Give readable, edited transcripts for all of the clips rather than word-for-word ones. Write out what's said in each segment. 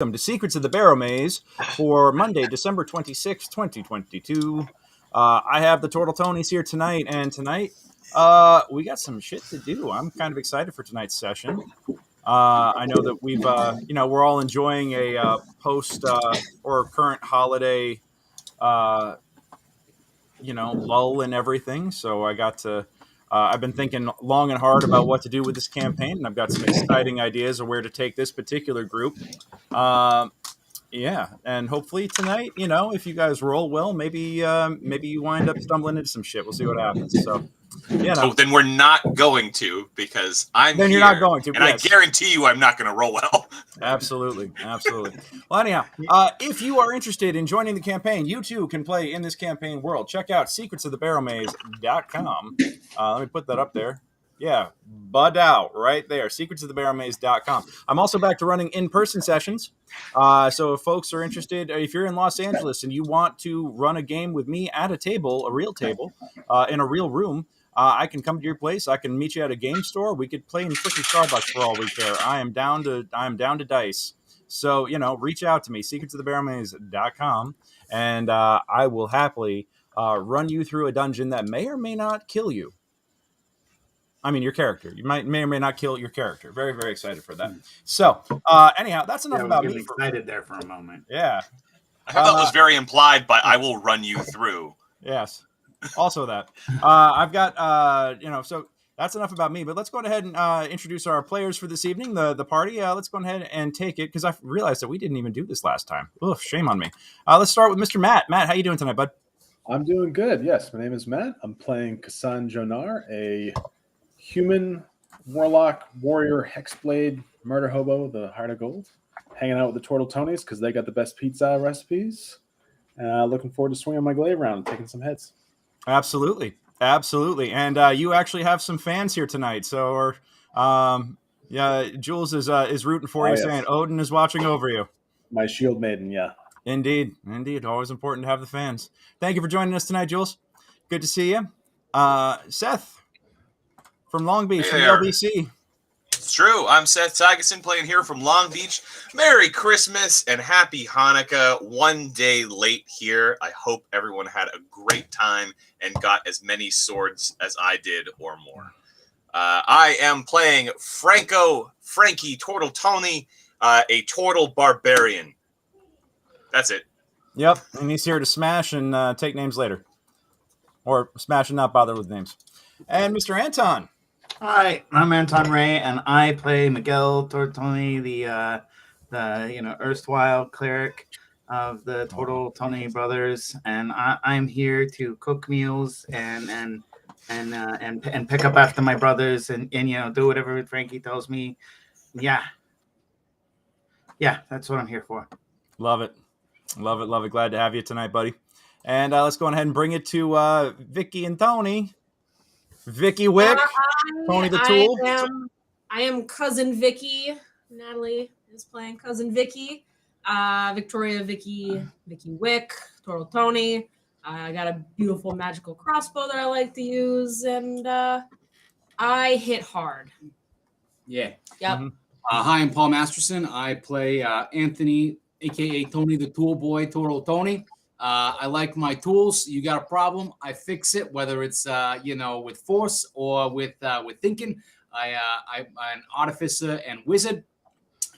Welcome to Secrets of the Barrowmaze for Monday, December 26, 2022. I have the Turtle Tonys here tonight, and tonight we got some shit to do. I'm kind of excited for tonight's session. I know that we're all enjoying a post or current holiday, lull and everything. So I've been thinking long and hard about what to do with this campaign, and I've got some exciting ideas of where to take this particular group. Yeah, and hopefully tonight, if you guys roll well, maybe you wind up stumbling into some shit. We'll see what happens. So, Oh, then we're not going to, because I'm then here. You're not going to, and yes. I guarantee you I'm not going to roll well. Absolutely. Well, anyhow, if you are interested in joining the campaign, you too can play in this campaign world. Check out secretsofthebarrowmaze.com. Let me put that up there. Yeah, bud out right there, secretsofthebarrowmaze.com. I'm also back to running in-person sessions. So if folks are interested, if you're in Los Angeles and you want to run a game with me at a table, a real table, in a real room, I can come to your place. I can meet you at a game store. We could play in freaking Starbucks for all we care. I am down to dice. So, reach out to me, secretsofthebarrowmaze.com, and I will happily run you through a dungeon that may or may not kill you. I mean, your character. You may or may not kill your character. Very, very excited for that. So, anyhow, that's enough about me. Excited there for a moment. Yeah. I thought that was very implied, but I will run you through. Yes. Also that. I've got, so that's enough about me. But let's go ahead and introduce our players for this evening, the party. Let's go ahead and take it, because I realized that we didn't even do this last time. Oof, shame on me. Let's start with Mr. Matt. Matt, how you doing tonight, bud? I'm doing good. Yes, my name is Matt. I'm playing Kassan Jonar, a human warlock warrior hexblade murder hobo, the Heart of Gold, hanging out with the Turtle Tonys because they got the best pizza recipes. Looking forward to swinging my glaive around and taking some hits. Absolutely. And you actually have some fans here tonight. So, Jules is rooting for you, yes. Saying Odin is watching over you. My shield maiden, yeah. Indeed. Always important to have the fans. Thank you for joining us tonight, Jules. Good to see you. Seth from Long Beach, from the LBC. It's true. I'm Seth Thygesen, playing here from Long Beach. Merry Christmas and Happy Hanukkah. One day late here. I hope everyone had a great time and got as many swords as I did or more. I am playing Frankie Turtle Tony, a turtle barbarian. That's it. Yep, and he's here to smash and take names later. Or smash and not bother with names. And Mr. Anton. Hi, I'm Anton Ray, and I play Miguel Tortoni, the erstwhile cleric of the Turtle Tony brothers, and I'm here to cook meals and pick up after my brothers and do whatever Frankie tells me. Yeah, that's what I'm here for. Love it. Glad to have you tonight, buddy. And let's go ahead and bring it to Vicky and Tony. Vicky Wick, Tony the Tool. I am Cousin Vicky. Natalie is playing Cousin Vicky. Victoria Vicky Wick, Turtle Tony. I got a beautiful magical crossbow that I like to use, and I hit hard. Yeah. Yep. Mm-hmm. Hi, I'm Paul Masterson. I play Anthony, a.k.a. Tony the Tool Boy, Turtle Tony. I like my tools. You got a problem, I fix it, whether it's with force or with thinking. I'm an artificer and wizard,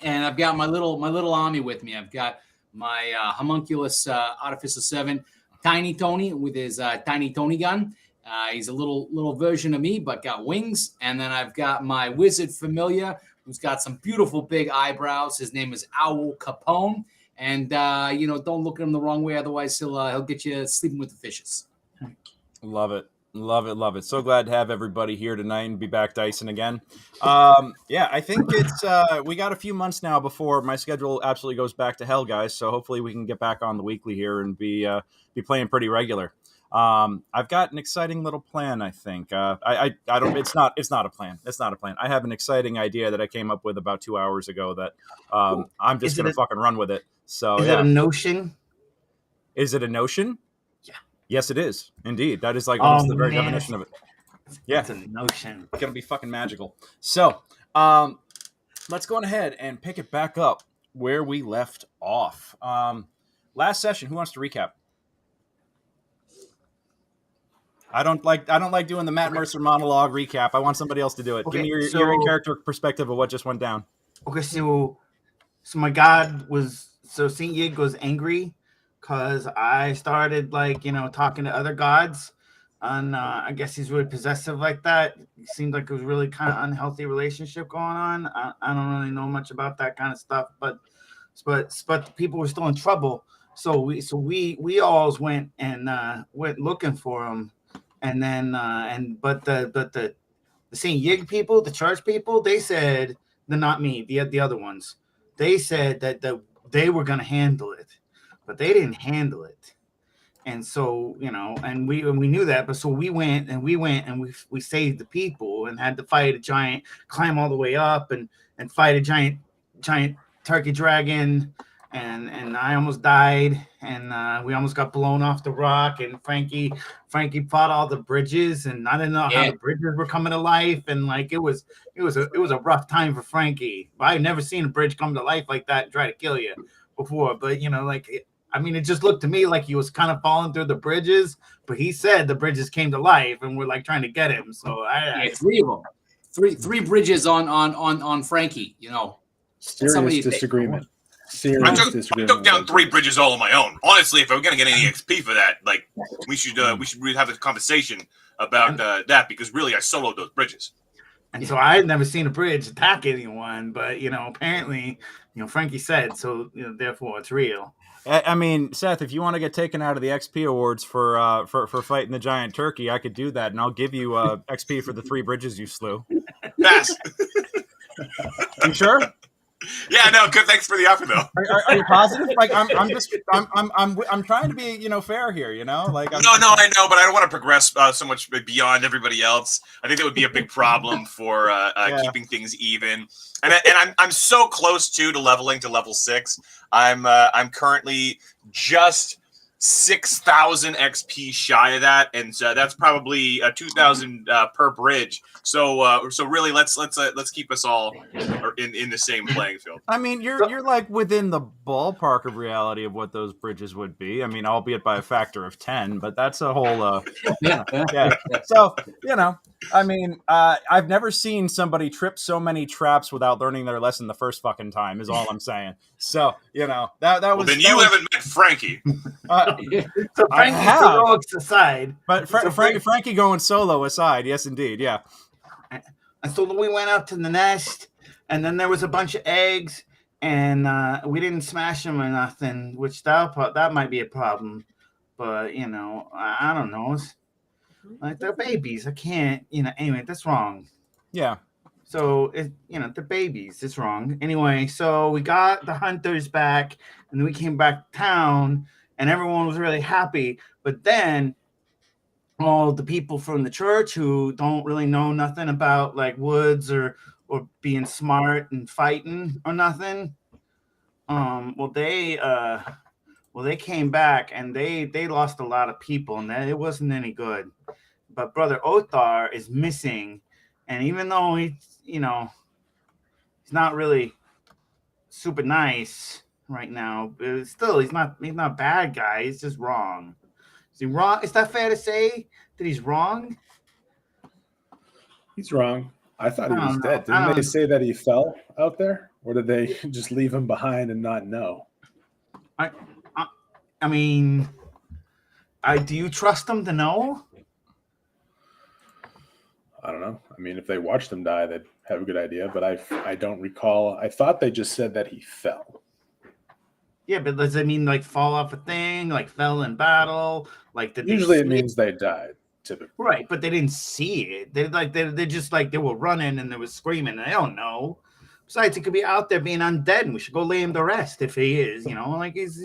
and I've got my little army with me. I've got my homunculus Artificer 7, Tiny Tony, with his Tiny Tony gun. He's a little version of me, but got wings. And then I've got my wizard familiar, who's got some beautiful big eyebrows. His name is Owl Capone. And, don't look at him the wrong way. Otherwise, he'll get you sleeping with the fishes. Love it. So glad to have everybody here tonight and be back dicing again. I think it's we got a few months now before my schedule absolutely goes back to hell, guys. So hopefully we can get back on the weekly here and be playing pretty regular. I've got an exciting little plan, I think. I don't. It's not a plan. I have an exciting idea that I came up with about 2 hours ago that I'm just gonna fucking run with it. So is it a notion? Is it a notion? Yeah. Yes, it is. Indeed. That is like almost the very definition of it. Yeah. It's a notion. It's going to be fucking magical. So, let's go on ahead and pick it back up where we left off. Last session, who wants to recap? I don't like doing the Matt Mercer monologue recap. I want somebody else to do it. Okay, Give me your so- in-character perspective of what just went down. Okay, so my god was Saint Yig was angry because I started talking to other gods, and I guess he's really possessive like that. It seemed like it was really kind of unhealthy relationship going on. I don't really know much about that kind of stuff, but the people were still in trouble. So we all went looking for him, and then but the Saint Yig people, the church people, they said, not me, the other ones, they said that they were going to handle it, but they didn't handle it. And so, and we knew that, but so we went and we saved the people and had to fight a giant, climb all the way up and fight a giant turkey dragon. And I almost died, and we almost got blown off the rock. And Frankie fought all the bridges, and I didn't know how the bridges were coming to life. And like it was a rough time for Frankie. I've never seen a bridge come to life like that and try to kill you before. But it just looked to me like he was kind of falling through the bridges. But he said the bridges came to life, and we're like trying to get him. So three of them, three bridges on Frankie. Serious disagreement. I took down 3 bridges all on my own. Honestly, if I'm gonna get any XP for that, like we should really have a conversation about that, because really I soloed those bridges. And so I had never seen a bridge attack anyone, but apparently, Frankie said so. Therefore, it's real. I mean, Seth, if you want to get taken out of the XP awards for fighting the giant turkey, I could do that, and I'll give you XP for the 3 bridges you slew. Pass. You sure? Yeah, no, good. Thanks for the offer, though. Are you positive? Like, I'm trying to be, fair here. Like, No, I know, but I don't want to progress so much beyond everybody else. I think that would be a big problem for keeping things even. And I'm so close to leveling to level 6. I'm currently just 6,000 XP shy of that, and so that's probably 2,000 per bridge. So really, let's keep us all in the same playing field. I mean, you're like within the ballpark of reality of what those bridges would be. I mean, albeit by a factor of 10, but that's a whole yeah. So I mean, I've never seen somebody trip so many traps without learning their lesson the first fucking time. Is all I'm saying. So that was. Well, then you haven't met Frankie. So Frankie's heroics aside, but Frankie going solo aside, yes, indeed, yeah. And so we went up to the nest, and then there was a bunch of eggs, and we didn't smash them or nothing, which that might be a problem. But I don't know. It's like they're babies. I can't. Anyway, that's wrong. Yeah. So the babies. It's wrong. Anyway, so we got the hunters back, and then we came back to town. And everyone was really happy. But then all the people from the church who don't really know nothing about like woods or being smart and fighting or nothing, they came back and they lost a lot of people, and it wasn't any good. But Brother Othar is missing, and even though he's not really super nice right now, but still he's not a bad guy. He's just wrong. Is he wrong? Is that fair to say that he's wrong? He's wrong. I thought he was dead. Didn't they say that he fell out there, or did they just leave him behind and not know? I mean, do you trust them to know? I don't know. I mean, if they watched him die, they'd have a good idea. But I don't recall. I thought they just said that he fell. Yeah, but does it mean like fall off a thing, like fell in battle? Like usually it means they died, typically. Right, but they didn't see it. They're just like they were running and they were screaming. And they don't know. Besides, he could be out there being undead, and we should go lay him to rest if he is. Like he's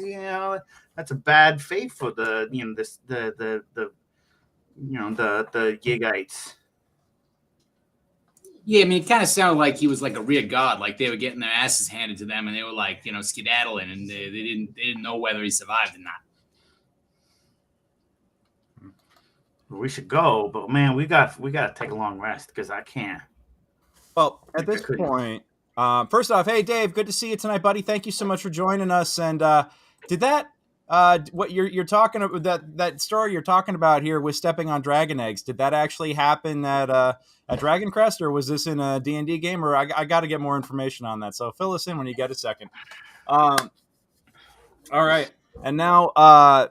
that's a bad fate for the Yigites. Yeah, I mean, it kind of sounded like he was like a rear guard, like they were getting their asses handed to them, and they were like, skedaddling, and they didn't know whether he survived or not. We should go, but man, we got to take a long rest because I can't. Well, at this point, First off, hey Dave, good to see you tonight, buddy. Thank you so much for joining us. And did that what you're talking about, that story you're talking about here with stepping on dragon eggs? Did that actually happen at Dragon Crest, or was this in a D&D game? Or I got to get more information on that. So fill us in when you get a second. All right, and now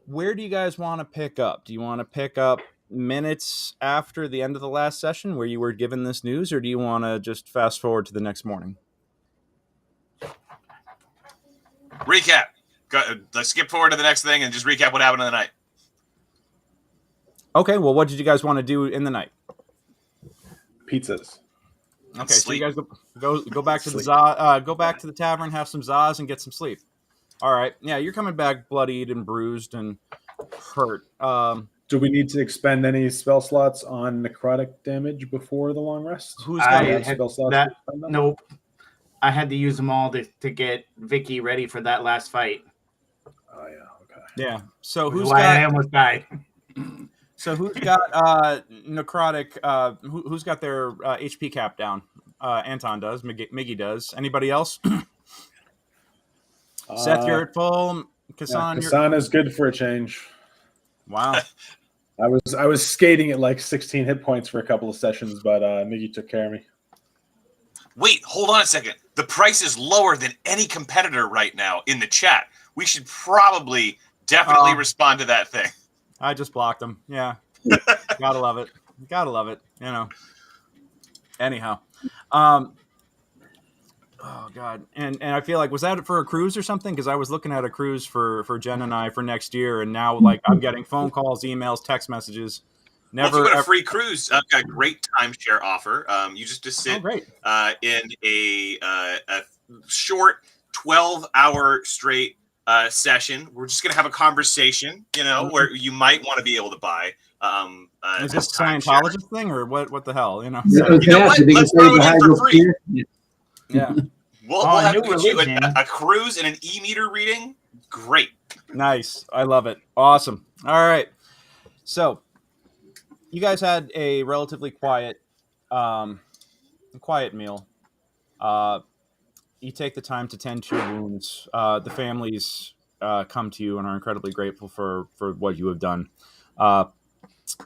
where do you guys want to pick up? Do you want to pick up minutes after the end of the last session where you were given this news, or do you want to just fast forward to the next morning? Recap. Let's skip forward to the next thing and just recap what happened in the night. Okay, well, what did you guys want to do in the night? Pizzas. Okay, so Sleep. you guys go back to the go back to the tavern, have some Zaz, and get some sleep. All right, yeah, you're coming back bloodied and bruised and hurt. Do we need to expend any spell slots on necrotic damage before the long rest? Who's I got Do we have had spell slots that- to spend on? Nope. I had to use them all to get Vicky ready for that last fight. Oh yeah, okay. Yeah. So Which is who's why I got almost died. necrotic? Who's got their HP cap down? Anton does. Miggy does. Anybody else? Seth, you're at full. Kassan, you're... Kassan is good for a change. Wow. I was skating at like 16 hit points for a couple of sessions, but Miggy took care of me. Wait, hold on a second. The price is lower than any competitor right now in the chat. We should probably definitely respond to that thing. I just blocked him. Yeah. Gotta love it. Gotta love it. You know. Anyhow. Oh God. And I feel like, was that for a cruise or something? Because I was looking at a cruise for Jen and I for next year, and now like I'm getting phone calls, emails, text messages. Well, if you got a free cruise, I've got a great timeshare offer. You just sit great. In a short 12-hour straight session. We're just going to have a conversation, where you might want to be able to buy. Is this a timeshare. Scientologist thing or what the hell? You know what? Let's throw it in for free. Yeah. We'll have new get you religion. a cruise and an e-meter reading. Great. Nice. I love it. Awesome. All right. So you guys had a relatively quiet meal. You take the time to tend to your wounds. The families come to you and are incredibly grateful for what you have done. Do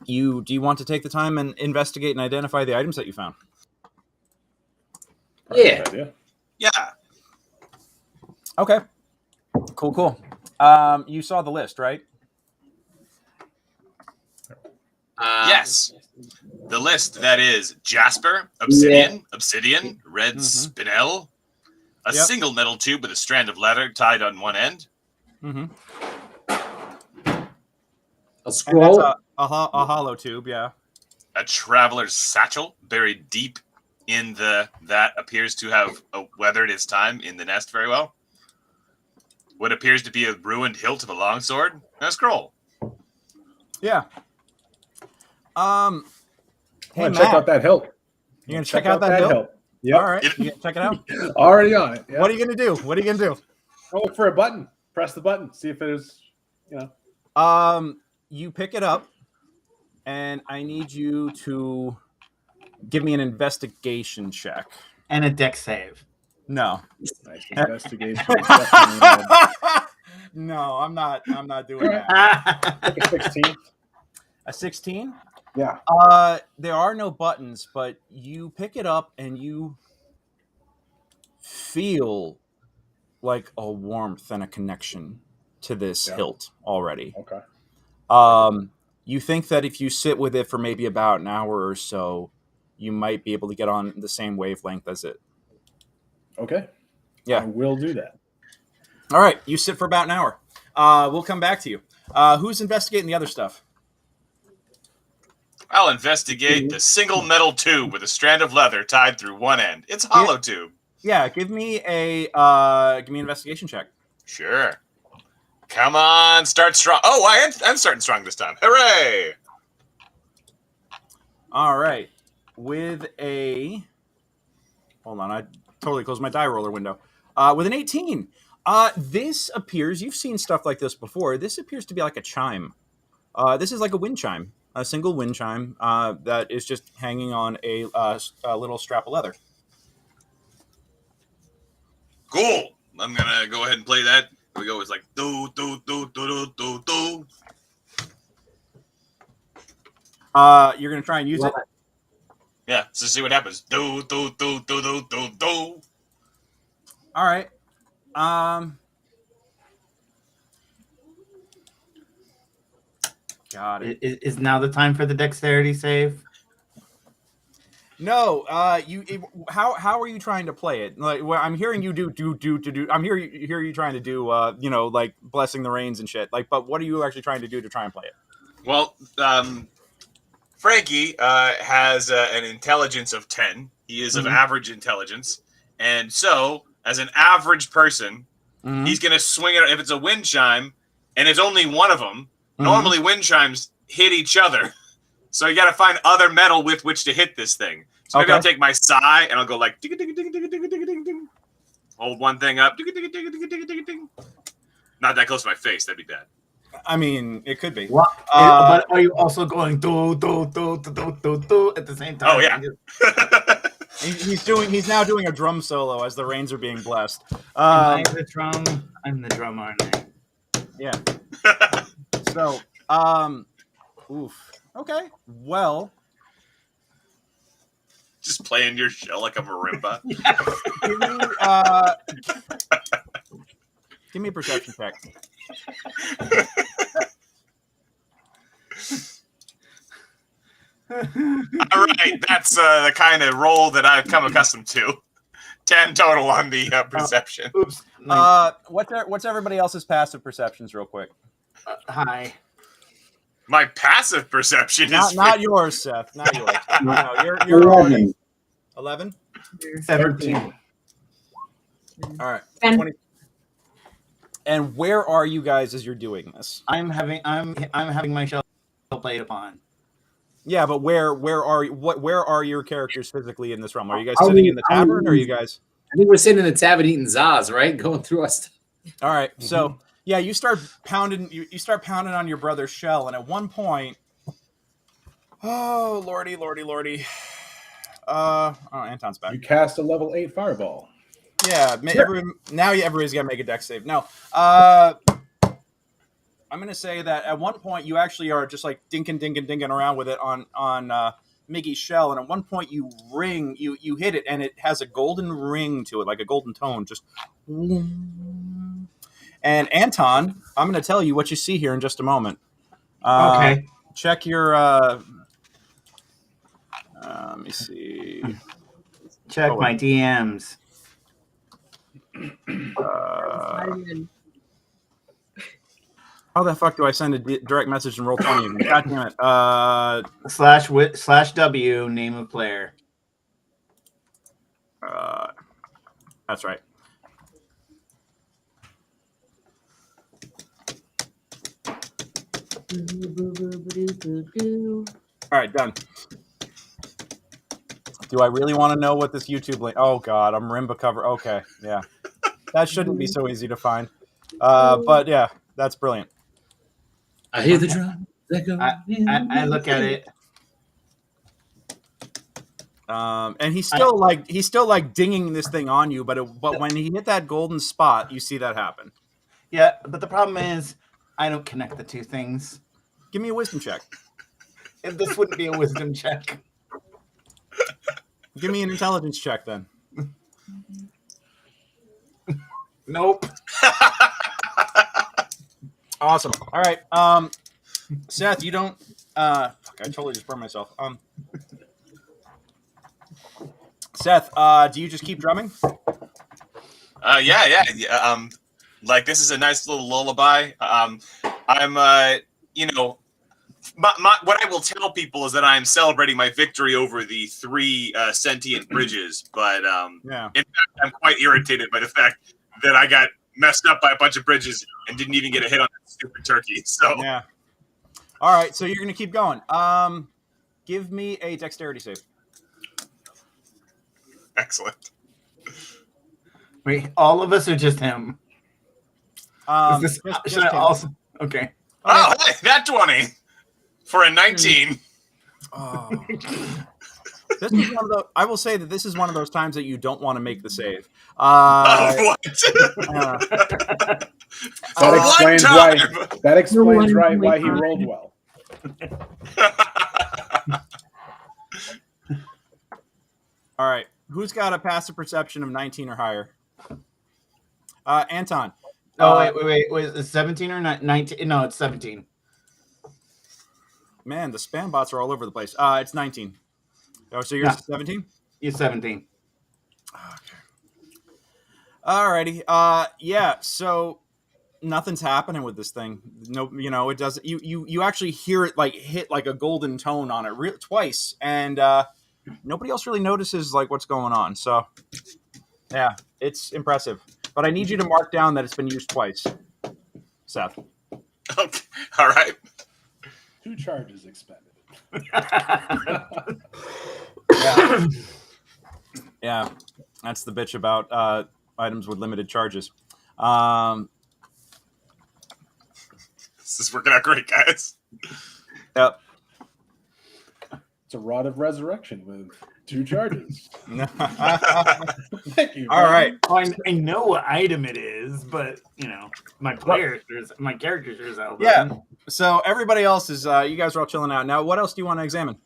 you want to take the time and investigate and identify the items that you found? Yeah. Yeah. Okay. Cool. You saw the list, right? Yes. The list that is jasper, obsidian, red spinel, a single metal tube with a strand of leather tied on one end. Mm-hmm. A scroll. That's a hollow tube, yeah. A traveler's satchel buried deep in that appears to have weathered its time in the nest very well. What appears to be a ruined hilt of a longsword and a scroll. Yeah. Hey, Check Matt, out that hilt. you gonna check out that hill? Yep. All right, you gonna check it out. Already on it. Yep. What are you gonna do? I'll look for a button. Press the button. See if there's, You pick it up, and I need you to give me an investigation check. And a deck save. No. Nice investigation. Definitely, No, I'm not doing that. like a 16. A 16? Yeah. There are no buttons, but you pick it up and you feel like a warmth and a connection to this hilt already. Okay. You think that if you sit with it for maybe about an hour or so, you might be able to get on the same wavelength as it. Okay. Yeah. I will do that. All right. You sit for about an hour. We'll come back to you. Who's investigating the other stuff? I'll investigate the single metal tube with a strand of leather tied through one end. It's a hollow tube. Yeah. Give me an investigation check. Sure. Come on, start strong. Oh, I'm starting strong this time. Hooray! All right. With a... Hold on. I totally closed my die roller window. With an 18. This appears... You've seen stuff like this before. This appears to be like a chime. This is like a wind chime. a single wind chime that is just hanging on a little strap of leather. Cool. I'm gonna go ahead and play that. Here we go. It's like do do do do do do do. You're gonna try and use it. Yeah. So see what happens. Do do do do do do do. All right. Got it. Is now the time for the dexterity save? No, how are you trying to play it? Like, well, I'm hearing you do. I'm hear you trying to do, like blessing the rains and shit. Like, but what are you actually trying to do to try and play it? Well, Frankie has an intelligence of 10. He is of average intelligence, and so as an average person, he's gonna swing it. If it's a wind chime, and it's only one of them. Normally, wind chimes hit each other, so you got to find other metal with which to hit this thing. So maybe I'll take my sai and I'll go like ding ding ding ding ding ding ding ding. Hold one thing up, ding ding ding ding ding ding ding. Not that close to my face. That'd be bad. I mean, it could be. But are you also going do at the same time? Oh yeah. He's now doing a drum solo as the rains are being blessed. I'm the drum. I'm the drummer, aren't I? Yeah. So, oof. Okay. Well, Just playing your shell like a marimba. give me a perception check. All right, that's the kind of roll that I've come accustomed to. 10 total on the perception. Oops. What's everybody else's passive perceptions, real quick? Hi. My passive perception is Not yours, Seth. Not yours. No, you're 11. 11. 17. All right. 10. 20. And where are you guys as you're doing this? I'm having my shell played upon. Yeah, but where are your characters physically in this realm? Are you guys sitting in the tavern, or are you guys? I think we're sitting in the tavern eating Zaz, right? Going through us. All right. So yeah, you start pounding. You start pounding on your brother's shell, and at one point, oh lordy. Oh, Anton's back. You cast a level 8 fireball. Yeah. Everybody's got to make a dex save. No. I'm gonna say that at one point you actually are just like dinking around with it on Miggy's shell, and at one point you hit it, and it has a golden ring to it, like a golden tone, just. And Anton, I'm gonna tell you what you see here in just a moment. Okay. Check your. Let me see. Check my DMs. How the fuck do I send a direct message and roll 20? God damn it. /W name of player. That's right. All right, done. Do I really want to know what this YouTube link? Oh God, I'm Rimba cover. Okay, yeah, that shouldn't be so easy to find. But yeah, that's brilliant. I hear the drum. I look at it. And he's still like dinging this thing on you, but when he hit that golden spot, you see that happen. Yeah, but the problem is I don't connect the two things. Give me a wisdom check. If this wouldn't be a wisdom check. Give me an intelligence check then. Nope. Awesome. All right. Seth, you don't. Fuck, I totally just burned myself. Seth, do you just keep drumming? Yeah. Like this is a nice little lullaby. I'm what I will tell people is that I am celebrating my victory over the 3 sentient bridges, but in fact, I'm quite irritated by the fact that I got messed up by a bunch of bridges and didn't even get a hit on that stupid turkey. So yeah. All right, so you're gonna keep going. Give me a dexterity save. Excellent. Wait, all of us or just him? Just Should I him. also? Okay. Oh, hey, that 20. for a 19. Oh. This is one of the. I will say that this is one of those times that you don't want to make the save. What? That explains why he rolled well. All right, who's got a passive perception of 19 or higher? Anton. Wait. Was it 17 or 19? No, it's 17. Man, the spam bots are all over the place. It's 19. Oh, so yours is 17? You're 17. Okay. Alrighty. Yeah, so nothing's happening with this thing. No, it doesn't. You actually hear it like hit like a golden tone on it twice, and nobody else really notices like what's going on. So yeah, it's impressive. But I need you to mark down that it's been used twice, Seth. Okay. All right. 2 charges expended. Yeah, that's the bitch about items with limited charges. This is working out great, guys. Yep. It's a rod of resurrection with 2 charges. Thank you. All right. I know what item it is, but my character sure is out. Yeah. So everybody else is. You guys are all chilling out now. What else do you want to examine?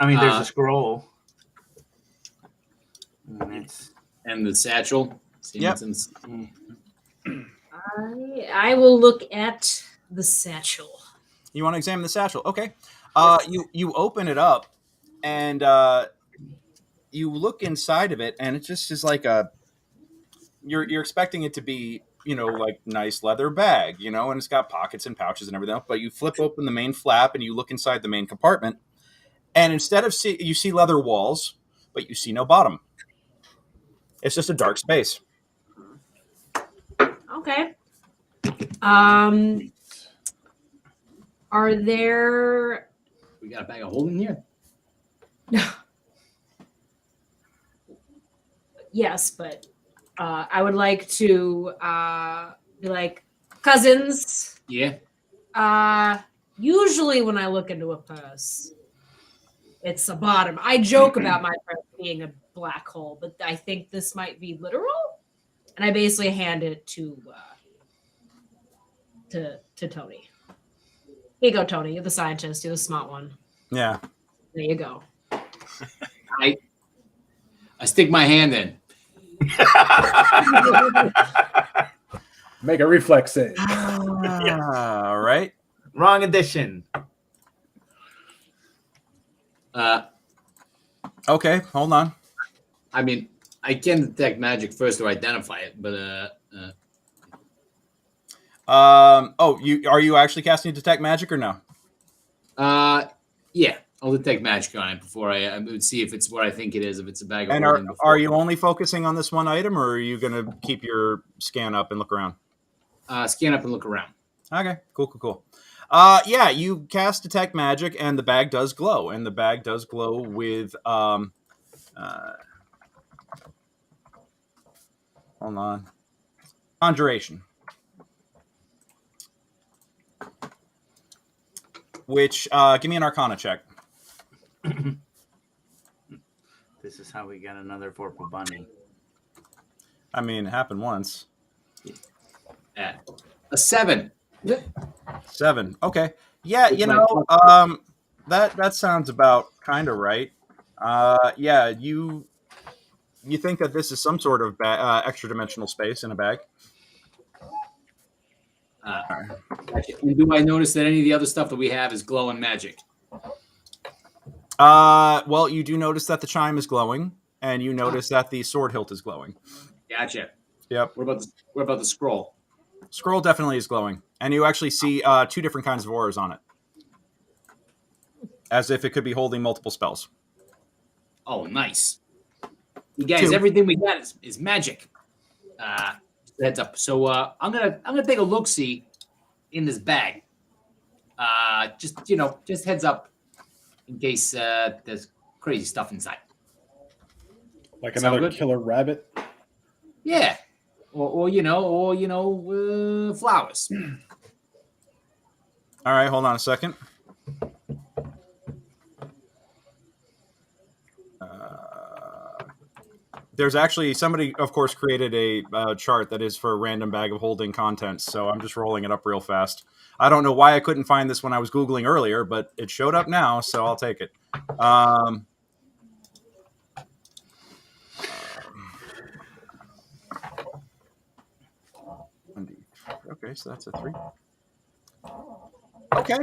I mean, there's a scroll. And the satchel. Yep. I will look at the satchel. You want to examine the satchel? Okay. You open it up, and you look inside of it, and it just is like a. You're expecting it to be, like nice leather bag, and it's got pockets and pouches and everything else. But you flip open the main flap, and you look inside the main compartment, and instead of you see leather walls, but you see no bottom. It's just a dark space. Okay. Are there? We got a bag of holding here. Yes, but I would like to be like, cousins. Yeah. Usually when I look into a purse, it's a bottom. I joke about my purse being a black hole, but I think this might be literal. And I basically hand it to Tony. Here you go, Tony. You're the scientist. You're the smart one. Yeah. There you go. I stick my hand in. Make a reflex save. All right. Wrong edition. Okay, hold on. I mean, I can detect magic first to identify it, but are you actually casting detect magic or no? yeah, I'll detect magic on it before I would see if it's what I think it is. If it's a bag of And holding are you only focusing on this one item, or are you going to keep your scan up and look around? Scan up and look around. Okay, cool. Yeah, you cast detect magic, and the bag does glow, with hold on, conjuration, which give me an Arcana check. This is how we get another Vorpal Bunny. I mean, it happened once. A 7. 7. Okay. Yeah, that sounds about kind of right. Yeah, you think that this is some sort of extra dimensional space in a bag? Do I notice that any of the other stuff that we have is glowing magic? Well, you do notice that the chime is glowing, and you notice that the sword hilt is glowing. Gotcha. Yep. What about the scroll? Scroll definitely is glowing, and you actually see 2 different kinds of auras on it, as if it could be holding multiple spells. Oh, nice. You guys, everything we got is magic. Heads up. So I'm gonna take a look-see in this bag. Just heads up in case there's crazy stuff inside. Like Sound another good? killer rabbit. Yeah. Or flowers. All right, hold on a second. There's actually somebody, of course, created a chart that is for a random bag of holding contents. So I'm just rolling it up real fast. I don't know why I couldn't find this when I was Googling earlier, but it showed up now, so I'll take it. Okay, so that's a 3. Okay.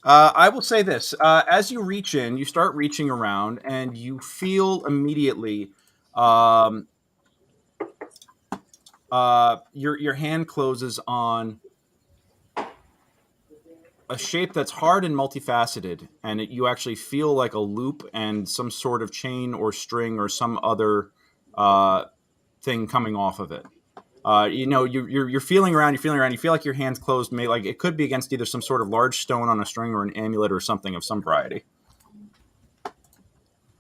I will say this. As you reach in, you start reaching around, and you feel immediately your hand closes on a shape that's hard and multifaceted, and you actually feel like a loop and some sort of chain or string or some other thing coming off of it. You're feeling around. You feel like your hand's closed. Maybe like it could be against either some sort of large stone on a string or an amulet or something of some variety.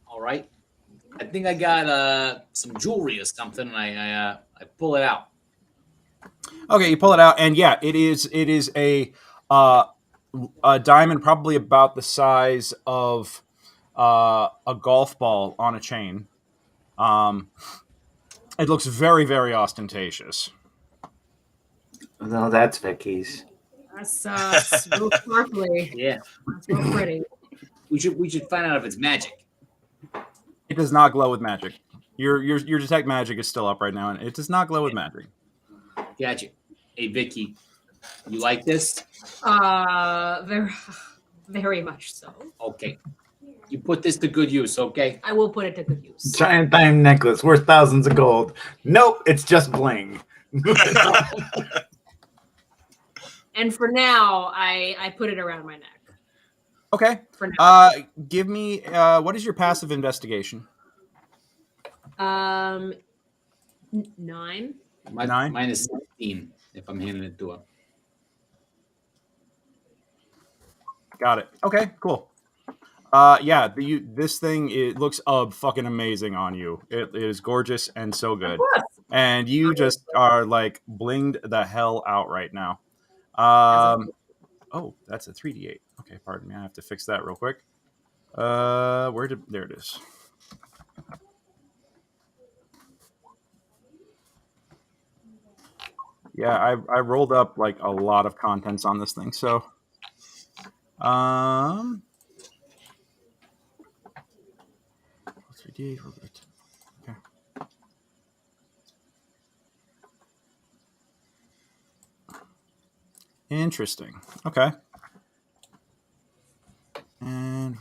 All right. I think I got some jewelry or something, and I pull it out. Okay, you pull it out, and yeah, it is a diamond, probably about the size of a golf ball on a chain. It looks very, very ostentatious. No, that's Vicky's. That's real sparkly. Yeah. That's real pretty. We should find out if it's magic. It does not glow with magic. Your detect magic is still up right now, and it does not glow with magic. Gotcha. Hey Vicky, you like this? Very, very much so. Okay. You put this to good use, okay? I will put it to good use. Giant diamond necklace worth thousands of gold. Nope, it's just bling. And for now, I put it around my neck. Okay. For now. Give me what is your passive investigation? 9. 9? Mine is 16 if I'm handing it to her. Got it. Okay, cool. This thing, it looks fucking amazing on you. It is gorgeous and so good. And you just are like blinged the hell out right now. Oh, that's a 3d8. Okay, pardon me. I have to fix that real quick. There it is. Yeah, I rolled up like a lot of contents on this thing, so 3d8. Okay. Interesting. Okay. And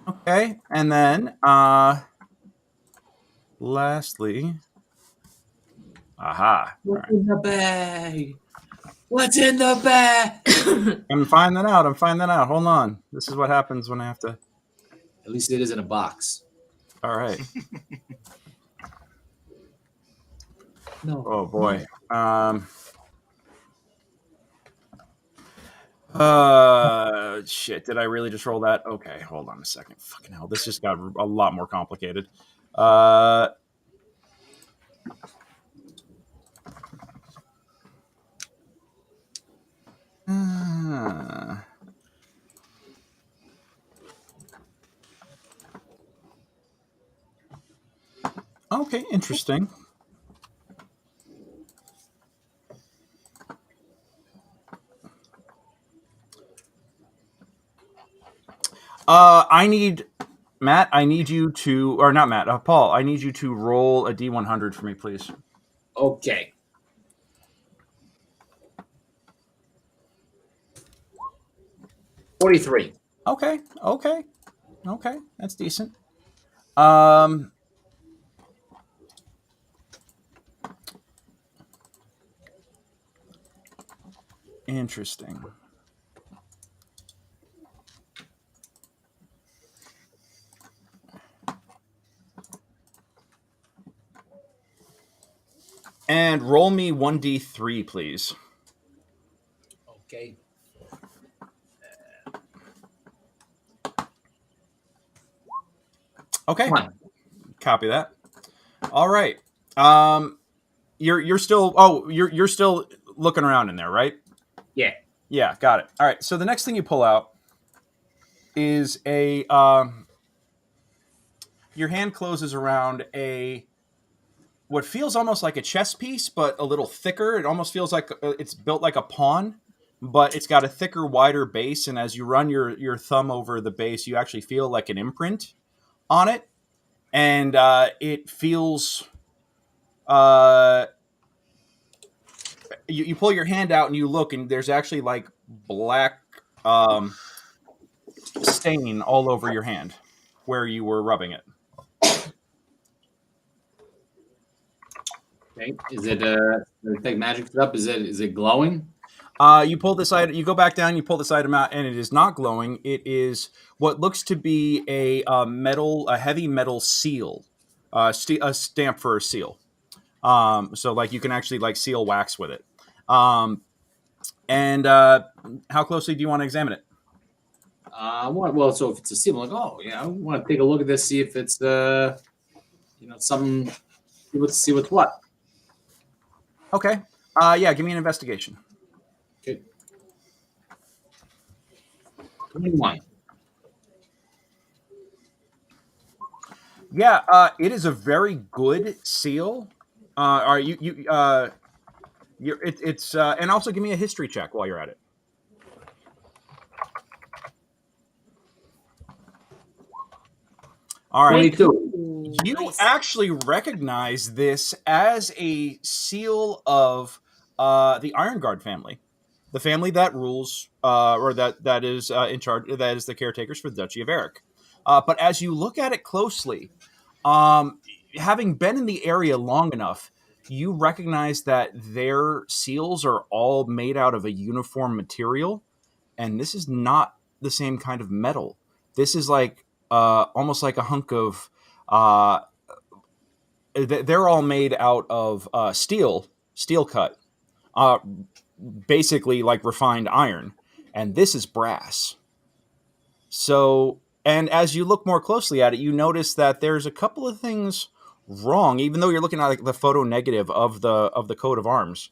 okay, and then lastly, aha. What's in the bag? What's in the bag? I'm finding that out. Hold on. This is what happens when I have to. At least it is in a box. All right. No. Oh boy. Shit. Did I really just roll that? Okay, hold on a second. Fucking hell. This just got a lot more complicated. Okay, interesting. I need Matt. I need you to, or not Matt. Paul. I need you to roll a D100 for me, please. Okay. $43. Okay. That's decent. Interesting. And roll me 1d3, please. Okay. Okay. Come on. Copy that. All right. you're still. Oh, you're still looking around in there, right? Yeah. Yeah, got it. All right. So the next thing you pull out is a. Your hand closes around a what feels almost like a chess piece, but a little thicker. It almost feels like it's built like a pawn, but it's got a thicker, wider base. And as you run your thumb over the base, you actually feel like an imprint on it, and it feels. You pull your hand out and you look, and there's actually like black stain all over your hand where you were rubbing it. Okay. Is it take magic up? Is it glowing? You pull this item. You go back down. You pull this item out, and it is not glowing. It is what looks to be a heavy metal seal, a stamp for a seal. So like you can actually like seal wax with it. And how closely do you want to examine it? So if it's a seal, I'm like, oh yeah, I want to take a look at this, see if it's something. See what's what. Okay. Yeah. Give me an investigation. Okay. 21. Yeah. It is a very good seal. Are you? It's and also give me a history check while you're at it. All right. 22. You Nice. actually recognize this as a seal of the Iron Guard family, the family that rules, or that is in charge, that is the caretakers for the Duchy of Eric. But as you look at it closely, having been in the area long enough, you recognize that their seals are all made out of a uniform material, and this is not the same kind of metal. This is like almost like a hunk of. They're all made out of steel cut, basically like refined iron, and this is brass. So, and as you look more closely at it, you notice that there's a couple of things wrong. Even though you're looking at like the photo negative of the coat of arms,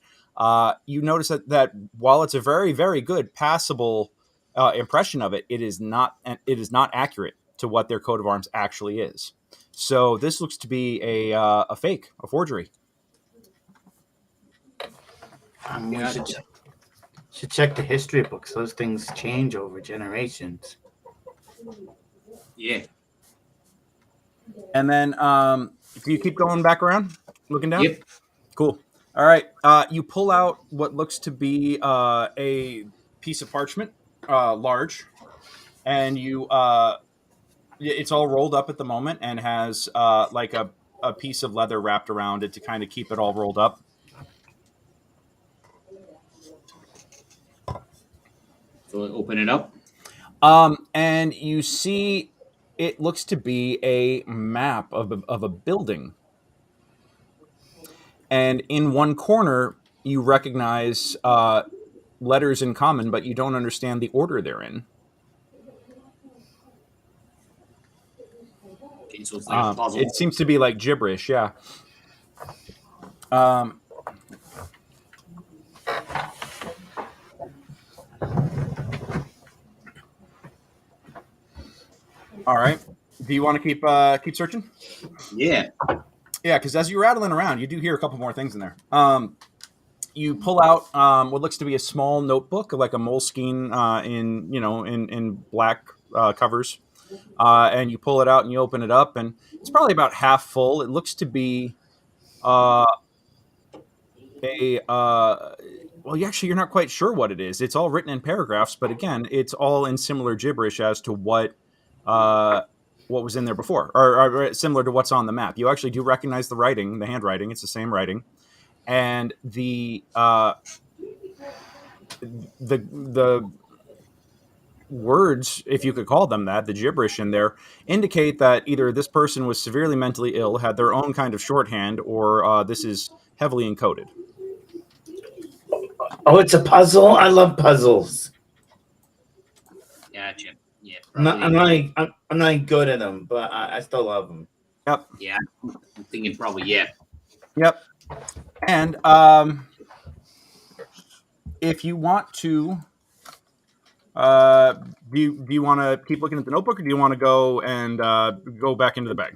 you notice that while it's a very, very good passable impression of it, it is not accurate to what their coat of arms actually is. So this looks to be a fake, a forgery. We should check the history books. Those things change over generations. Yeah. And then do you keep going back around, looking down? Yep. Cool. All right. You pull out what looks to be a piece of parchment, large, and you it's all rolled up at the moment and has like a piece of leather wrapped around it to kind of keep it all rolled up. So open it up. And you see it looks to be a map of a building. And in one corner, you recognize letters in common, but you don't understand the order they're in. Okay, so it's like a puzzle. It seems to be like gibberish, yeah. All right. Do you want to keep searching? Yeah. Yeah, because as you're rattling around, you do hear a couple more things in there. You pull out what looks to be a small notebook, like a Moleskine in black covers, and you pull it out and you open it up, and it's probably about half full. It looks to be you're not quite sure what it is. It's all written in paragraphs, but again, it's all in similar gibberish as to what was in there before, or similar to what's on the map. You actually do recognize the writing, the handwriting. It's the same writing, and the words, if you could call them that, the gibberish in there, indicate that either this person was severely mentally ill, had their own kind of shorthand, or this is heavily encoded. Oh, it's a puzzle. I love puzzles. Gotcha. Yeah. I'm not good at them, but I still love them. Yep. Yeah. I'm thinking probably yeah. Yep. And if you want to, do you want to keep looking at the notebook, or do you want to go and go back into the bag?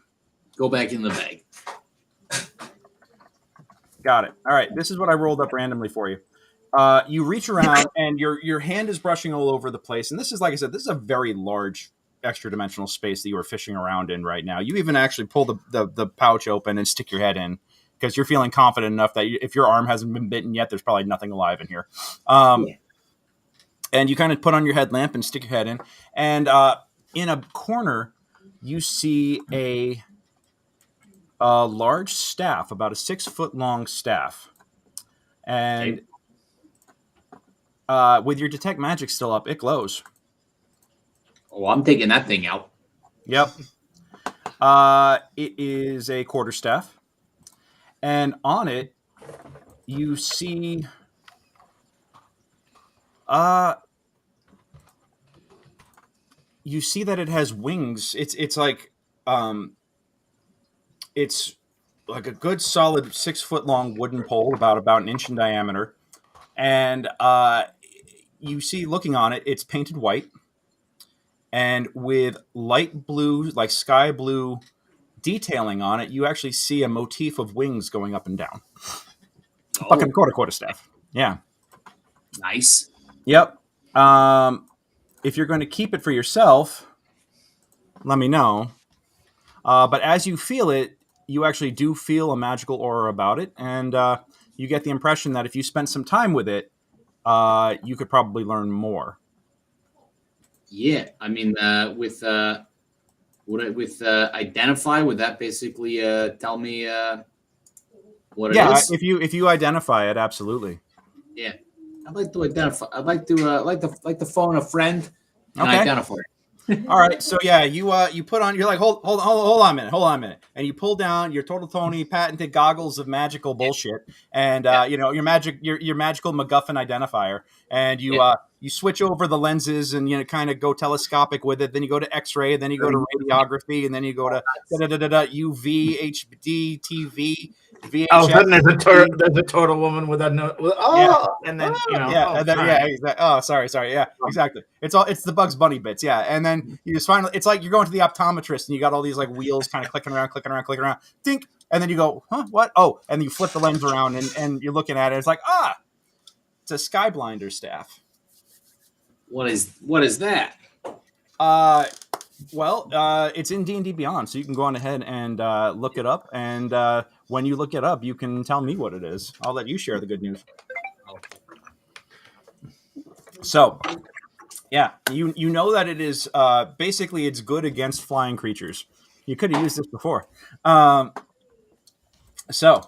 Go back in the bag. Got it. All right. This is what I rolled up randomly for you. You reach around, and your hand is brushing all over the place. And this is, like I said, this is a very large extra dimensional space that you are fishing around in right now. You even actually pull the pouch open and stick your head in because you're feeling confident enough that if your arm hasn't been bitten yet, there's probably nothing alive in here. And you kind of put on your headlamp and stick your head in. And in a corner, you see a large staff, about a 6-foot long staff. And with your detect magic still up, it glows. Oh, I'm taking that thing out. Yep. It is a quarterstaff. And on it, you see that it has wings. It's like it's like a good solid 6-foot long wooden pole, about an inch in diameter. And you see, looking on it, it's painted white. And with light blue, like sky blue detailing on it, you actually see a motif of wings going up and down. Oh. Fucking quarterstaff. Yeah. Nice. Yep. If you're going to keep it for yourself, let me know. But as you feel it, you actually do feel a magical aura about it. And you get the impression that if you spent some time with it, you could probably learn more. Yeah, I mean, with identify, would that basically tell me what it is? Yeah, if you identify it, absolutely. Yeah, I'd like to identify. I'd like to phone a friend and identify. All right, so yeah, you put on. You're like, hold on a minute, and you pull down your Total Tony patented goggles of magical bullshit, and your magical MacGuffin identifier, and you switch over the lenses and kind of go telescopic with it. Then you go to X-ray, then you go to radiography, and then you go to UV, HD, TV. VHS. All of a sudden, there's a total woman with a note. And then exactly. Oh, sorry. Yeah, exactly. It's the Bugs Bunny bits. Yeah, and then you just finally, it's like you're going to the optometrist and you got all these like wheels kind of clicking around, think, and then you go, huh, what? Oh, and you flip the lens around and you're looking at it. It's like, it's a Skyblinder staff. What is that? Well, it's in D&D Beyond, so you can go on ahead and look it up. And when you look it up, you can tell me what it is. I'll let you share the good news. So, yeah, you know that it is basically it's good against flying creatures. You could have used this before. So,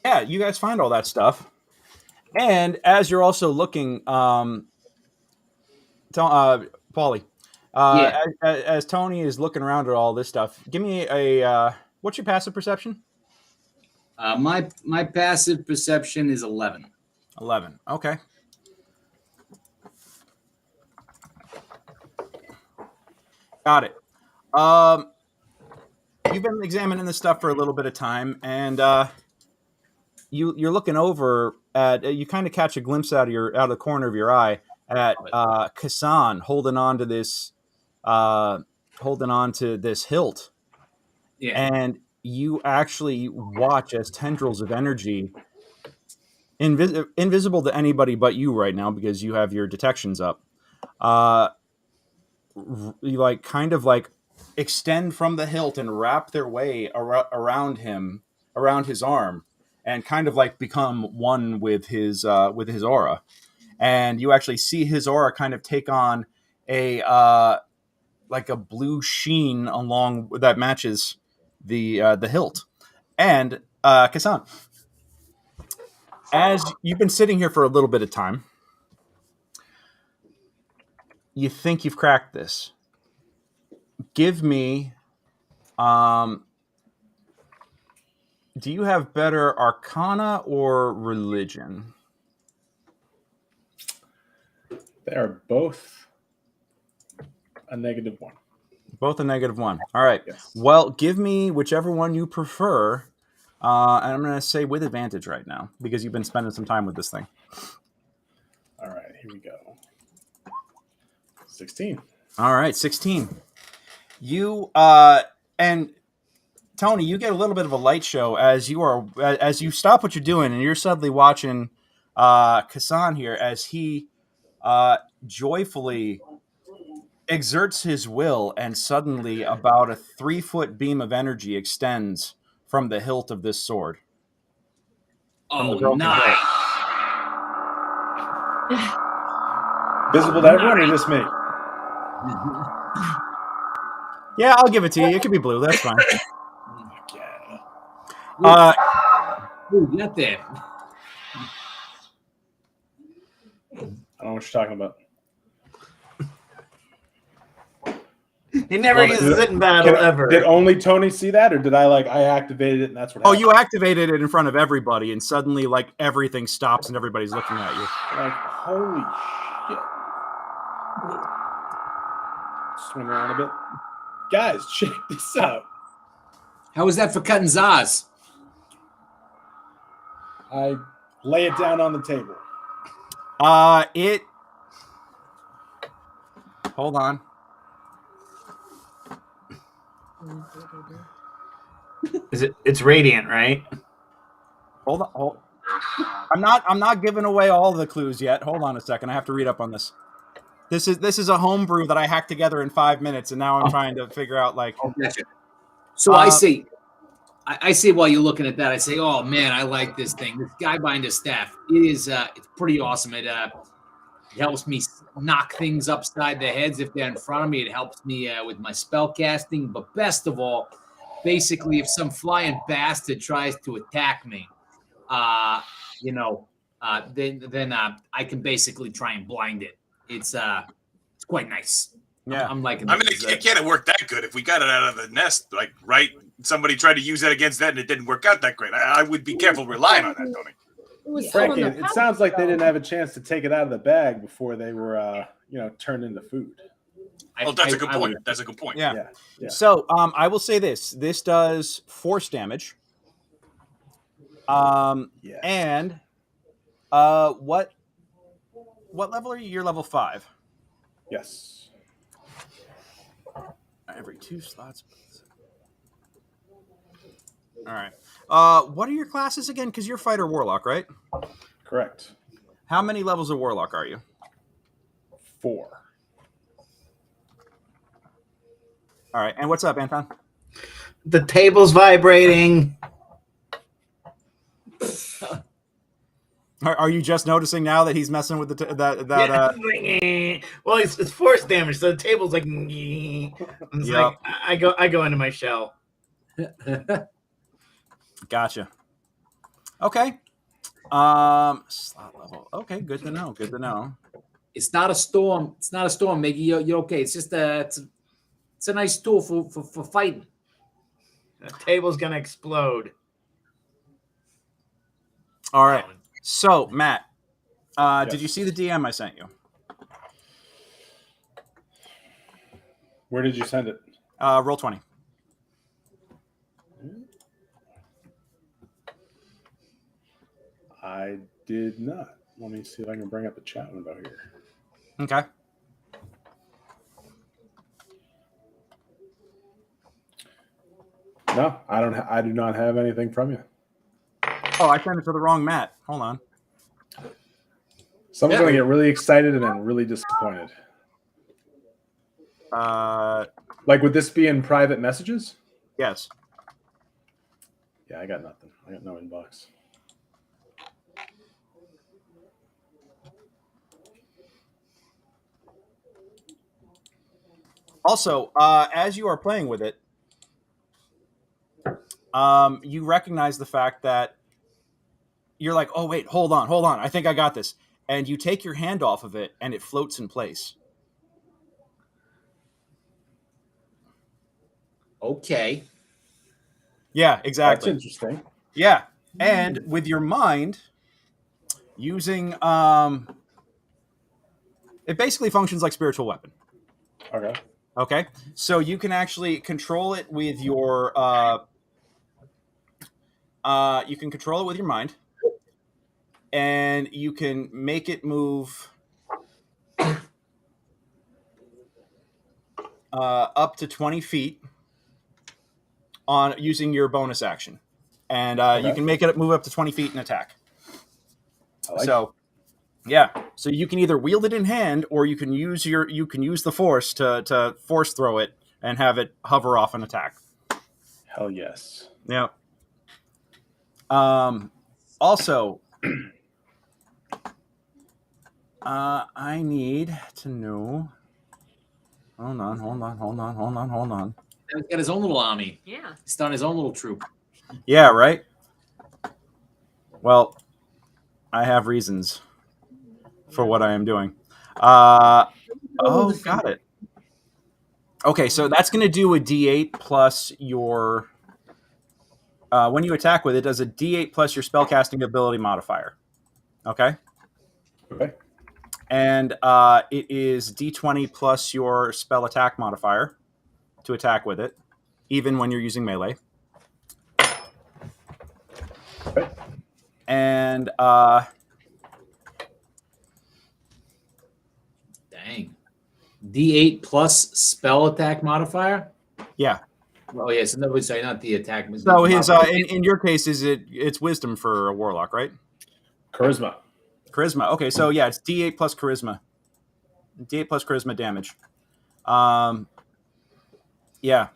yeah, you guys find all that stuff. And as you're also looking, Paulie, as Tony is looking around at all this stuff, give me a what's your passive perception? My passive perception is 11. 11. Okay. Got it. You've been examining this stuff for a little bit of time, and you're looking over at. You kind of catch a glimpse out of the corner of your eye at Kassan holding on to this hilt. Yeah. And you actually watch as tendrils of energy, invisible to anybody but you right now because you have your detections up, you kind of extend from the hilt and wrap their way around him, around his arm, and kind of become one with his aura. And you actually see his aura kind of take on a blue sheen along that matches the hilt. And Kassan, as you've been sitting here for a little bit of time, you think you've cracked this. Give me, do you have better Arcana or Religion? They are both a -1. Both a -1. All right. Yes. Well, give me whichever one you prefer. And I'm going to say with advantage right now because you've been spending some time with this thing. All right, here we go. 16. All right, 16. You and Tony, you get a little bit of a light show as you stop what you're doing and you're suddenly watching Kassan here as he joyfully exerts his will, and suddenly about a 3-foot beam of energy extends from the hilt of this sword. Oh, broken nice. Visible to everyone or just me? Yeah, I'll give it to you. It could be blue. That's fine. Yeah. Ooh, get there. I don't know what you're talking about. He never Well, uses it in battle ever. Did only Tony see that, or did I activated it and that's what Oh, happened? you activated it in front of everybody, and suddenly, like, everything stops and everybody's looking at you. Like, holy shit. Swing around a bit. Guys, check this out. How was that for cutting Zaz? I lay it down on the table. Hold on. It's radiant, right? Hold on. I'm not giving away all the clues yet. Hold on a second. I have to read up on this. This is a homebrew that I hacked together in 5 minutes, and now I'm trying to figure out like. Gotcha. So I say while you're looking at that, I say, oh man, I like this thing. This guy behind the staff. It is it's pretty awesome. It helps me knock things upside the heads if they're in front of me. It helps me with my spell casting. But best of all, basically, if some flying bastard tries to attack me, then I can basically try and blind it. It's quite nice. Yeah, I'm liking. I mean, it can't have worked that good if we got it out of the nest. Like, right? Somebody tried to use that against that, and it didn't work out that great. I would be careful relying on that, Tony. Frankie, it sounds like they didn't have a chance to take it out of the bag before they were, turned into food. Oh, that's a good point. That's a good point. Yeah. Yeah. So, I will say this. This does force damage. Yeah. And what level are you? You're level 5. Yes. Every 2 slots. All right. What are your classes again? Because you're fighter warlock, right? Correct. How many levels of warlock are you? 4. All right. And what's up, Anton? The table's vibrating. Are you just noticing now that he's messing with Well, it's force damage, so the table's like. It's Yep. like I go into my shell. Gotcha. Okay. Slot level. Okay, good to know. Good to know. It's not a storm. It's not a storm, Miggy. You're okay. It's just it's a nice tool for fighting. The table's gonna explode. All right. So, Matt, Yes. did you see the DM I sent you? Where did you send it? Roll 20. I did not. Let me see if I can bring up the chat window here. Okay. No, I do not have anything from you. Oh, I sent it to the wrong Matt. Hold on. Someone's going to get really excited and then really disappointed. Like, would this be in private messages? Yes. Yeah, I got nothing. I got no inbox. Also, as you are playing with it, you recognize the fact that you're like, oh, wait, hold on. I think I got this. And you take your hand off of it, and it floats in place. Okay. Yeah, exactly. That's interesting. Yeah. And with your mind, using... it basically functions like spiritual weapon. Okay. Okay, so you can actually control it with your you can control it with your mind, and you can make it move up to 20 feet on using your bonus action, and you can make it move up to 20 feet and attack. So, yeah. So you can either wield it in hand, or you can use the force to force throw it and have it hover off an attack. Hell yes. Yeah. Also, I need to know. Hold on. He's got his own little army. Yeah. He's done his own little troop. Yeah, right? Well, I have reasons for what I am doing. Got it. Okay, so that's going to do a D8 plus your... when you attack with it, does a D8 plus your spellcasting ability modifier. Okay? Okay. And it is D20 plus your spell attack modifier to attack with it, even when you're using melee. Okay. And Dang. D8 plus spell attack modifier? yeah. Oh, yeah. So, no, sorry, not the attack. So his in your case, it's wisdom for a warlock, right? Charisma. Charisma. Okay, so yeah, it's D8 plus charisma. D8 plus charisma damage. Yeah.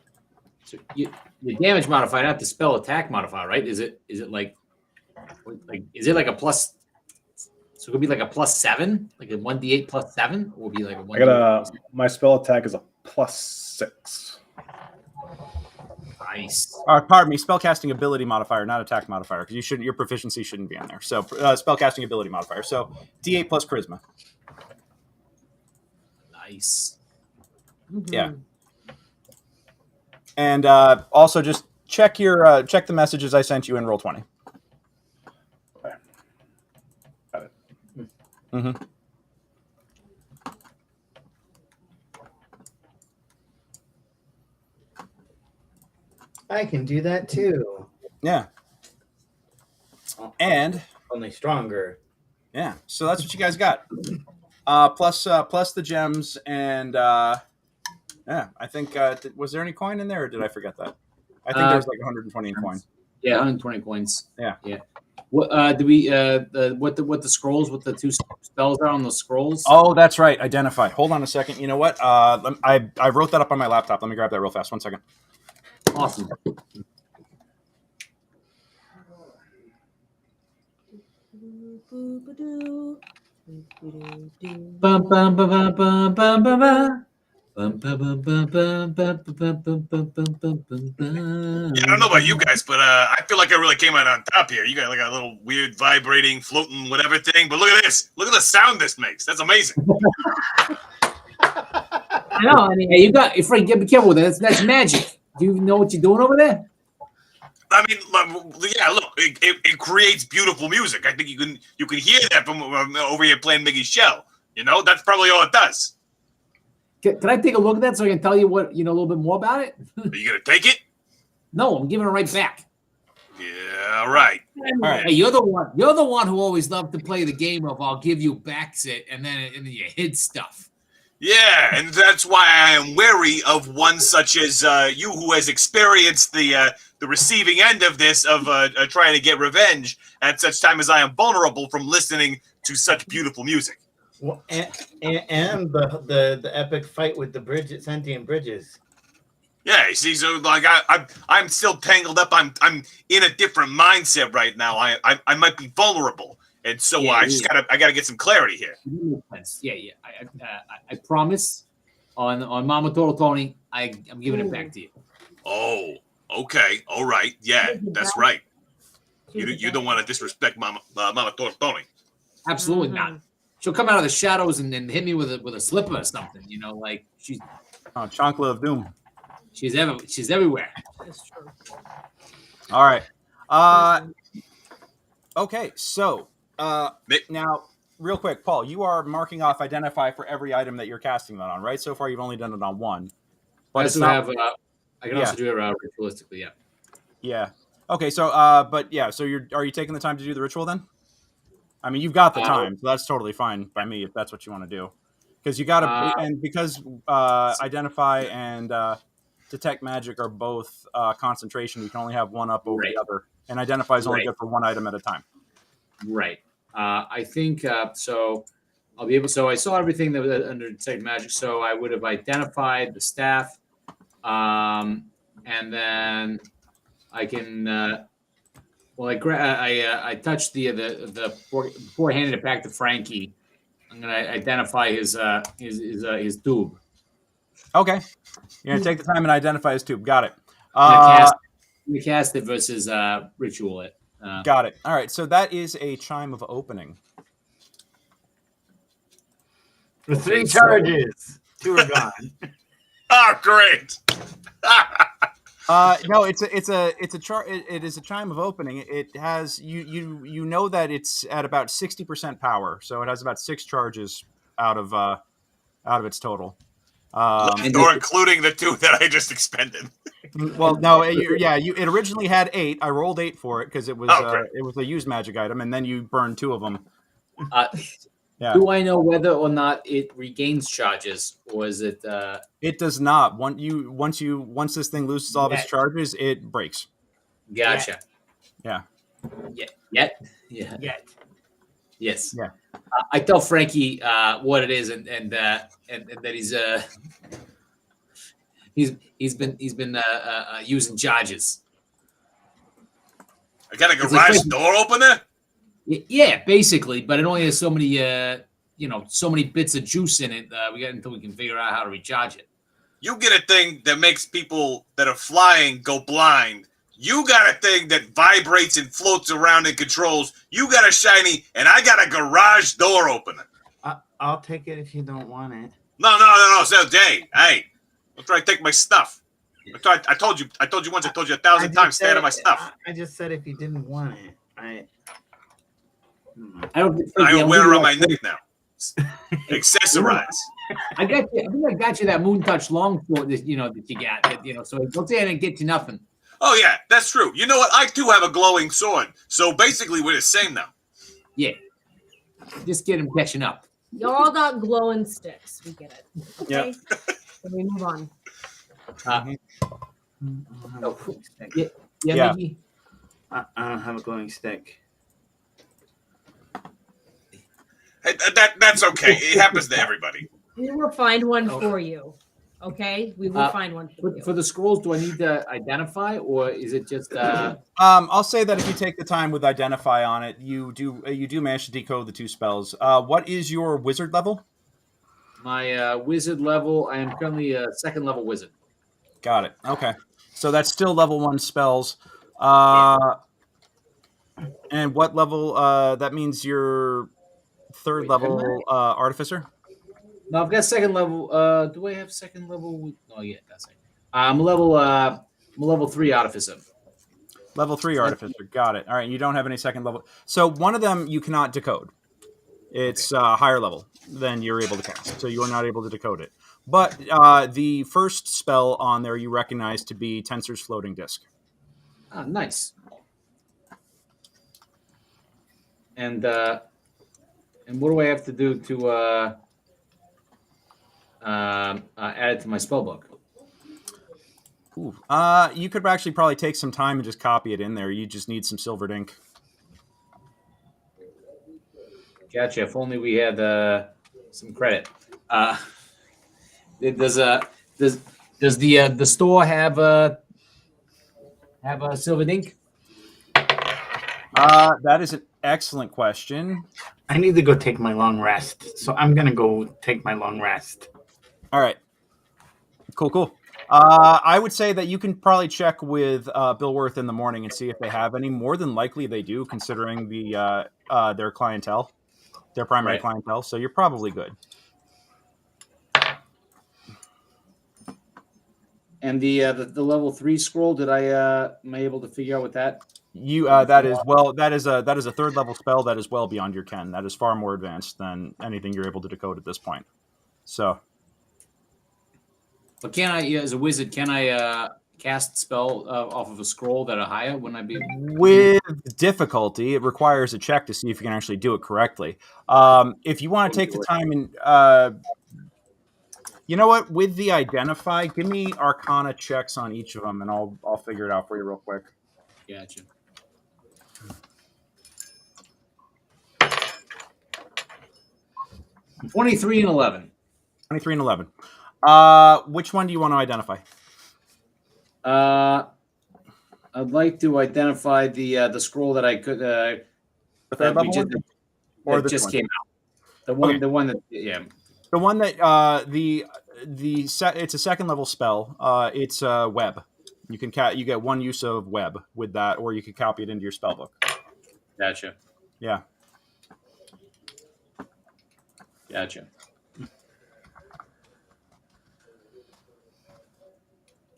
So your damage modifier, not the spell attack modifier, right? Is it like is it like a plus? So it could be like a +7, like a 1d8 +7, or would be like a 1d8 I got my spell attack is a +6. Nice. Pardon me, spellcasting ability modifier, not attack modifier, because your proficiency shouldn't be on there. So spellcasting ability modifier. So D8 plus charisma. Nice. Yeah. And also just check the messages I sent you in Roll20. Okay. Got it. Mm-hmm. I can do that too. Yeah. And Only stronger. yeah, so that's what you guys got. Plus the gems and yeah, I think was there any coin in there, or did I forget that? I think there was like 120 in coin. Yeah, 120 coins. Yeah. Yeah. What do we what the scrolls, what the two spells are on the scrolls? Oh, that's right. Identify. Hold on a second. You know what? I wrote that up on my laptop. Let me grab that real fast. 1 second. Awesome. Bum, bum, bum, bum, bum, bum, bum, bum. Bum, bum, bum, bum, bum, bum, bum, bum, bum, bum, bum, bum. Yeah, I don't know about you guys, but I feel like I really came out on top here. You got like a little weird vibrating, floating, whatever thing. But look at this. Look at the sound this makes. That's amazing. I know. I mean, Hey, you got, Frank, be careful with that. That's magic. Do you know what you're doing over there? I mean, yeah. Look, it creates beautiful music. I think you can hear that from over here playing Miggy's show. You know, that's probably all it does. Can I take a look at that so I can tell you what a little bit more about it? Are you gonna take it? No, I'm giving it right back. Yeah, right. All right. Hey, you're the one who always loved to play the game of I'll give you backs it and then you hid stuff. Yeah, and that's why I am wary of one such as you, who has experienced the receiving end of this, of trying to get revenge at such time as I am vulnerable from listening to such beautiful music. Well, and the epic fight with the sentient bridges. Yeah, you see, so like I'm still tangled up. I'm in a different mindset right now. I might be vulnerable, and so Yeah, I gotta get some clarity here. Yeah. I promise on Mama Toro Tony, I'm giving it back to you. Oh, okay, all right, yeah, that's right. You don't want to disrespect Mama Tony. Absolutely not. She'll come out of the shadows and then hit me with a slipper or something. You know, like she's Chancla of Doom. she's everywhere. that's true. All right. Okay, so now, real quick, Paul, you are marking off identify for every item that you're casting that on, right? So far, you've only done it on one. I But it's also not, have I can also do it ritualistically. Yeah. yeah. Okay, so but yeah, so are you taking the time to do the ritual then? I mean, you've got the time, so that's totally fine by me if that's what you want to do. Because you got to, and because identify and detect magic are both concentration, you can only have one up over the other, and identify is only good for one item at a time. Right. I think so. I'll be able. So I saw everything that was under detect magic. So I would have identified the staff, and then I can. Well, I touched the before handing it back to Frankie. I'm gonna identify his tube. Okay, you're gonna take the time and identify his tube. Got it. Cast it versus ritual it. Got it. All right, so that is a chime of opening. For 3 charges, 2 are gone. Oh, great! No, it is a chime of opening. It has you know that it's at about 60% power, so it has about 6 charges out of its total. Or including the 2 that I just expended. Well, no, it originally had 8. I rolled 8 for it because it was a used magic item, and then you burned 2 of them. Yeah. Do I know whether or not it regains charges, or is it? It does not. Once this thing loses all of its charges, it breaks. Gotcha. Yeah. Yet. Yes. Yeah. I tell Frankie what it is, and that he's been using charges. I got a garage door opener. Yeah, basically, but it only has so many, so many bits of juice in it. We got until we can figure out how to recharge it. You get a thing that makes people that are flying go blind. You got a thing that vibrates and floats around and controls. You got a shiny, and I got a garage door opener. I'll take it if you don't want it. No. So, hey, don't try to take my stuff. I told you once. I told you 1,000 times. Stay out of my stuff. I just said if you didn't want it, I wear it on my neck now. Accessorize. I think I got you that Moon Touch longsword that you got. So don't say I didn't get you nothing. Oh yeah, that's true. You know what? I too have a glowing sword. So basically, we're the same now. Yeah. Just get him catching up. Y'all got glowing sticks. We get it. Okay. Yep. So we move on. Yeah. Mickey? I don't have a glowing stick. Hey, that's okay. It happens to everybody. We will find one for you. Okay, we will find one for you. For the scrolls, do I need to identify, or is it just? I'll say that if you take the time with identify on it, you do manage to decode the 2 spells. What is your wizard level? My wizard level. I am currently a 2nd level wizard. Got it. Okay, so that's still level 1 spells. And what level? That means you're 3rd level artificer. No, I've got 2nd level. Do I have 2nd level? Oh yeah, that's it. I'm level 3 artificer. Level 3 artificer. Got it. All right. You don't have any 2nd level. So one of them you cannot decode. It's higher level than you're able to cast. So you are not able to decode it. But the first spell on there you recognize to be Tensor's floating disc. Ah, nice. And what do I have to do to add it to my spellbook? Ooh. You could actually probably take some time and just copy it in there. You just need some silvered ink. Gotcha. If only we had some credit. Does the store have silvered ink? That is an excellent question. I need to go take my long rest, so I'm gonna go take my long rest. All right. Cool. I would say that you can probably check with Bill Worth in the morning and see if they have any. More than likely they do, considering their clientele, their primary clientele. So you're probably good. And the level 3 scroll, am I able to figure out what that? That is a 3rd level spell that is well beyond your ken. That is far more advanced than anything you're able to decode at this point. So, but can I, as a wizard, can I cast spell off of a scroll that are higher? Wouldn't I be With difficulty, it requires a check to see if you can actually do it correctly. If you want to take the time and, you know what, with the identify, give me Arcana checks on each of them, and I'll figure it out for you real quick. Gotcha. I'm 23 and 11. 23 and 11. Which one do you want to identify? I'd like to identify the scroll that I could The that third we level just, one? Or that this just one? came out. The one, Okay. the one that The one that it's a second level spell. It's web. You get one use of web with that, or you can copy it into your spell book. Gotcha. Yeah. Gotcha.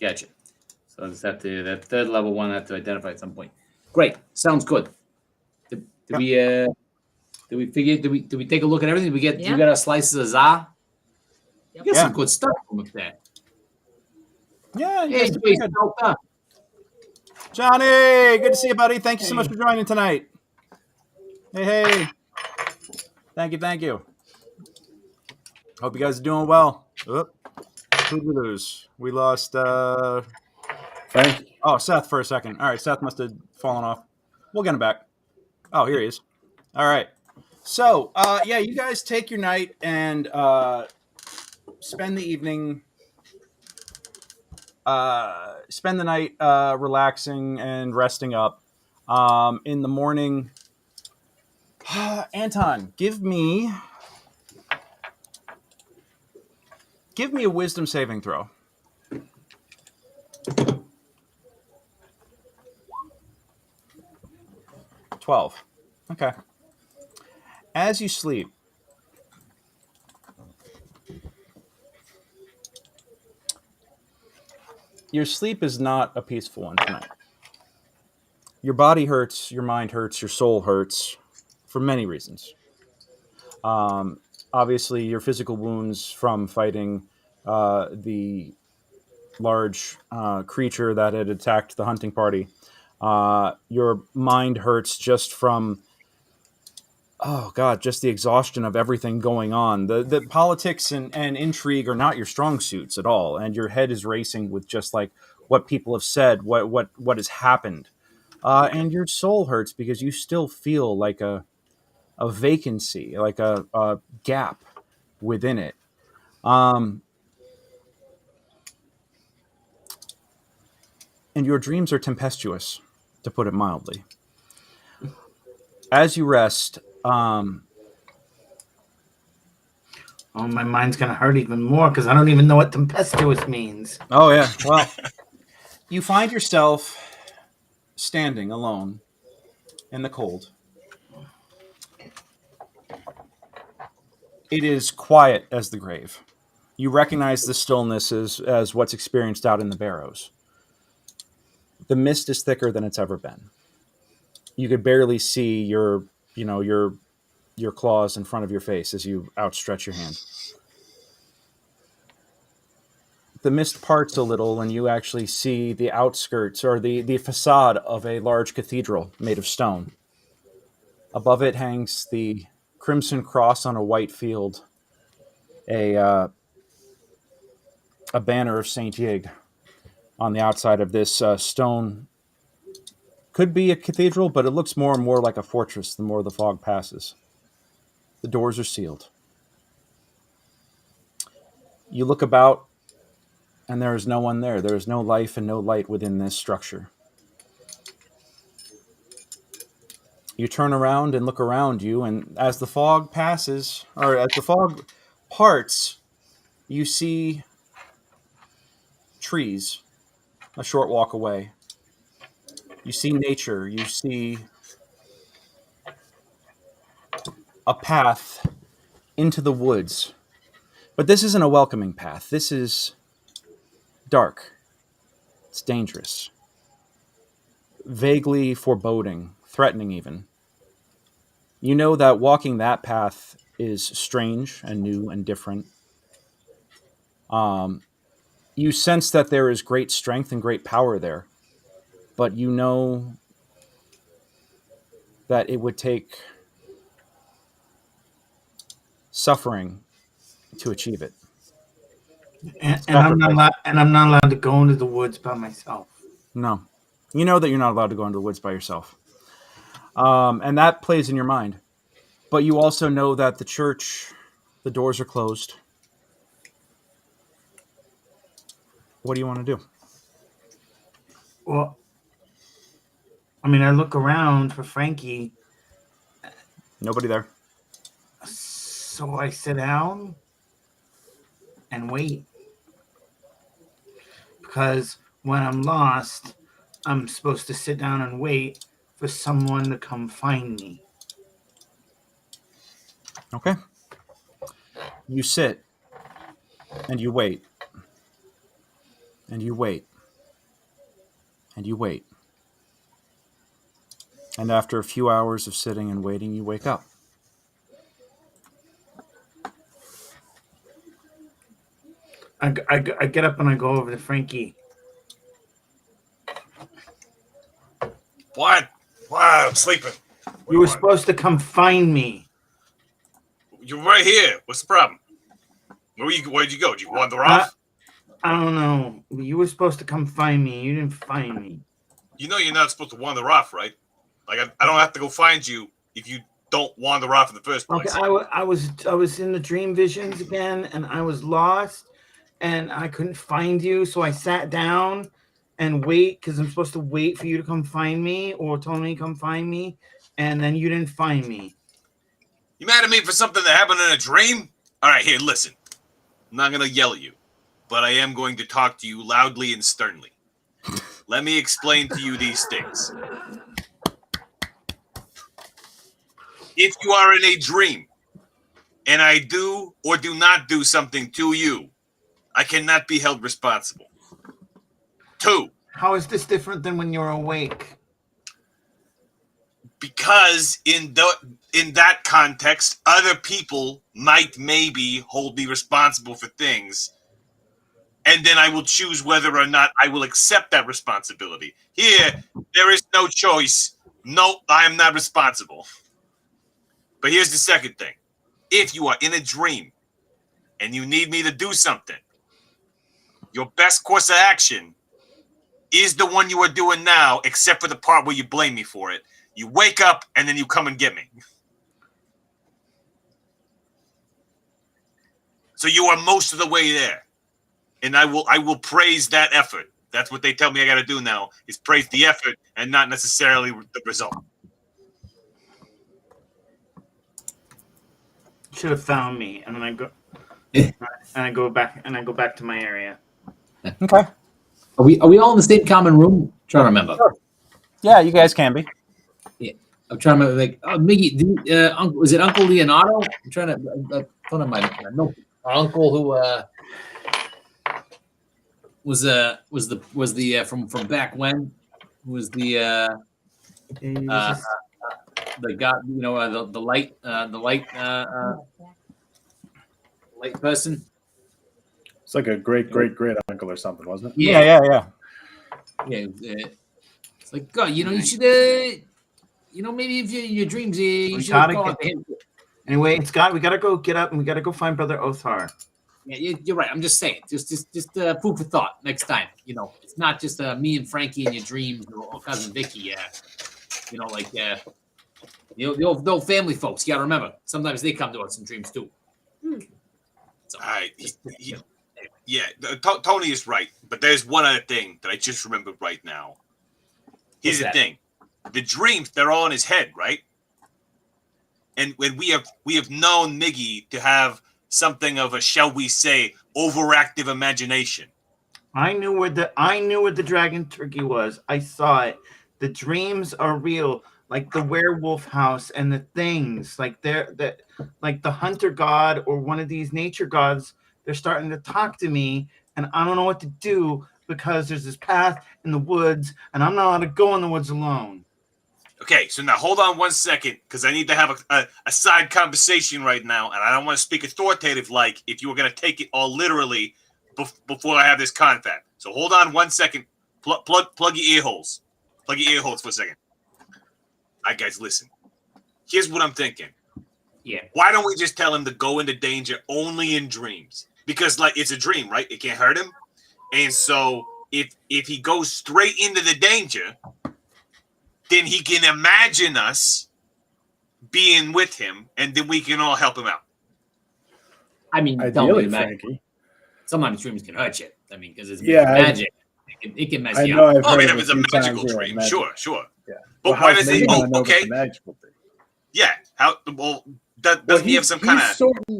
Gotcha. So I just have to that third level one I have to identify at some point. Great. Sounds good. Did we take a look at everything? Did we get Yeah. you got our slices of za? Yep. You got Yeah. some good stuff with that. Yeah, you Hey, guys did pretty Jason, good. well done. Johnny, good to see you, buddy. Thank you so much for joining tonight. Hey. Thank you. Hope you guys are doing well. Who'd we lose? We lost Thank you. Seth for a second. All right, Seth must have fallen off. We'll get him back. Oh, here he is. All right. So, you guys take your night and spend the evening. Spend the night relaxing and resting up. In the morning, Anton, give me a wisdom saving throw. 12. Okay. As you sleep, your sleep is not a peaceful one tonight. Your body hurts, your mind hurts, your soul hurts for many reasons. Obviously, your physical wounds from fighting the large creature that had attacked the hunting party. Your mind hurts just from, just the exhaustion of everything going on. The politics and intrigue are not your strong suits at all, and your head is racing with just like what people have said, what has happened. And your soul hurts because you still feel like a vacancy, like a gap within it. And your dreams are tempestuous, to put it mildly. As you rest, Oh, my mind's gonna hurt even more because I don't even know what tempestuous means. oh yeah, well, you find yourself standing alone in the cold. It is quiet as the grave. You recognize the stillness as what's experienced out in the Barrows. The mist is thicker than it's ever been. You could barely see your claws in front of your face as you outstretch your hand. The mist parts a little and you actually see the outskirts or the facade of a large cathedral made of stone. Above it hangs the crimson cross on a white field, a banner of Saint Yig on the outside of this stone. Could be a cathedral, but it looks more and more like a fortress the more the fog passes. The doors are sealed. You look about, and there is no one there. There is no life and no light within this structure. You turn around and look around you, and as the fog passes, or as the fog parts, you see trees a short walk away. You see nature. You see a path into the woods. But this isn't a welcoming path. This is dark. It's dangerous. Vaguely foreboding, threatening even. You know that walking that path is strange and new and different. You sense that there is great strength and great power there, but you know that it would take suffering to achieve it. And I'm not allowed to go into the woods by myself. No. You know that you're not allowed to go into the woods by yourself. And that plays in your mind. But you also know that the church, the doors are closed. What do you want to do? Well, I mean, I look around for Frankie. Nobody there. So I sit down and wait. Because when I'm lost, I'm supposed to sit down and wait for someone to come find me. Okay. You sit and you wait. And you wait. And you wait. And after a few hours of sitting and waiting, you wake up. I get up and I go over to Frankie. What? Wow, I'm sleeping. You were supposed to come find me. You're right here. What's the problem? Where'd you go? Did you wander off? I don't know. You were supposed to come find me. You didn't find me. You know you're not supposed to wander off, right? Like I don't have to go find you if you don't wander off in the first place. Okay, I was in the dream visions again, and I was lost, and I couldn't find you, so I sat down and wait because I'm supposed to wait for you to come find me, or Tony come find me, and then you didn't find me. You mad at me for something that happened in a dream? All right, here, listen. I'm not gonna yell at you, but I am going to talk to you loudly and sternly. Let me explain to you these things. If you are in a dream and I do or do not do something to you, I cannot be held responsible. 2. How is this different than when you're awake? Because in that context, other people might maybe hold me responsible for things, and then I will choose whether or not I will accept that responsibility. Here, there is no choice. No, I am not responsible. But here's the second thing. If you are in a dream and you need me to do something, your best course of action is the one you are doing now, except for the part where you blame me for it. You wake up and then you come and get me. So you are most of the way there. And I will praise that effort. That's what they tell me I got to do now, is praise the effort and not necessarily the result. Should have found me, and then I go back to my area. Okay. Are we all in the same common room? I'm trying to remember. Sure. Yeah, you guys can be. Yeah, I'm trying to remember. Like, Miggy, was it Uncle Leonardo? I'm trying to. One of my uncle who was the from back when was the god, the light light person. It's like a great uncle or something, wasn't it? Yeah. Yeah, it's like God. You should. Maybe if you're in your dreams, you should call out to him. Anyway, we gotta go get up and we gotta go find Brother Othar. Yeah, you're right. I'm just saying, just food for thought next time. It's not just me and Frankie in your dreams or cousin Vicky. The old family folks. You gotta remember, sometimes they come to us in dreams too. So, Tony is right, but there's one other thing that I just remembered right now. Here's the thing: the dreams, they're all in his head, right? And when we have known Miggy to have something of a, shall we say, overactive imagination. I knew where the dragon turkey was. I saw it. The dreams are real, like the werewolf house and the things, like like the hunter god or one of these nature gods. They're starting to talk to me, and I don't know what to do because there's this path in the woods, and I'm not allowed to go in the woods alone. Okay, so now hold on one second, because I need to have a side conversation right now, and I don't want to speak authoritative like if you were going to take it all literally, before I have this confab. So hold on 1 second. Plug your ear holes. Plug your ear holes for a second. All right, guys, listen. Here's what I'm thinking. Yeah. Why don't we just tell him to go into danger only in dreams? Because like it's a dream, right? It can't hurt him. And so if he goes straight into the danger, then he can imagine us being with him, and then we can all help him out. I mean, Ideally, Frankie. Sometimes dreams can hurt you. I mean, because it's Yeah, magic. It can mess I you know up. I've I heard mean, of if it's a a few magical times, yeah, dream, magic. sure. Yeah. But Well, why how's does Megan it? gonna Oh, know what okay. the magic will be? Yeah. How? Well, doesn't he have some kind of?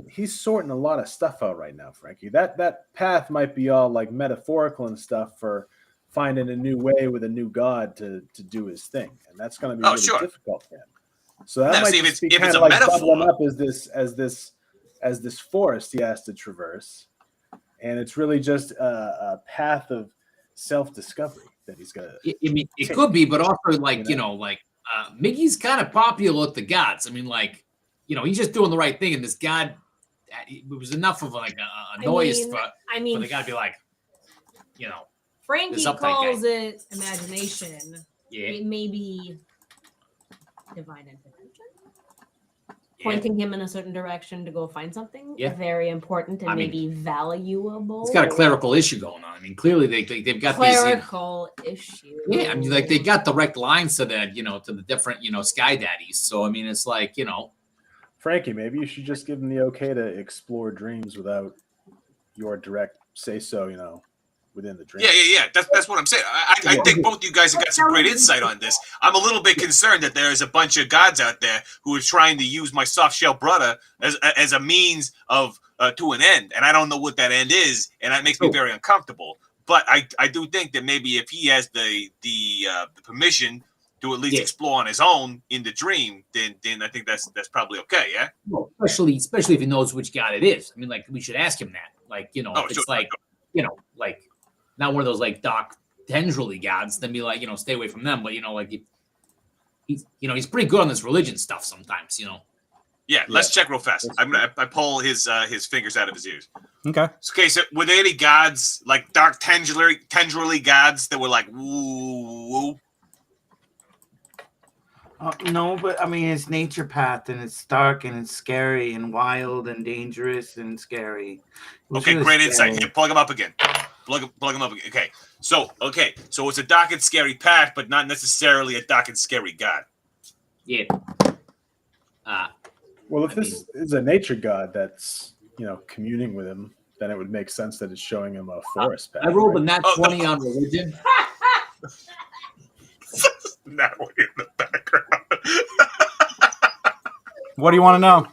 He's sorting a lot of stuff out right now, Frankie. That path might be all like metaphorical and stuff for finding a new way with a new god to do his thing, and that's going to be really difficult for him. So that might just be kind of like bubbling up as this forest he has to traverse, and it's really just a path of self-discovery that he's got. I mean, it could be, but also like Miggy's kind of popular with the gods. I mean, like he's just doing the right thing, and this god, it was enough of like a noise for the god to be like, Frankie calls it imagination. Yeah. It may be divine intervention. Pointing him in a certain direction to go find something very important and maybe valuable. It's got a clerical issue going on. I mean, clearly they've got clerical issue. Yeah, I mean, like they got direct lines to that, to the different, sky daddies. So I mean, it's like, Frankie, maybe you should just give him the okay to explore dreams without your direct say so, within the dream. Yeah. That's what I'm saying. I think both of you guys have got some great insight on this. I'm a little bit concerned that there is a bunch of gods out there who are trying to use my soft shell brother as a means of to an end, and I don't know what that end is, and that makes me very uncomfortable. But I do think that maybe if he has the permission to at least explore on his own in the dream, then I think that's probably okay. Yeah. Well, especially if he knows which god it is. I mean, like we should ask him that. Like if it's like like. Not one of those like dark tendrily gods, then be like, stay away from them. But like he's pretty good on this religion stuff sometimes, Yeah, let's check real fast. I pull his fingers out of his ears. Okay. Okay, so were there any gods like dark tendrily gods that were like woo? No, but I mean it's nature path and it's dark and it's scary and wild and dangerous and scary. Okay, great insight. Here, plug him up again. Plug him up again. Okay, so it's a dark and scary path, but not necessarily a dark and scary god. Yeah. Well, if this is a nature god that's communing with him, then it would make sense that it's showing him a forest path. I rolled a nat 20 on religion. Now we're in the background. What do you want to know?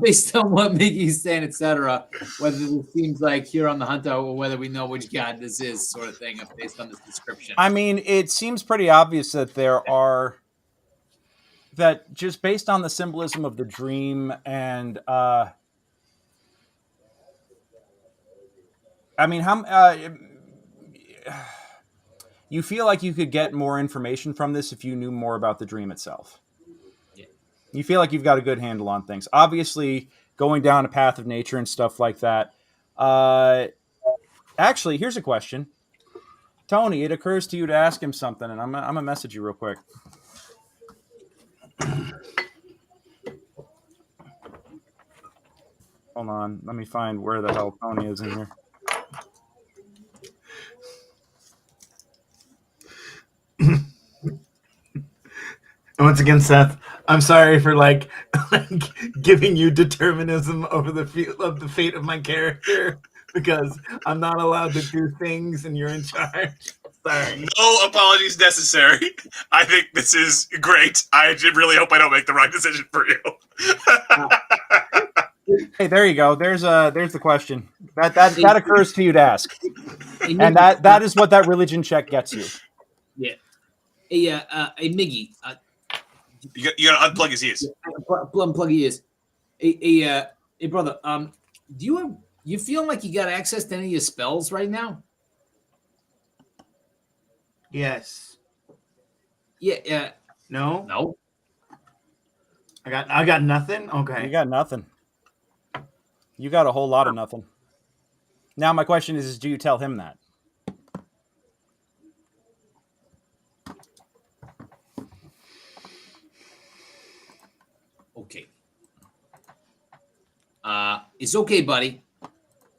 Based on what Miggy's saying, etc., whether it seems like here on the hunt or whether we know which god this is, sort of thing, based on this description. I mean, it seems pretty obvious that that just based on the symbolism of the dream and I mean, you feel like you could get more information from this if you knew more about the dream itself. You feel like you've got a good handle on things. Obviously, going down a path of nature and stuff like that. Actually, here's a question. Tony, it occurs to you to ask him something, and I'm going to message you real quick. Hold on. Let me find where the hell Tony is in here. Once again, Seth, I'm sorry for like giving you determinism over the fate of my character because I'm not allowed to do things and you're in charge. Sorry. No apologies necessary. I think this is great. I really hope I don't make the wrong decision for you. Hey, there you go. There's the question. That occurs to you to ask, and that is what that religion check gets you. Yeah. Hey, Miggy. You gotta unplug his ears. Unplug his ears. Hey, brother. Do you feel like you got access to any of your spells right now? Yes. Yeah. No. I got nothing. Okay. You got nothing. You got a whole lot of nothing. Now my question is do you tell him that? Okay. It's okay, buddy.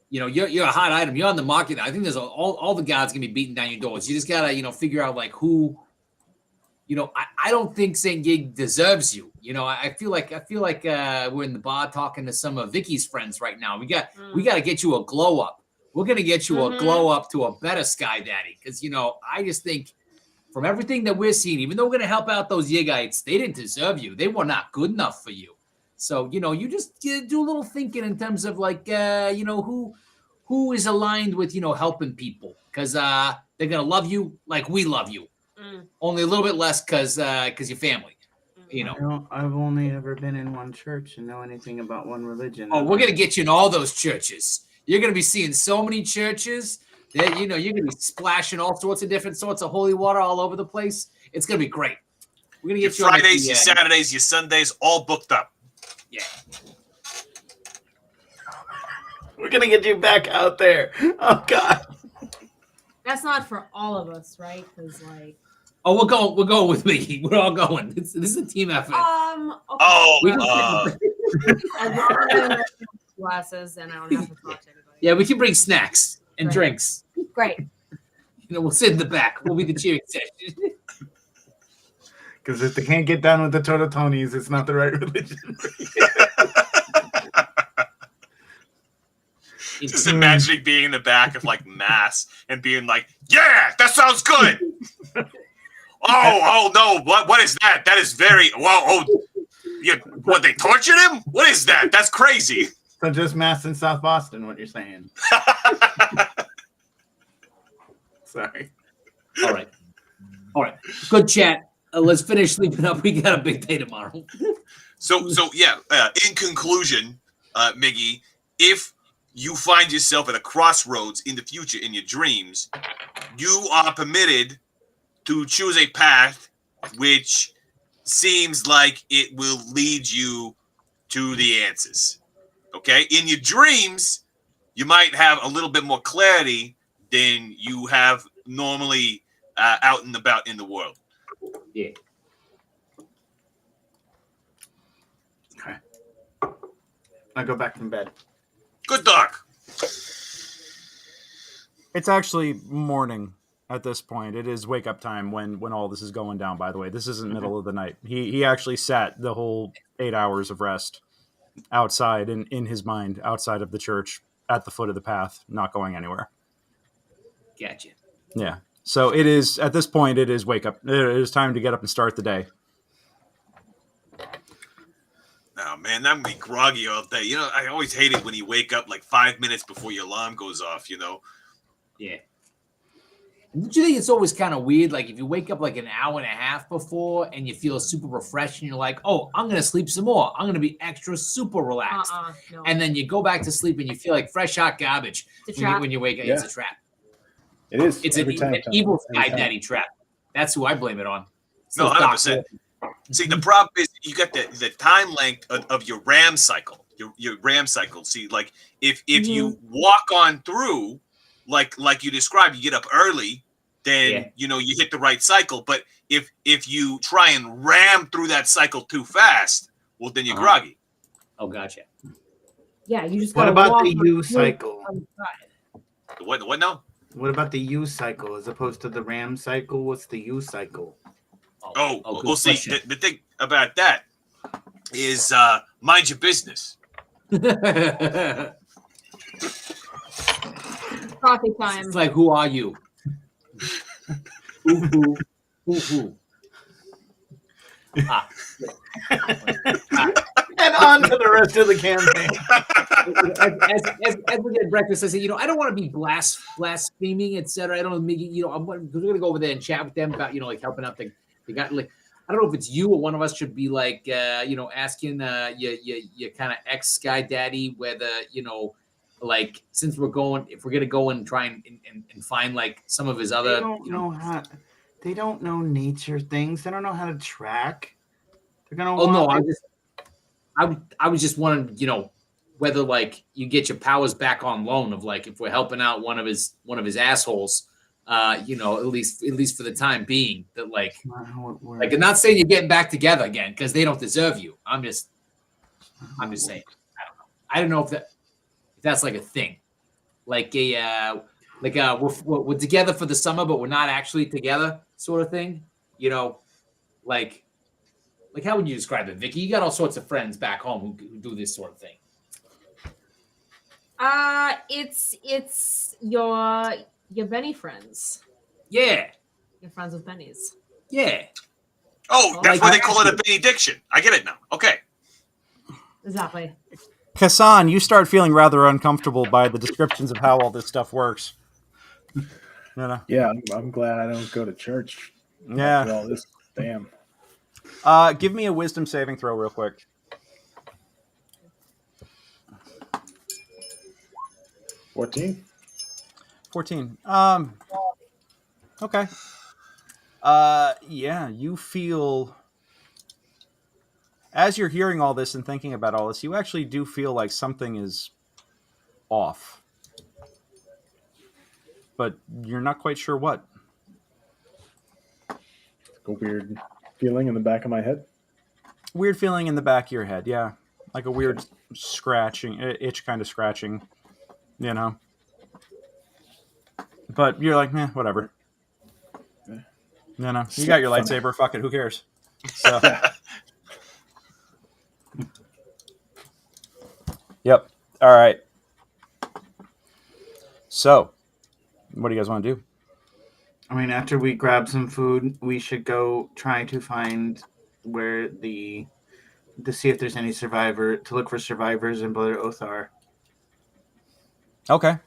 You know, you're a hot item. You're on the market. I think there's all the guards gonna be beating down your doors. You just gotta, figure out like who. I don't think St. Gig deserves you. I feel like we're in the bar talking to some of Vicky's friends right now. We got to get you a glow up. We're gonna get you a glow up to a better Sky Daddy because I just think from everything that we're seeing, even though we're gonna help out those Yigites, they didn't deserve you. They were not good enough for you. So you just do a little thinking in terms of like who is aligned with helping people because they're gonna love you like we love you. Only a little bit less because your family, I've only ever been in one church and know anything about one religion. Oh, we're gonna get you in all those churches. You're gonna be seeing so many churches that you're gonna be splashing all sorts of different sorts of holy water all over the place. It's gonna be great. We're gonna get your Fridays, your Saturdays, your Sundays, all booked up. Yeah. We're gonna get you back out there. Oh God. That's not for all of us, right? Because we're going with me. We're all going. This is a team effort. Okay. Glasses, and I don't have to talk to anybody. Yeah, we can bring snacks and drinks. Great. We'll sit in the back. We'll be the cheering section. Because if they can't get down with the Turtle Tonys, it's not the right religion. Just imagining being in the back of like mass and being like, "Yeah, that sounds good." Oh no! What is that? That is very well. Oh, yeah. What, they tortured him? What is that? That's crazy. So just mass in South Boston, what you're saying? Sorry. All right. Good chat. Let's finish sleeping up. We got a big day tomorrow. So yeah. In conclusion, Miggy, if you find yourself at a crossroads in the future in your dreams, you are permitted to choose a path which seems like it will lead you to the answers. Okay? In your dreams, you might have a little bit more clarity than you have normally out and about in the world. Yeah. Okay. I go back in bed. Good dog. It's actually morning at this point. It is wake up time when all this is going down, by the way. This isn't middle of the night. He actually sat the whole 8 hours of rest outside in his mind, outside of the church, at the foot of the path, not going anywhere. Gotcha. Yeah. So it is, at this point, it is wake up. It is time to get up and start the day. Oh, man, that would be groggy all day. I always hate it when you wake up like 5 minutes before your alarm goes off, Yeah. Don't you think it's always kind of weird? Like if you wake up like an hour and a half before and you feel super refreshed and you're like, oh, I'm going to sleep some more. I'm going to be extra super relaxed. No. And then you go back to sleep and you feel like fresh hot garbage when you wake up. Yeah. It's a trap. It is. It's an evil Sky Daddy trap. That's who I blame it on. No, 100%. See, the problem is you got the time length of your RAM cycle. Your RAM cycle. See, like if you walk on through, like you described, you get up early, then you hit the right cycle. But if you try and ram through that cycle too fast, well, then you're groggy. Oh, gotcha. Yeah, you just. What about the U cycle? What now? What about the U cycle as opposed to the RAM cycle? What's the U cycle? We'll see. The thing about that is mind your business. Coffee time. It's like, who are you? Who? And on to the rest of the campaign. As we get breakfast, I say, I don't want to be blaspheming, etc. I don't know, we're gonna go over there and chat with them about, like helping out the guy. Like, I don't know if it's you or one of us should be like, asking your kind of ex Sky Daddy whether, like since if we're gonna go and try and find like some of his other. They don't know nature things. They don't know how to track. They're gonna. Oh no! I was just wondering, whether like you get your powers back on loan of like if we're helping out one of his assholes, at least for the time being, that like I'm not saying you're getting back together again because they don't deserve you. I'm just saying. I don't know if that's like a thing, like we're together for the summer, but we're not actually together, sort of thing. Like how would you describe it, Vicky? You got all sorts of friends back home who do this sort of thing. It's your Benny friends. Yeah. You're friends with Bennies. Yeah. Oh, that's why they call it a benediction. I get it now. Okay. Exactly. Kassan, you start feeling rather uncomfortable by the descriptions of how all this stuff works. Yeah, I'm glad I don't go to church. Yeah. After all this, damn. Give me a wisdom saving throw real quick. 14. 14. Okay. Yeah, you feel, as you're hearing all this and thinking about all this, you actually do feel like something is off. But you're not quite sure what. A weird feeling in the back of my head. Weird feeling in the back of your head, yeah. Like a weird scratching, itch kind of scratching, But you're like, whatever. No. You got your lightsaber. Fuck it. Who cares? So. Yep. All right. So, what do you guys want to do? I mean, after we grab some food, we should go try to find where to see if there's any to look for survivors in Brother Othar. Okay.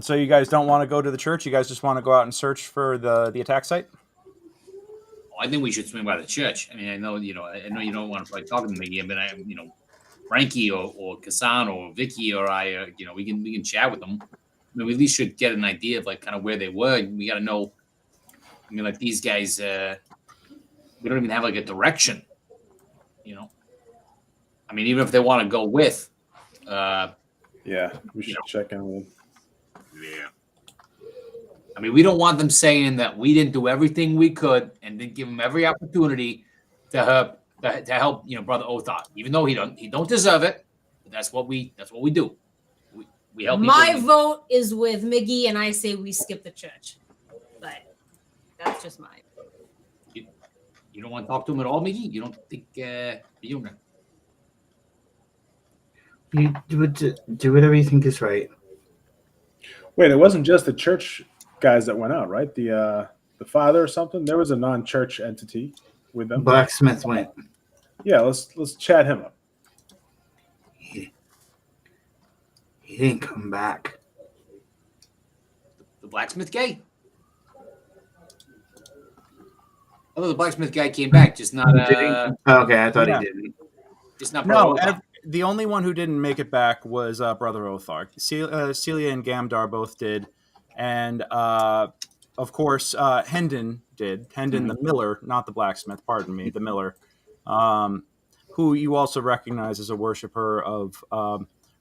So you guys don't want to go to the church? You guys just want to go out and search for the attack site? Well, I think we should swing by the church. I mean, I know you don't want to talking to me again, but Frankie or Kassan or Vicky or I, we can chat with them. I mean, we at least should get an idea of like kind of where they were. We got to know. I mean, like these guys, we don't even have like a direction. I mean, even if they want to go with. Yeah, we should check in with. Yeah. I mean, we don't want them saying that we didn't do everything we could and didn't give them every opportunity to help, Brother Othar, even though he don't deserve it. But that's what we do. We help. My vote is with Miggy, and I say we skip the church. But that's just mine. You don't want to talk to him at all, Miggy? You don't think you don't? You do whatever you think is right. Wait, it wasn't just the church guys that went out, right? The father or something. There was a non-church entity with them. Blacksmith went. Yeah, let's chat him up. He didn't come back. The blacksmith guy? Although the blacksmith guy came back, just not. Okay, I thought he didn't. Just not. No, the only one who didn't make it back was Brother Othar. Celia and Gamdar both did, and of course Hendon did. Hendon, the miller, not the blacksmith. Pardon me, the miller, who you also recognize as a worshiper of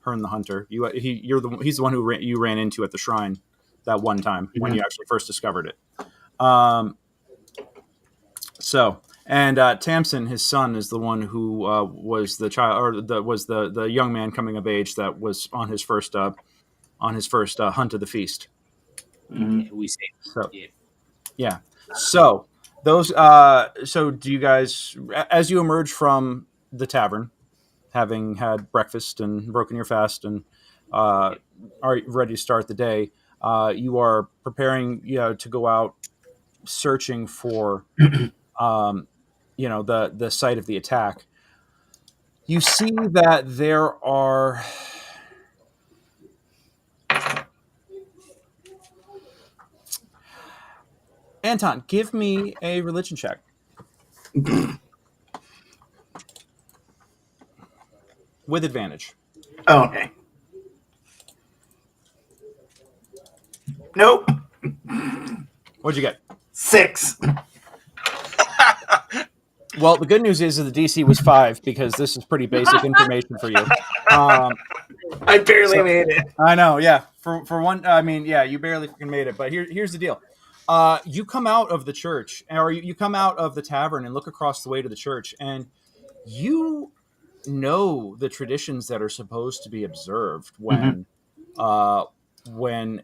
Hearn the Hunter. He's the one who you ran into at the shrine that one time when you actually first discovered it. And Tamsin, his son, is the one who was the child, or was the young man coming of age that was on his first hunt of the feast. Mm-hmm. We say so. Yeah. So those. So do you guys, as you emerge from the tavern, having had breakfast and broken your fast and are ready to start the day, you are preparing, to go out searching for. The site of the attack. You see that there are Anton, give me a religion check. With advantage. Oh, okay. Nope. What'd you get? 6. Well, the good news is that the DC was 5 because this is pretty basic information for you. I barely made it. I know, yeah. For one, I mean, yeah, you barely freaking made it. But here's the deal. You come out of the church, or you come out of the tavern and look across the way to the church, and you know the traditions that are supposed to be observed when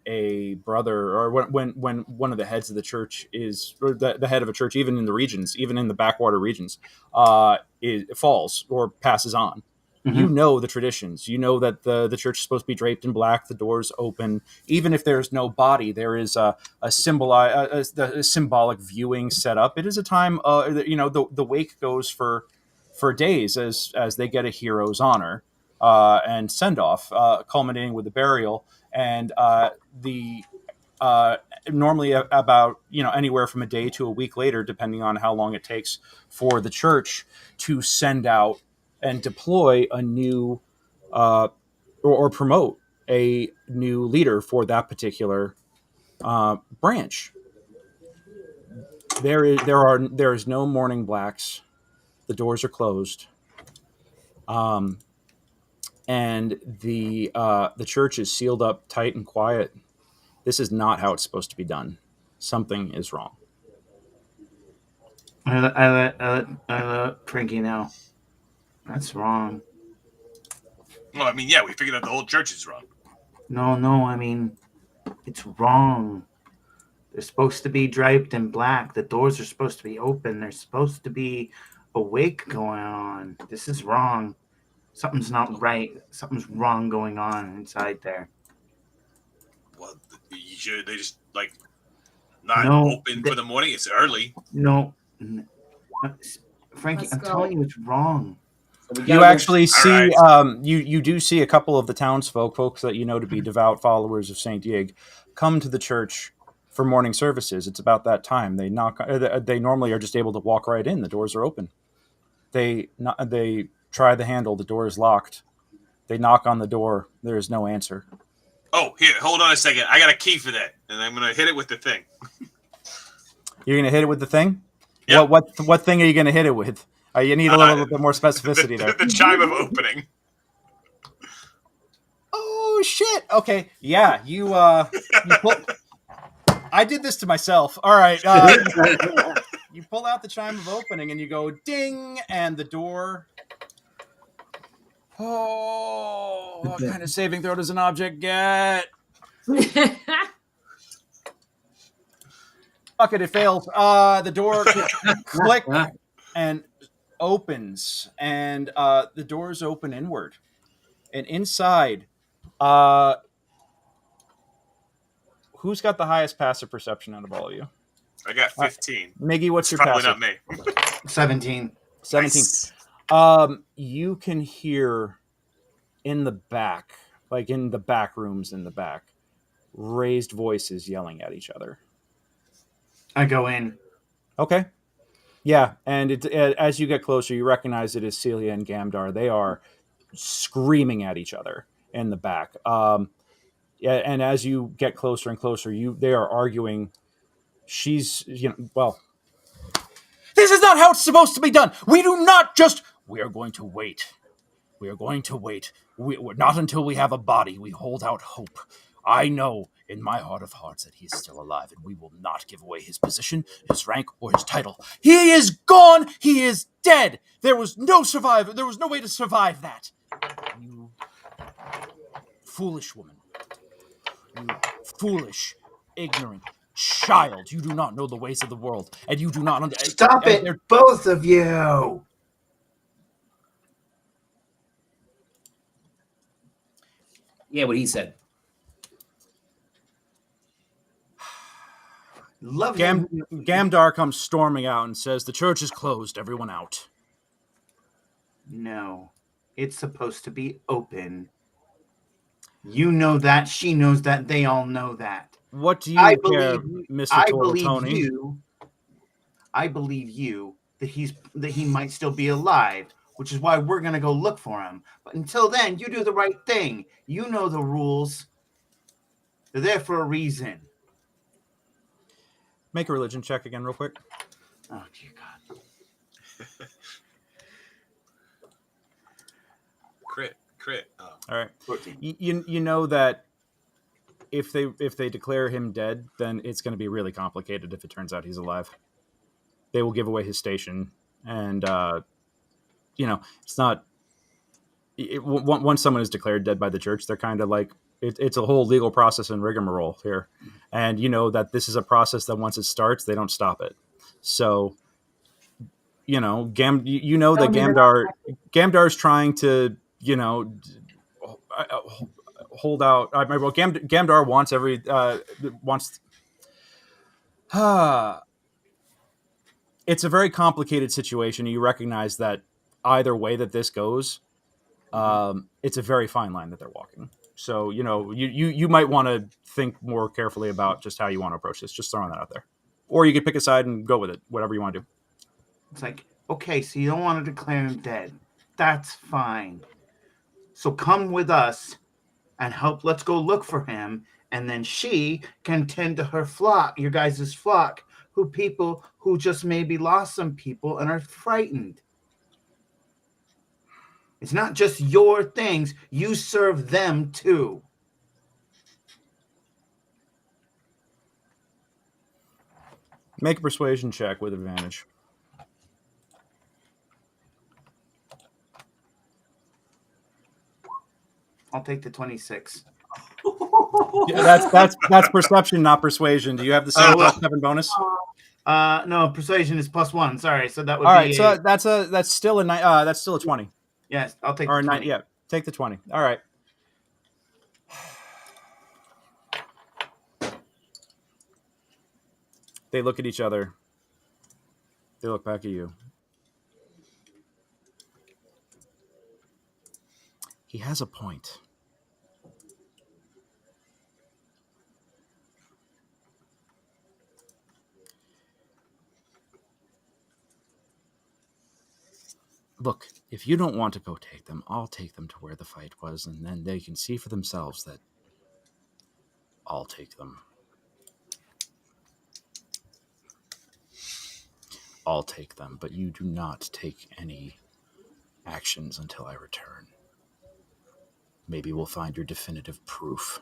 a brother or when one of the heads of the church is, or the head of a church, even in the regions, even in the backwater regions, falls or passes on. You know the traditions. You know that the church is supposed to be draped in black, the doors open. Even if there's no body, there is a symbolic viewing set up. It is a time, the wake goes for days as they get a hero's honor and send off, culminating with the burial. And the normally about anywhere from a day to a week later, depending on how long it takes for the church to send out and deploy a new or promote a new leader for that particular branch. There is no mourning blacks. The doors are closed. And the church is sealed up tight and quiet. This is not how it's supposed to be done. Something is wrong. I let Frankie know. That's wrong. Well, I mean, yeah, we figured out the whole church is wrong. No, I mean, it's wrong. They're supposed to be draped in black. The doors are supposed to be open. There's supposed to be a wake going on. This is wrong. Something's not right. Something's wrong going on inside there. Well, they just not open for the morning. It's early. No. Frankie, Let's I'm go. telling you, it's wrong. You actually see, right. you do see a couple of the townsfolk, folks that you know to be devout followers of Saint Diego, come to the church for morning services. It's about that time. They knock. They normally are just able to walk right in. The doors are open. They try the handle. The door is locked. They knock on the door. There is no answer. Oh, here, hold on a second. I got a key for that, and I'm gonna hit it with the thing. You're gonna hit it with the thing. Yep. What thing are you gonna hit it with? You need a little bit more specificity there. The chime of opening. Oh shit! Okay, yeah, you pull. I did this to myself. All right, you pull out the chime of opening and you go ding, and the door. Oh, what kind of saving throw does an object get? Fuck it, it fails. The door click and opens, and the doors open inward, and inside, who's got the highest passive perception out of all of you? I got 15. Miggy, what's your Probably passive? not me. 17. 17. Nice. You can hear in the back, like in the back rooms in the back, raised voices yelling at each other. I go in. Okay. Yeah, and as you get closer, you recognize it is Celia and Gamdar. They are screaming at each other in the back. Yeah, and as you get closer and closer, they are arguing. She's, well, this is not how it's supposed to be done. We do not just. We are going to wait. We are going to wait. We're not until we have a body. We hold out hope. I know in my heart of hearts that he is still alive, and we will not give away his position, his rank, or his title. He is gone. He is dead. There was no survivor. There was no way to survive that. You foolish woman. You foolish, ignorant child. You do not know the ways of the world, and you do not understand. Stop it, both of you. Yeah, what he said. Gamdar comes storming out and says, "The church is closed. Everyone out." No, it's supposed to be open. You know that. She knows that. They all know that. What do you care, Mr. Tortoni? I believe you that he might still be alive, which is why we're gonna go look for him. But until then, you do the right thing. You know the rules. They're there for a reason. Make a religion check again real quick. Oh, dear God. crit. Oh. All right. 14. You know that if they declare him dead, then it's going to be really complicated if it turns out he's alive. They will give away his station, and it's not. Once someone is declared dead by the church, they're kind of like it's a whole legal process and rigmarole here, and you know that this is a process that once it starts, they don't stop it. So, that Gamdar's trying to hold out. Well, Gamdar wants it's a very complicated situation. You recognize that either way that this goes, it's a very fine line that they're walking. So, you might want to think more carefully about just how you want to approach this. Just throwing that out there. Or you could pick a side and go with it, whatever you want to do. It's like, okay, so you don't want to declare him dead. That's fine. So come with us and help. Let's go look for him. And then she can tend to her flock, your guys' flock, people who just maybe lost some people and are frightened. It's not just your things. You serve them too. Make a persuasion check with advantage. I'll take the 26. Yeah, that's perception, not persuasion. Do you have the same +7 bonus? No, persuasion is +1. Sorry, so that would All be. Right, so that's still a 20. Yes, I'll take or the 20. Yeah, take the 20. All right. They look at each other. They look back at you. He has a point. Look, if you don't want to go take them, I'll take them to where the fight was, and then they can see for themselves that I'll take them. I'll take them, but you do not take any actions until I return. Maybe we'll find your definitive proof.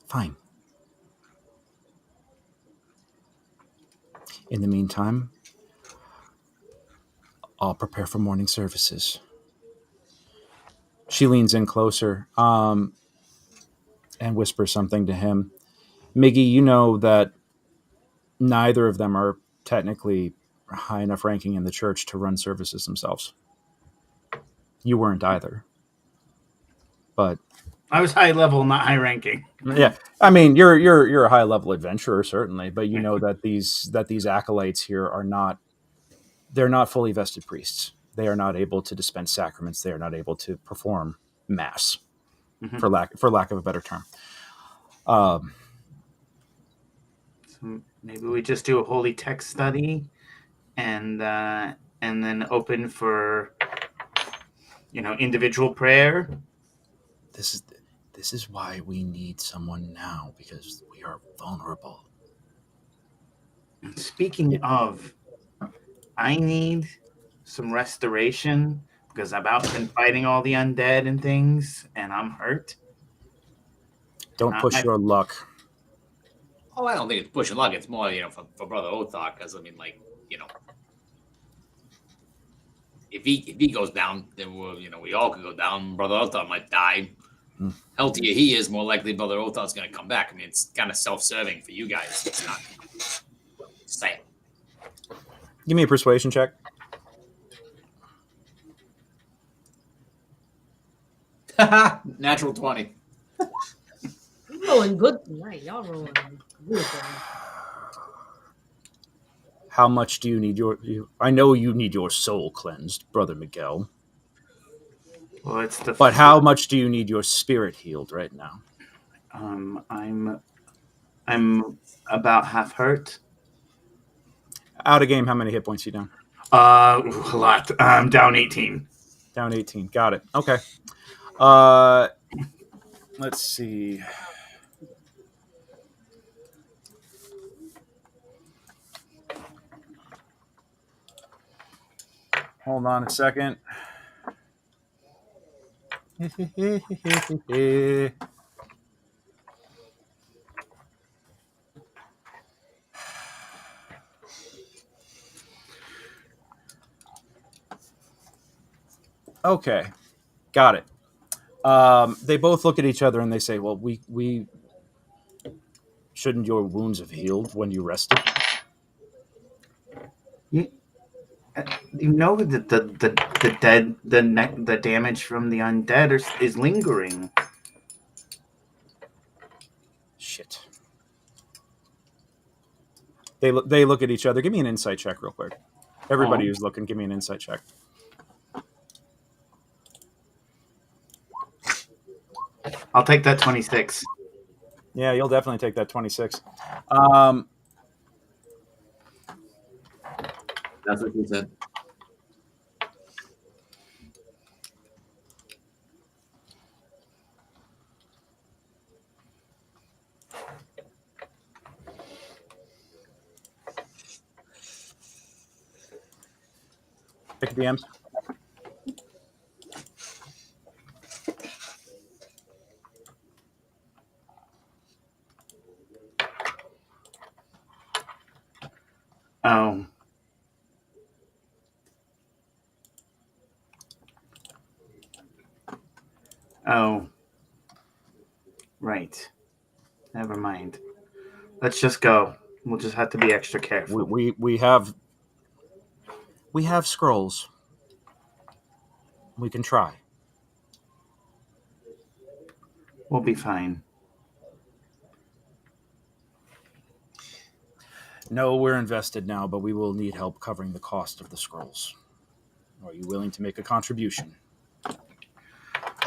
Fine. In the meantime, I'll prepare for morning services. She leans in closer and whispers something to him. Miggy, you know that neither of them are technically high enough ranking in the church to run services themselves. You weren't either. But I was high level, not high ranking. Yeah, I mean, you're a high level adventurer certainly, but you know that these acolytes here are not. They're not fully vested priests. They are not able to dispense sacraments. They are not able to perform mass, for lack of a better term. So maybe we just do a holy text study, and then open for individual prayer. This is why we need someone now, because we are vulnerable. Speaking of, I need some restoration because I've been fighting all the undead and things, and I'm hurt. Don't push your luck. Oh, I don't think it's pushing luck. It's more, for Brother Othok, because if he goes down, then we all could go down. Brother Othok might die. Healthier he is, more likely Brother Othok's going to come back. I mean, it's kind of self-serving for you guys. It's not. Saying. Give me a persuasion check. Natural 20. You're rolling good tonight. Y'all rolling beautiful. How much do you need I know you need your soul cleansed, Brother Miguel. Well, but how much do you need your spirit healed right now? I'm about half hurt. Out of game, how many hit points are you down? A lot. I'm down 18. Down 18. Got it. Okay. Let's see. Hold on a second. Okay, got it. They both look at each other and they say, "Well, we shouldn't your wounds have healed when you rested?" You, you know that the damage from the undead is lingering. Shit. They look at each other. Give me an insight check real quick. Everybody who's looking, give me an insight check. I'll take that 26. Yeah, you'll definitely take that 26. That's what he said. Pick DMs. Oh. Oh. Right. Never mind. Let's just go. We'll just have to be extra careful. We have scrolls. We can try. We'll be fine. No, we're invested now, but we will need help covering the cost of the scrolls. Are you willing to make a contribution?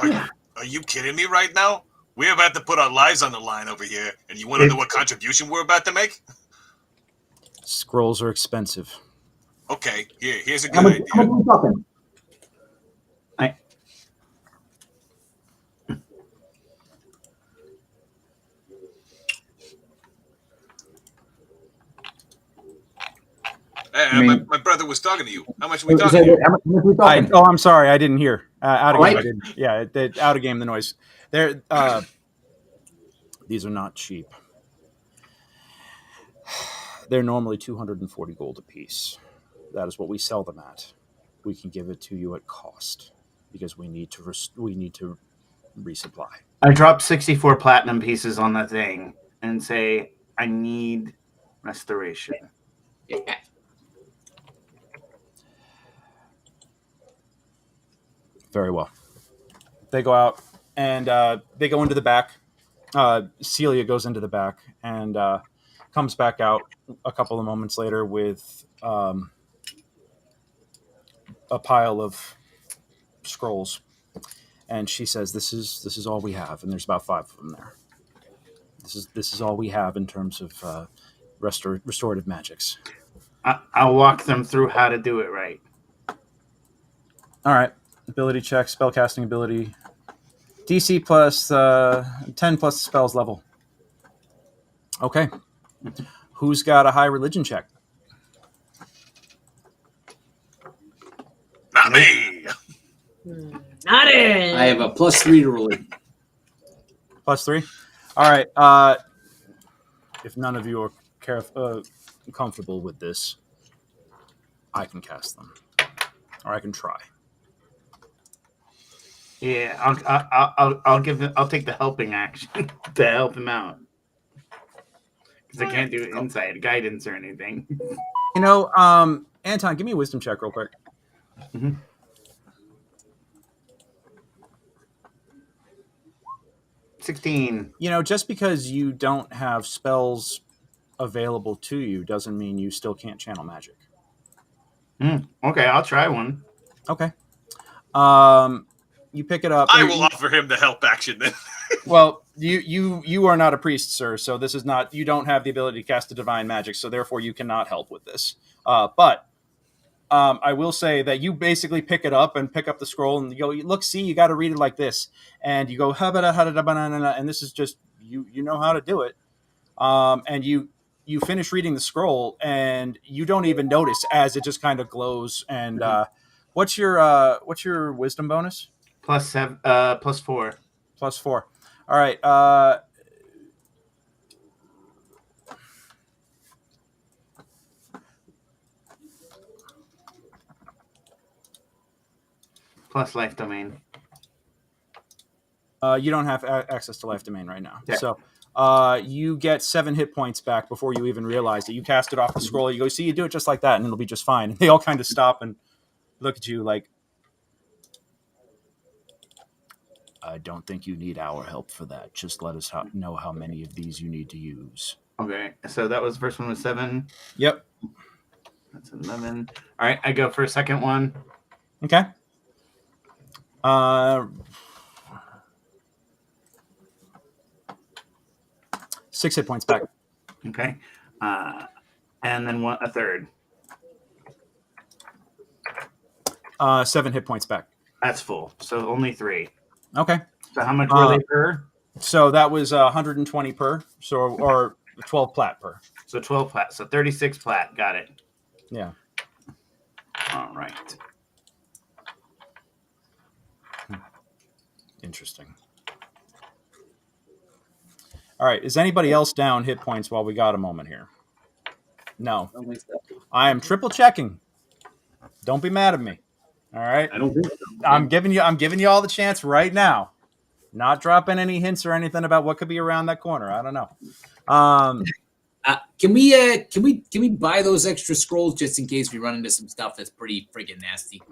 Are you kidding me right now? We're about to put our lives on the line over here, and you want to know what contribution we're about to make? Scrolls are expensive. Okay, here's a good idea. How much are we talking? Hey, my brother was talking to you. How much are we talking? How much are we talking? I'm sorry, I didn't hear. Out of game, Right. I didn't. Yeah, out of game, the noise. These are not cheap. They're normally 240 gold apiece. That is what we sell them at. We can give it to you at cost because we need to resupply. I drop 64 platinum pieces on the thing and say, I need restoration. Yeah. Very well. They go out and they go into the back. Celia goes into the back and comes back out a couple of moments later with a pile of scrolls, and she says, "This is all we have," and there's about 5 of them there. This is all we have in terms of restorative magics. I'll walk them through how to do it right. All right. Ability check, spellcasting ability. DC plus 10 plus the spell's level. Okay. Who's got a high religion check? Not me. Not it. I have a +3 to religion. +3? All right. If none of you are comfortable with this, I can cast them. Or I can try. Yeah, I'll take the helping action to help him out because I can't do inside guidance or anything. You know, Anton, give me a wisdom check real quick. Mm-hmm. 16. You know, just because you don't have spells available to you doesn't mean you still can't channel magic. Okay, I'll try one. Okay. You pick it up. I will offer him the help action then. Well, you are not a priest, sir, so this is not. You don't have the ability to cast a divine magic, so therefore you cannot help with this. But I will say that you basically pick it up and pick up the scroll and you go, look, see, you got to read it like this, and you go, and this is just you know how to do it, and you finish reading the scroll and you don't even notice as it just kind of glows. And what's your wisdom bonus? plus 4. Plus 4. All right. Plus life domain. You don't have access to life domain right now. Yeah. So you get 7 hit points back before you even realize it. You cast it off the scroll. You go, see, you do it just like that, and it'll be just fine. And they all kind of stop and look at you like, I don't think you need our help for that. Just let us know how many of these you need to use. Okay, so that was the first one was 7. Yep. That's 11. All right, I go for a second one. Okay. 6 hit points back. Okay. And then a third. 7 hit points back. That's full. So only 3. Okay. So how much were they per? So that was 120 per. So or 12 plat per. So 12 plat. So 36 plat. Got it. Yeah. All right. Interesting. All right. Is anybody else down hit points while we got a moment here? No. I am triple checking. Don't be mad at me. All right. I don't think so. I'm giving you all the chance right now. Not dropping any hints or anything about what could be around that corner. I don't know. Can we buy those extra scrolls just in case we run into some stuff that's pretty freaking nasty?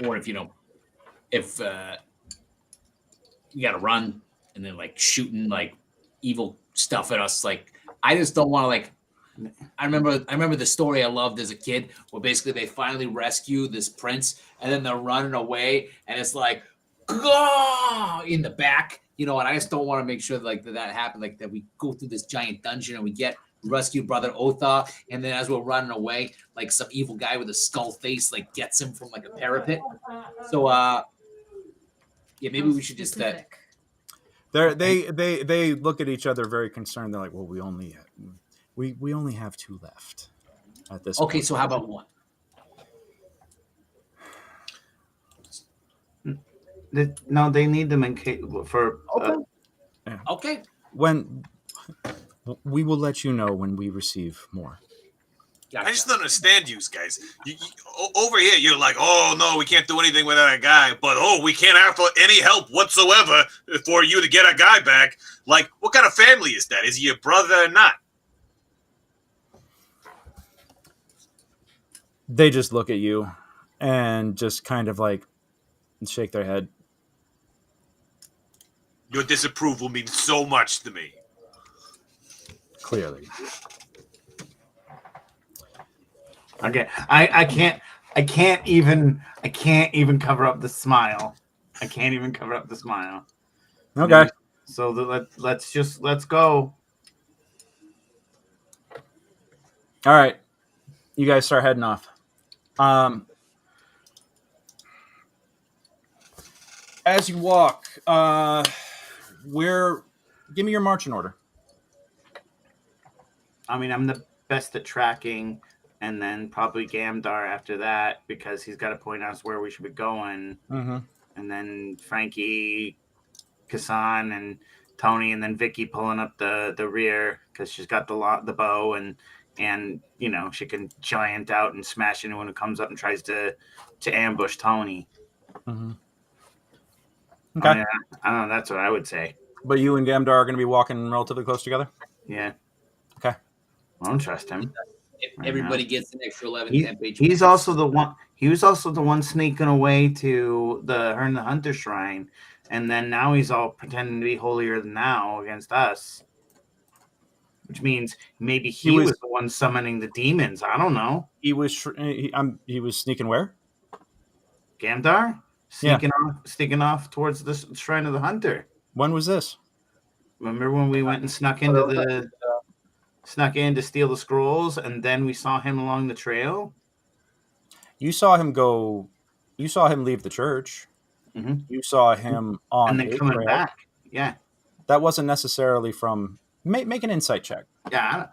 Or if we got to run and then like shooting like evil stuff at us, like I just don't want to like. I remember the story I loved as a kid where basically they finally rescue this prince and then they're running away and it's like, go in the back, and I just don't want to make sure like that happened, like that we go through this giant dungeon and we rescue brother Otha, and then as we're running away, like some evil guy with a skull face like gets him from like a parapet. So yeah, maybe we should just Specific. They look at each other very concerned. They're like, well, we only have 2 left at this okay, point. so how about 1? No, they need them in case for. Okay. When we will let you know when we receive more. Gotcha. I just don't understand you guys. Over here, you're like, oh, no, we can't do anything without a guy. But, we can't offer any help whatsoever for you to get a guy back. Like, what kind of family is that? Is he your brother or not? They just look at you and just kind of like shake their head. Your disapproval means so much to me. Clearly. Okay, I can't even cover up the smile. I can't even cover up the smile. Okay. So let's go. All right. You guys start heading off. As you walk, give me your marching order. I mean, I'm the best at tracking, and then probably Gamdar after that because he's got to point us where we should be going. Mm-hmm. And then Frankie, Kassan, and Tony, and then Vicky pulling up the rear because she's got the bow and she can giant out and smash anyone who comes up and tries to ambush Tony. Mm-hmm. Okay. I don't know. That's what I would say. But you and Gamdar are going to be walking relatively close together? Yeah. Okay. I don't trust him. If everybody gets an extra 11 10 pages. He's also the one. He was also the one sneaking away to the Hern the Hunter shrine, and then now he's all pretending to be holier than thou against us. Which means maybe he was the one summoning the demons. I don't know. He was sneaking where? Gamdar? Sneaking off towards the shrine of the hunter. When was this? Remember when we went and snuck in to steal the scrolls, and then we saw him along the trail? You saw him leave the church. Mm-hmm. You saw him on and then coming trail. back. Yeah. That wasn't necessarily from... Make an insight check. Yeah,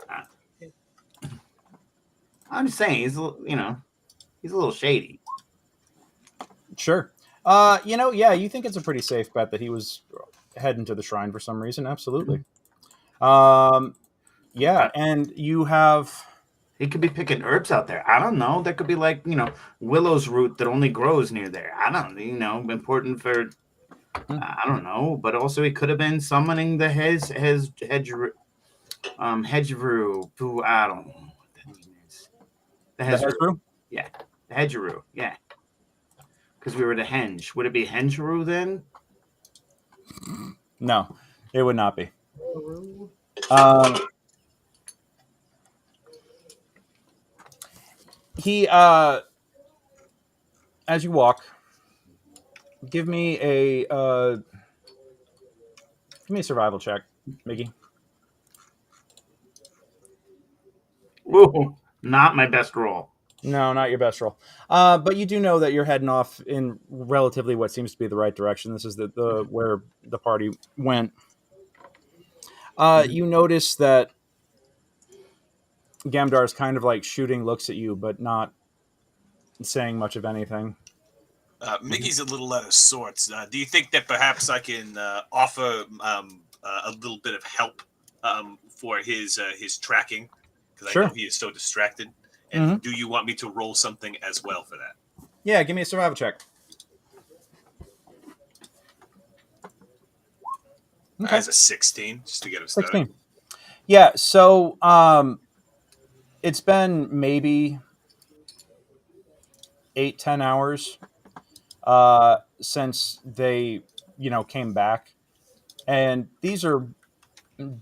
I'm just saying he's a little shady. Sure. You think it's a pretty safe bet that he was heading to the shrine for some reason. Absolutely. Yeah, and you have. He could be picking herbs out there. I don't know. That could be like, willow's root that only grows near there. I don't important for, I don't know. But also he could have been summoning the hedgerow, who I don't know what that name is. The hedgerow. Yeah, the hedgerow. Yeah. Because we were the henge. Would it be hengerow then? No, it would not be. He, as you walk, give me a survival check, Mickey. Ooh, not my best roll. No, not your best roll. But you do know that you're heading off in relatively what seems to be the right direction. This is the where the party went. You notice that Gamdar is kind of like shooting looks at you, but not saying much of anything. Mickey's a little out of sorts. Do you think that perhaps I can offer a little bit of help for his tracking? Because Sure. I know he is so distracted. And do you want me to roll something as well for that? Yeah, give me a survival check. Okay. As a 16, just to get him started. 16. Yeah, so it's been maybe 8-10 hours since they came back, and these are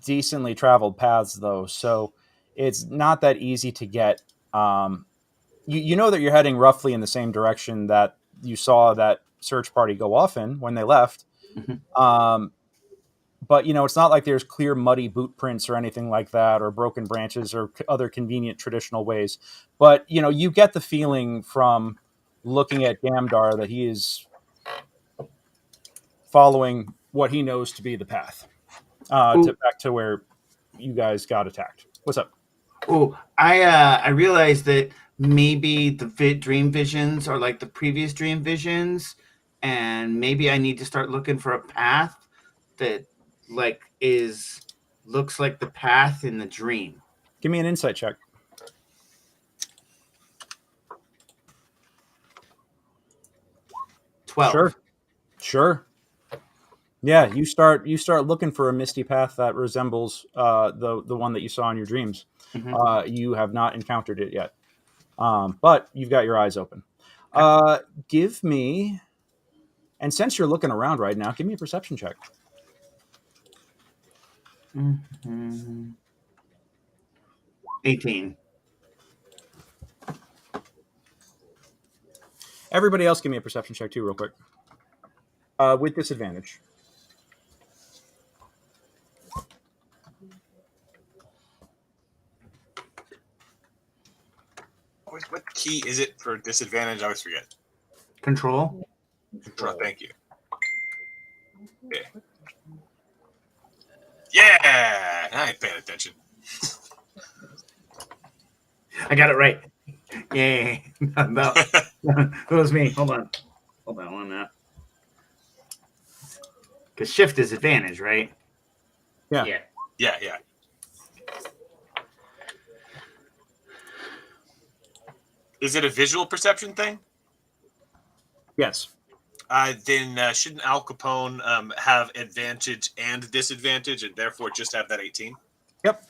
decently traveled paths though, so it's not that easy to get. You know that you're heading roughly in the same direction that you saw that search party go off in when they left. But it's not like there's clear muddy boot prints or anything like that, or broken branches or other convenient traditional ways. But you get the feeling from looking at Gamdar that he is following what he knows to be the path back to where you guys got attacked. What's up? Oh, I realized that maybe the dream visions are like the previous dream visions, and maybe I need to start looking for a path that looks like the path in the dream. Give me an insight check. Sure. Yeah, you start looking for a misty path that resembles the one that you saw in your dreams. You have not encountered it yet, but you've got your eyes open. Give me, and since you're looking around right now, give me a perception check. 18. Everybody else, give me a perception check too, real quick, with disadvantage. What key is it for disadvantage? I always forget. Control. Thank you. Yeah, I ain't paying attention. I got it right. Yay. No. It was me. Hold on one minute. Because shift is advantage, right? Yeah. Is it a visual perception thing? Yes. Then shouldn't Al Capone have advantage and disadvantage, and therefore just have that 18? Yep.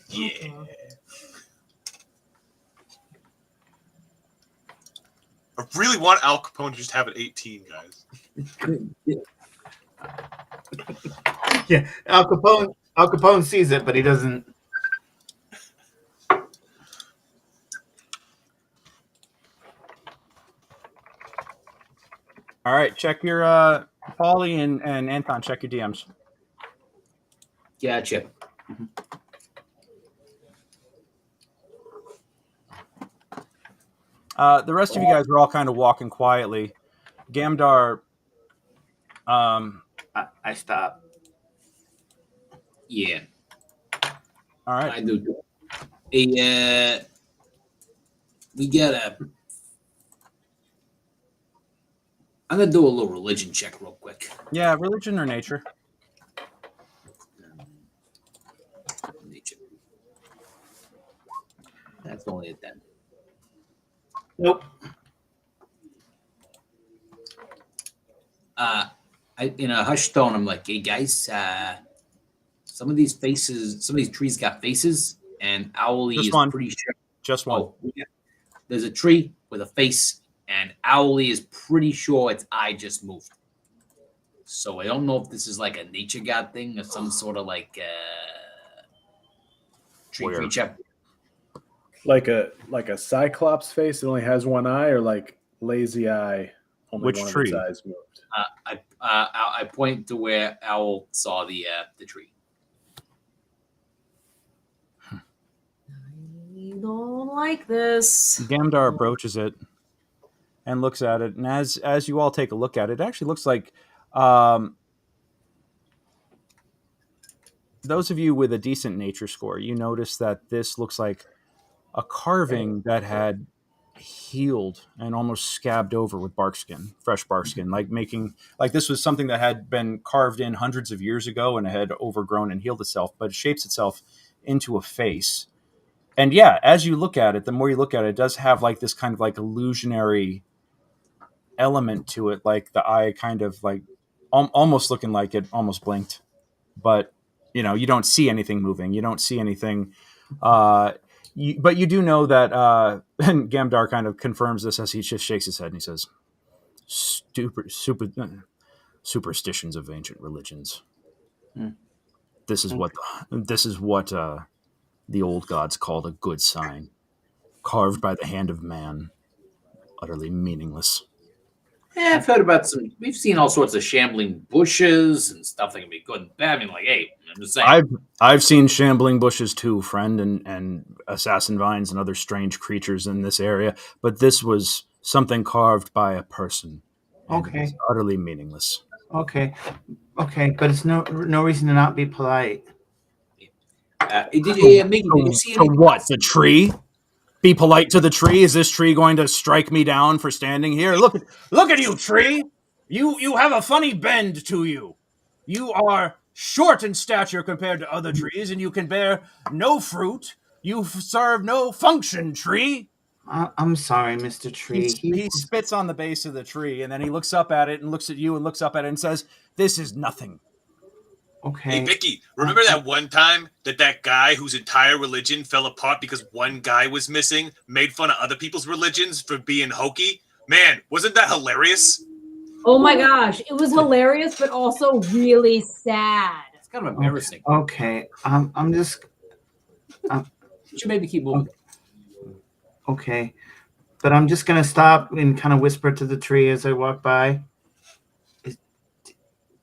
Yeah. I really want Al Capone to just have an 18, guys. Yeah, Al Capone sees it, but he doesn't. All right, check your Paulie and Anton. Check your DMs. Gotcha. The rest of you guys are all kind of walking quietly. Gamdar. I stop. Yeah. All right. I do. Hey, we got a I'm gonna do a little religion check real quick. Yeah, religion or nature. Nature. That's only a 10. Nope. In a hushed tone, I'm like, hey guys, some of these trees got faces, and Owlie Just is one. pretty sure. Just one. Oh, yeah. There's a tree with a face, and Owlie is pretty sure its eye just moved. So I don't know if this is like a nature god thing or some sort of like tree Weird. creature. Like a cyclops face that only has one eye, or like lazy eye, only Which one tree? of its eyes moved. I point to where Owl saw the tree. I don't like this. Gamdar approaches it and looks at it, and as you all take a look at it, it actually looks like those of you with a decent nature score, you notice that this looks like a carving that had healed and almost scabbed over with fresh barkskin, like this was something that had been carved in hundreds of years ago and had overgrown and healed itself, but it shapes itself into a face. And yeah, as you look at it, the more you look at it, it does have like this kind of like illusionary element to it, like the eye kind of like almost looking like it almost blinked, but you don't see anything moving, you don't see anything, but you do know that and Gamdar kind of confirms this as he just shakes his head and he says, superstitions of ancient religions. This is what the old gods called a good sign, carved by the hand of man, utterly meaningless. Yeah, I've heard about we've seen all sorts of shambling bushes and stuff that can be good and bad. I mean, like, hey, I'm just saying. I've seen shambling bushes too, friend, and assassin vines and other strange creatures in this area, but this was something carved by a person. Okay. It's utterly meaningless. Okay, but it's no reason to not be polite. Did you see To what? The tree? Be polite to the tree? Is this tree going to strike me down for standing here? Look at you, tree! You have a funny bend to you. You are short in stature compared to other trees, and you can bear no fruit. You serve no function, tree. I'm sorry, Mr. Tree. He spits on the base of the tree, and then he looks up at it and looks at you and looks up at it and says, "This is nothing." Okay. Hey, Vicky, remember that one time that guy whose entire religion fell apart because one guy was missing made fun of other people's religions for being hokey? Man, wasn't that hilarious? Oh my gosh, it was hilarious, but also really sad. It's kind of embarrassing. Okay. I'm just. You should maybe keep moving. Okay, but I'm just gonna stop and kind of whisper to the tree as I walk by.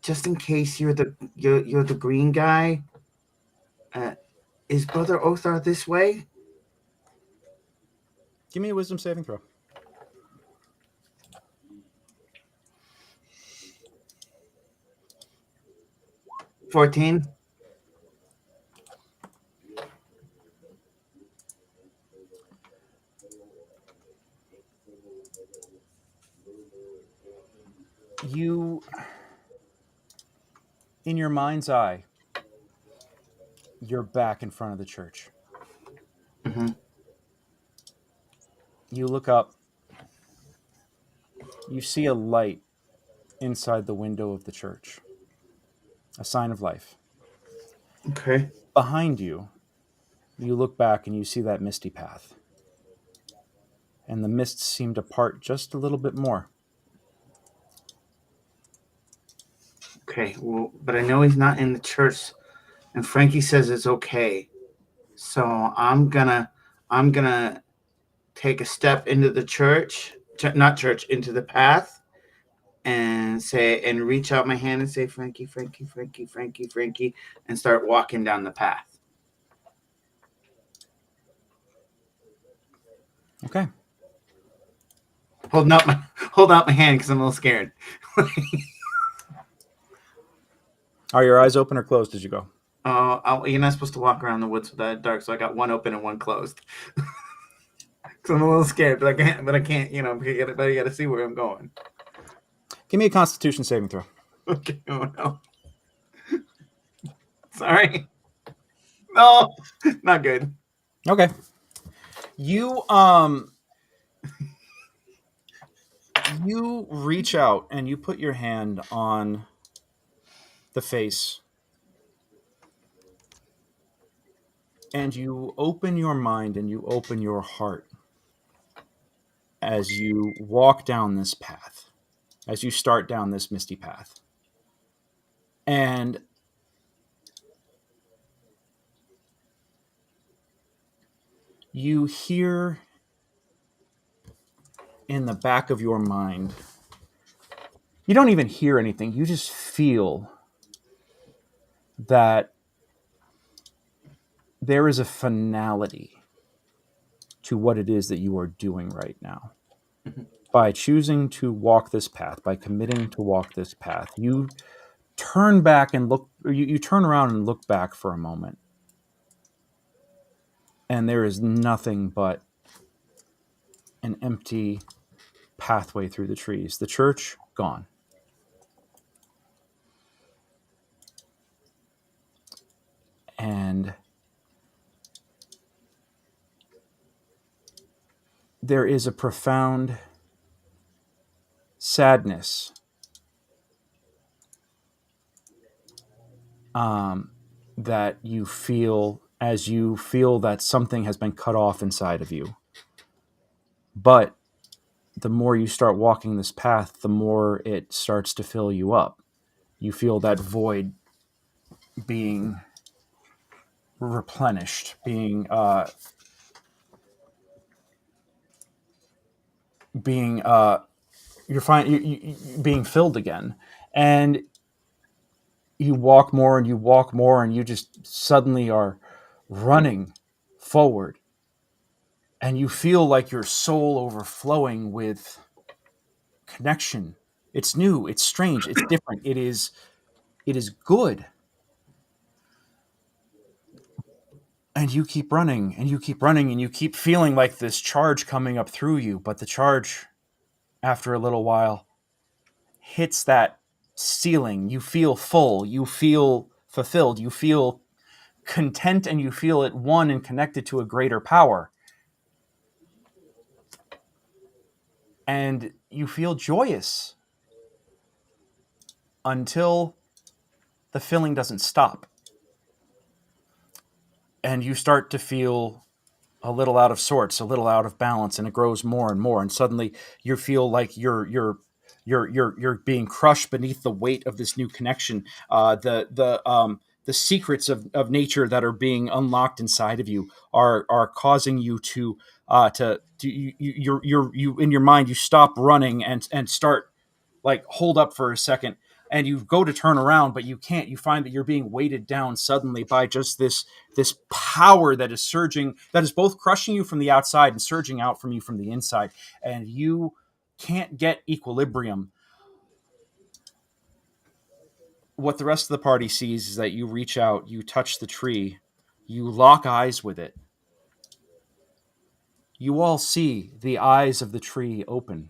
Just in case you're the green guy. Is Brother Othar this way? Give me a wisdom saving throw. $14. You, in your mind's eye, you're back in front of the church. Mm-hmm. You look up. You see a light inside the window of the church. A sign of life. Okay. Behind you, you look back and you see that misty path. And the mists seem to part just a little bit more. Okay, well, but I know he's not in the church, and Frankie says it's okay. So I'm gonna take a step into the into the path, and reach out my hand and say, Frankie, Frankie, Frankie, Frankie, Frankie, and start walking down the path. Okay. Hold out my hand because I'm a little scared. Are your eyes open or closed as you go? You're not supposed to walk around the woods with that dark, so I got one open and one closed. So I'm a little scared, but I can't. But you got to see where I'm going. Give me a Constitution saving throw. Okay. Oh no. Sorry. No, not good. Okay. You you reach out and you put your hand on the face and you open your mind and you open your heart as you walk down this path, as you start down this misty path. And you hear in the back of your mind, you don't even hear anything, you just feel that there is a finality to what it is that you are doing right now. By choosing to walk this path, by committing to walk this path, you turn back and look, or you turn around and look back for a moment. And there is nothing but an empty pathway through the trees. The church, gone. And there is a profound sadness that you feel as you feel that something has been cut off inside of you. But the more you start walking this path, the more it starts to fill you up. You feel that void being replenished, being being filled again. And you walk more and you walk more and you just suddenly are running forward. And you feel like your soul overflowing with connection. It's new, it's strange, it's different. It is good. And you keep running and you keep running and you keep feeling like this charge coming up through you, but the charge, after a little while, hits that ceiling. You feel full, you feel fulfilled, you feel content, and you feel at one and connected to a greater power. And you feel joyous until the feeling doesn't stop. And you start to feel a little out of sorts, a little out of balance, and it grows more and more. And suddenly you feel like you're being crushed beneath the weight of this new connection. The secrets of nature that are being unlocked inside of you are causing you to you in your mind, you stop running and start like hold up for a second. And you go to turn around, but you can't. You find that you're being weighted down suddenly by just this power that is surging, that is both crushing you from the outside and surging out from you from the inside. And you can't get equilibrium. What the rest of the party sees is that you reach out, you touch the tree, you lock eyes with it. You all see the eyes of the tree open.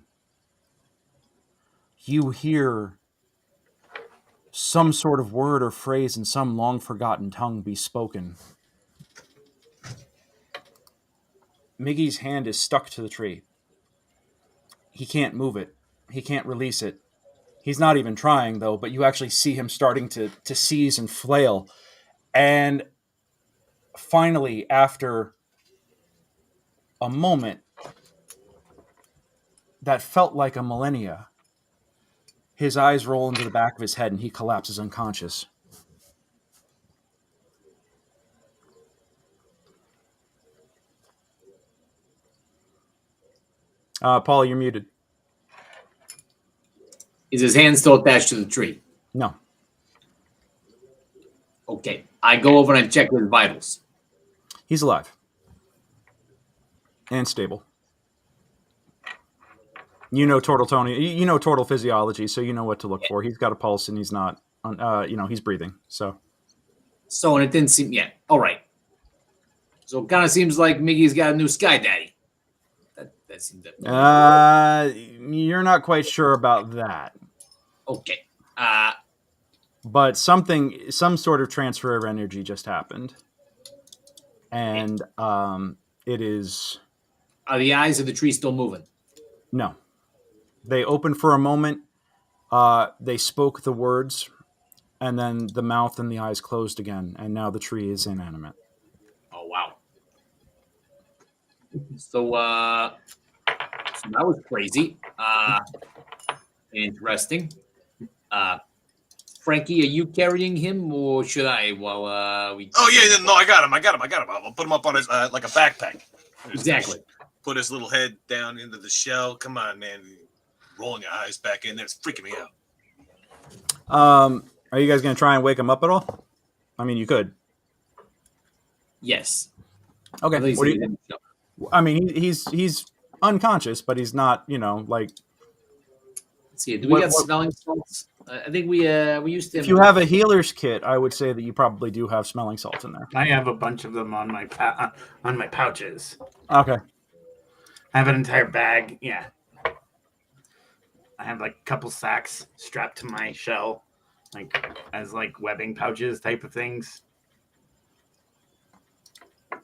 You hear some sort of word or phrase in some long-forgotten tongue be spoken. Miggy's hand is stuck to the tree. He can't move it. He can't release it. He's not even trying, though, but you actually see him starting to seize and flail. And finally, after a moment that felt like a millennia, his eyes roll into the back of his head and he collapses unconscious. Paul, you're muted. Is his hand still attached to the tree? No. Okay. I go over and check his vitals. He's alive. And stable. You know Turtle Tony. You know Turtle physiology, so you know what to look for. He's got a pulse and he's not, he's breathing. So and it didn't seem yet. All right. So it kind of seems like Miggy's got a new Sky Daddy. That seemed that. you're not quite sure about that. Okay. But some sort of transfer of energy just happened, and it is Are the eyes of the tree still moving? no. They opened for a moment. They spoke the words, and then the mouth and the eyes closed again, and now the tree is inanimate. Oh wow. So that was crazy. Interesting. Frankie, are you carrying him, or should I? Well, we. Oh yeah, no, I got him. I'll put him up on his like a backpack. Exactly. Put his little head down into the shell. Come on, man. Rolling your eyes back in there. It's freaking me out. Are you guys going to try and wake him up at all? I mean, you could. Yes. Okay. At least What do he you, didn't know. I mean, he's unconscious, but he's not, like. Let's see. Do we got smelling salts? I think we used to. If you have a healer's kit, I would say that you probably do have smelling salts in there. I have a bunch of them on my pouches. Okay. I have an entire bag. Yeah. I have like a couple sacks strapped to my shell, like as like webbing pouches type of things.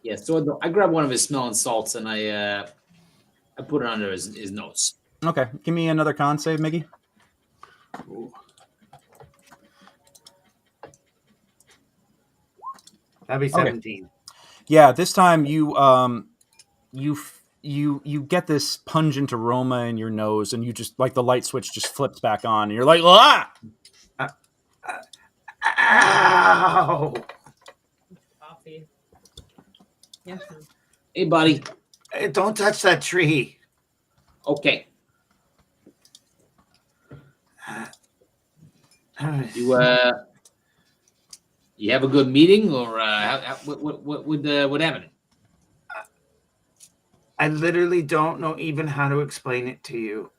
Yeah. So I grabbed one of his smelling salts and I put it under his nose. Okay. Give me another con save, Miggy. Ooh. That'd be 17. Okay. Yeah, this time you get this pungent aroma in your nose, and you just like the light switch just flips back on, and you're like, ah! Ow! Coffee. Yeah. Hey, buddy. Hey, don't touch that tree. Okay. You have a good meeting, or what happened? I literally don't know even how to explain it to you.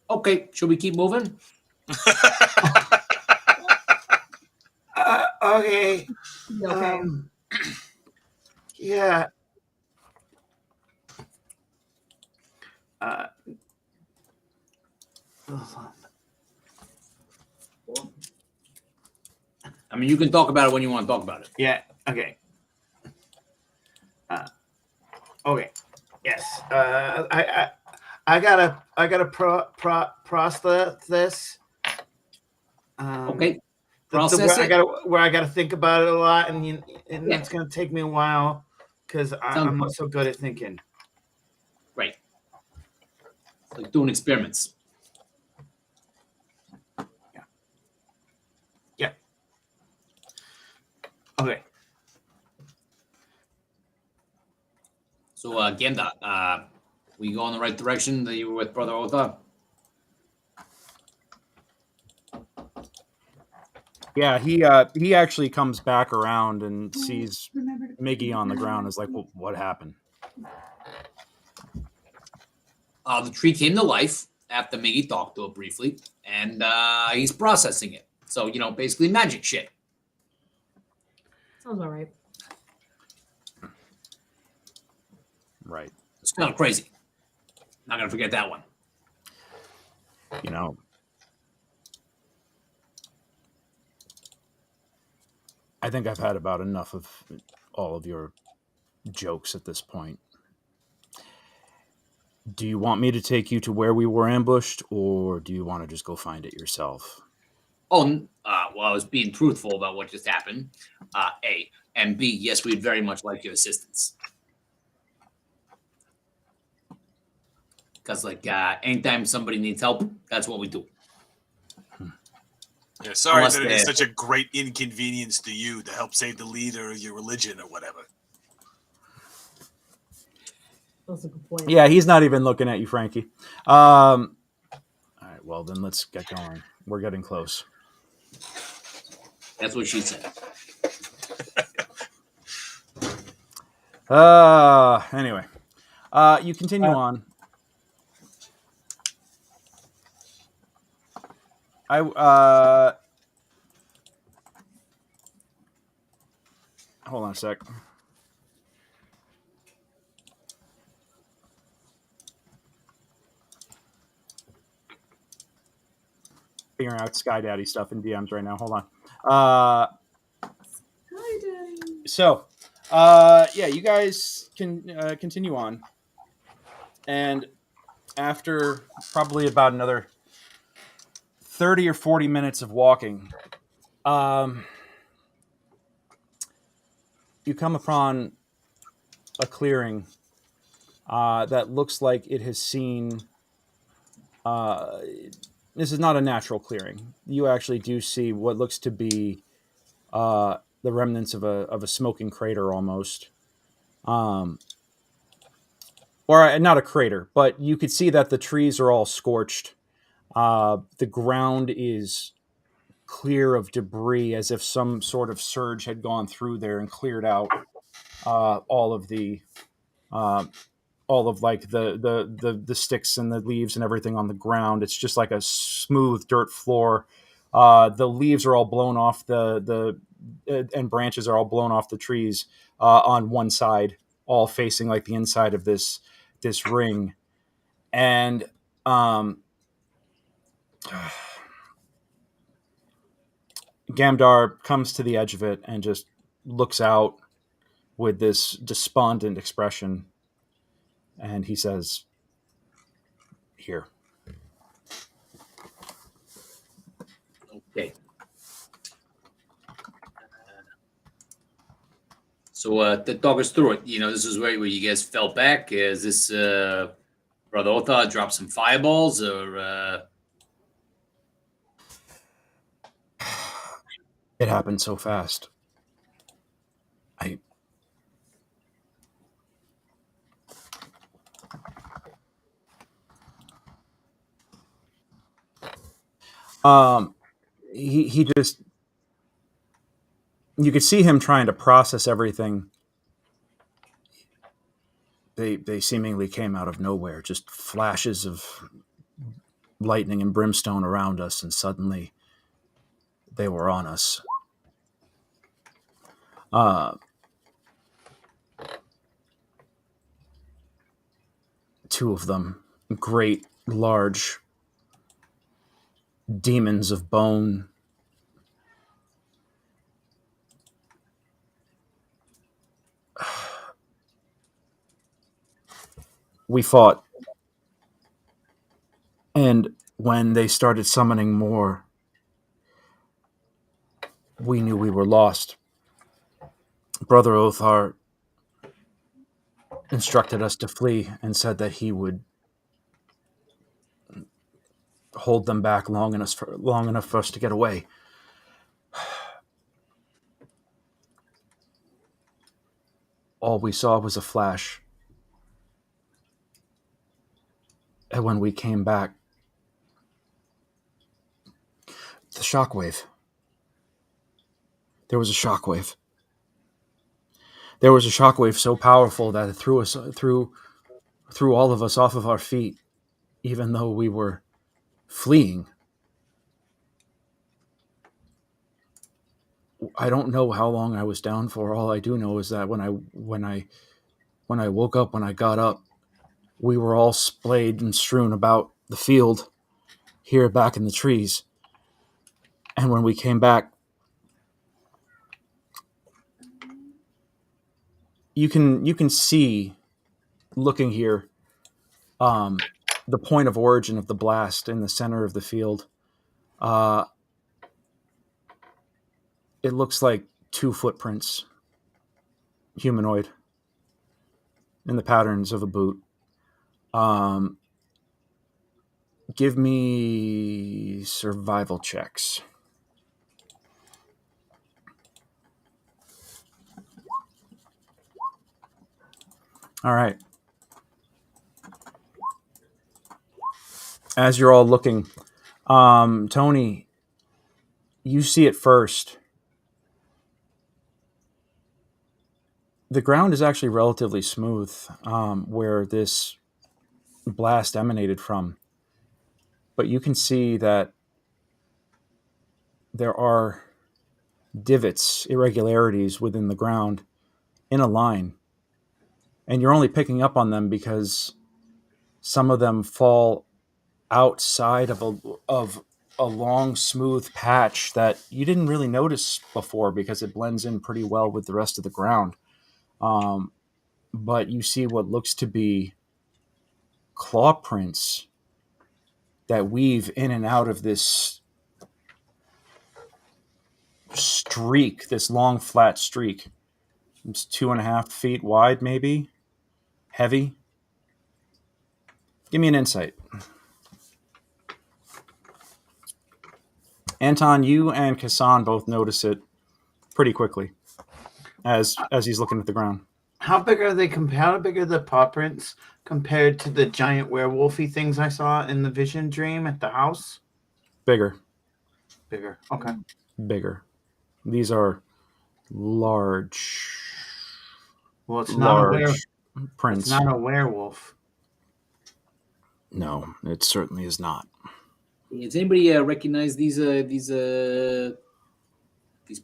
Okay, should we keep moving? Okay. Okay. Yeah. I mean, you can talk about it when you want to talk about it. Yeah. Okay. Okay. Yes. I gotta process this. Okay. Process it. I gotta think about it a lot, and Yeah. it's gonna take me a while because I'm not so good at thinking. Right. It's like doing experiments. Yeah. Okay. So, Genda, we go in the right direction that you were with Brother Ota? Yeah, he actually comes back around and sees Miggy on the ground. Is like, well, what happened? The tree came to life after Miggy talked to it briefly, and he's processing it. So, basically magic shit. Sounds all right. Right. It's kind of crazy. Not going to forget that one. I think I've had about enough of all of your jokes at this point. Do you want me to take you to where we were ambushed, or do you want to just go find it yourself? Oh, well, I was being truthful about what just happened. A. And B, yes, we'd very much like your assistance. Because, anytime somebody needs help, that's what we do. Yeah, sorry Unless that it is they- such a great inconvenience to you to help save the leader of your religion or whatever. That's a good point. Yeah, he's not even looking at you, Frankie. All right, well, then let's get going. We're getting close. That's what she said. Anyway, you continue on. Hold on a sec. figuring out Sky Daddy stuff in DMs right now. Hold on. Hi, Daddy. So, yeah, you guys can continue on. And after probably about another 30 or 40 minutes of walking, you come upon a clearing that looks like it has seen... this is not a natural clearing. You actually do see what looks to be the remnants of a smoking crater almost. Or not a crater, but you could see that the trees are all scorched. The ground is clear of debris, as if some sort of surge had gone through there and cleared out all of like the sticks and the leaves and everything on the ground. It's just like a smooth dirt floor. The leaves are all blown off and branches are all blown off the trees on one side, all facing like the inside of this ring. And Gamdar comes to the edge of it and just looks out with this despondent expression. And he says, "Here." Okay. So talk us through it. This is where you guys fell back. Is this Brother Otha dropped some fireballs, or? It happened so fast. He just, you could see him trying to process everything. They seemingly came out of nowhere, just flashes of lightning and brimstone around us, and suddenly they were on us. Two of them, great, large demons of bone. We fought, and when they started summoning more, we knew we were lost. Brother Othar instructed us to flee and said that he would hold them back long enough for us to get away. All we saw was a flash. And when we came back, the shockwave. There was a shockwave. There was a shockwave so powerful that it threw all of us off of our feet, even though we were fleeing. I don't know how long I was down for. All I do know is that when I woke up, when I got up, we were all splayed and strewn about the field here back in the trees. And when we came back, you can see, looking here, the point of origin of the blast in the center of the field. It looks like two footprints, humanoid, in the patterns of a boot. Give me survival checks. All right. As you're all looking, Tony, you see it first. The ground is actually relatively smooth where this blast emanated from. But you can see that there are divots, irregularities within the ground in a line. And you're only picking up on them because some of them fall outside of a long, smooth patch that you didn't really notice before because it blends in pretty well with the rest of the ground. But you see what looks to be claw prints that weave in and out of this streak, this long, flat streak. It's 2.5 feet wide, maybe. Heavy. Give me an insight. Anton, you and Kassan both notice it pretty quickly as he's looking at the ground. How big are they? How big are the paw prints compared to the giant werewolfy things I saw in the vision dream at the house? Bigger. Bigger. Okay. Bigger. These are large. Well, it's not prints. It's not a werewolf. No, it certainly is not. Does anybody recognize these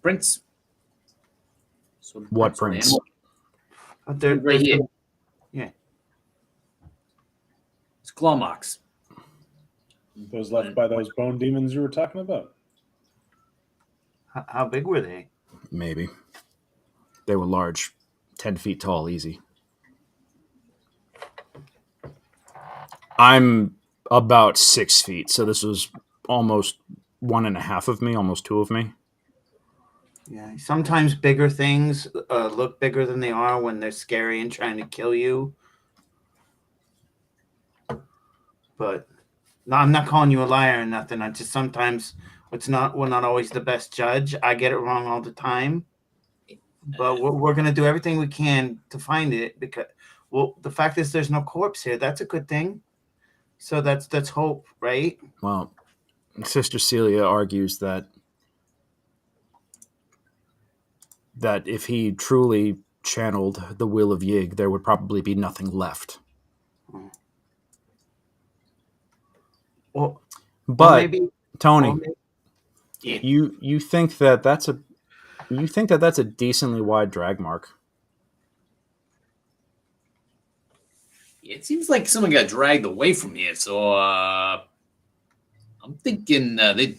prints? So What prints? They're right here. Yeah. It's claw marks. Those left by those bone demons you were talking about. How big were they? Maybe. They were large. 10 feet tall, easy. I'm about 6 feet, so this was almost 1.5 of me, almost 2 of me. Yeah. Sometimes bigger things look bigger than they are when they're scary and trying to kill you. But no, I'm not calling you a liar or nothing. I just sometimes we're not always the best judge. I get it wrong all the time. But we're going to do everything we can to find it because, well, the fact is there's no corpse here. That's a good thing. So that's hope, right? Well, Sister Celia argues that if he truly channeled the will of Yig, there would probably be nothing left. Well, but maybe, Tony, Yeah. you think that that's a decently wide drag mark? It seems like someone got dragged away from here, so I'm thinking they.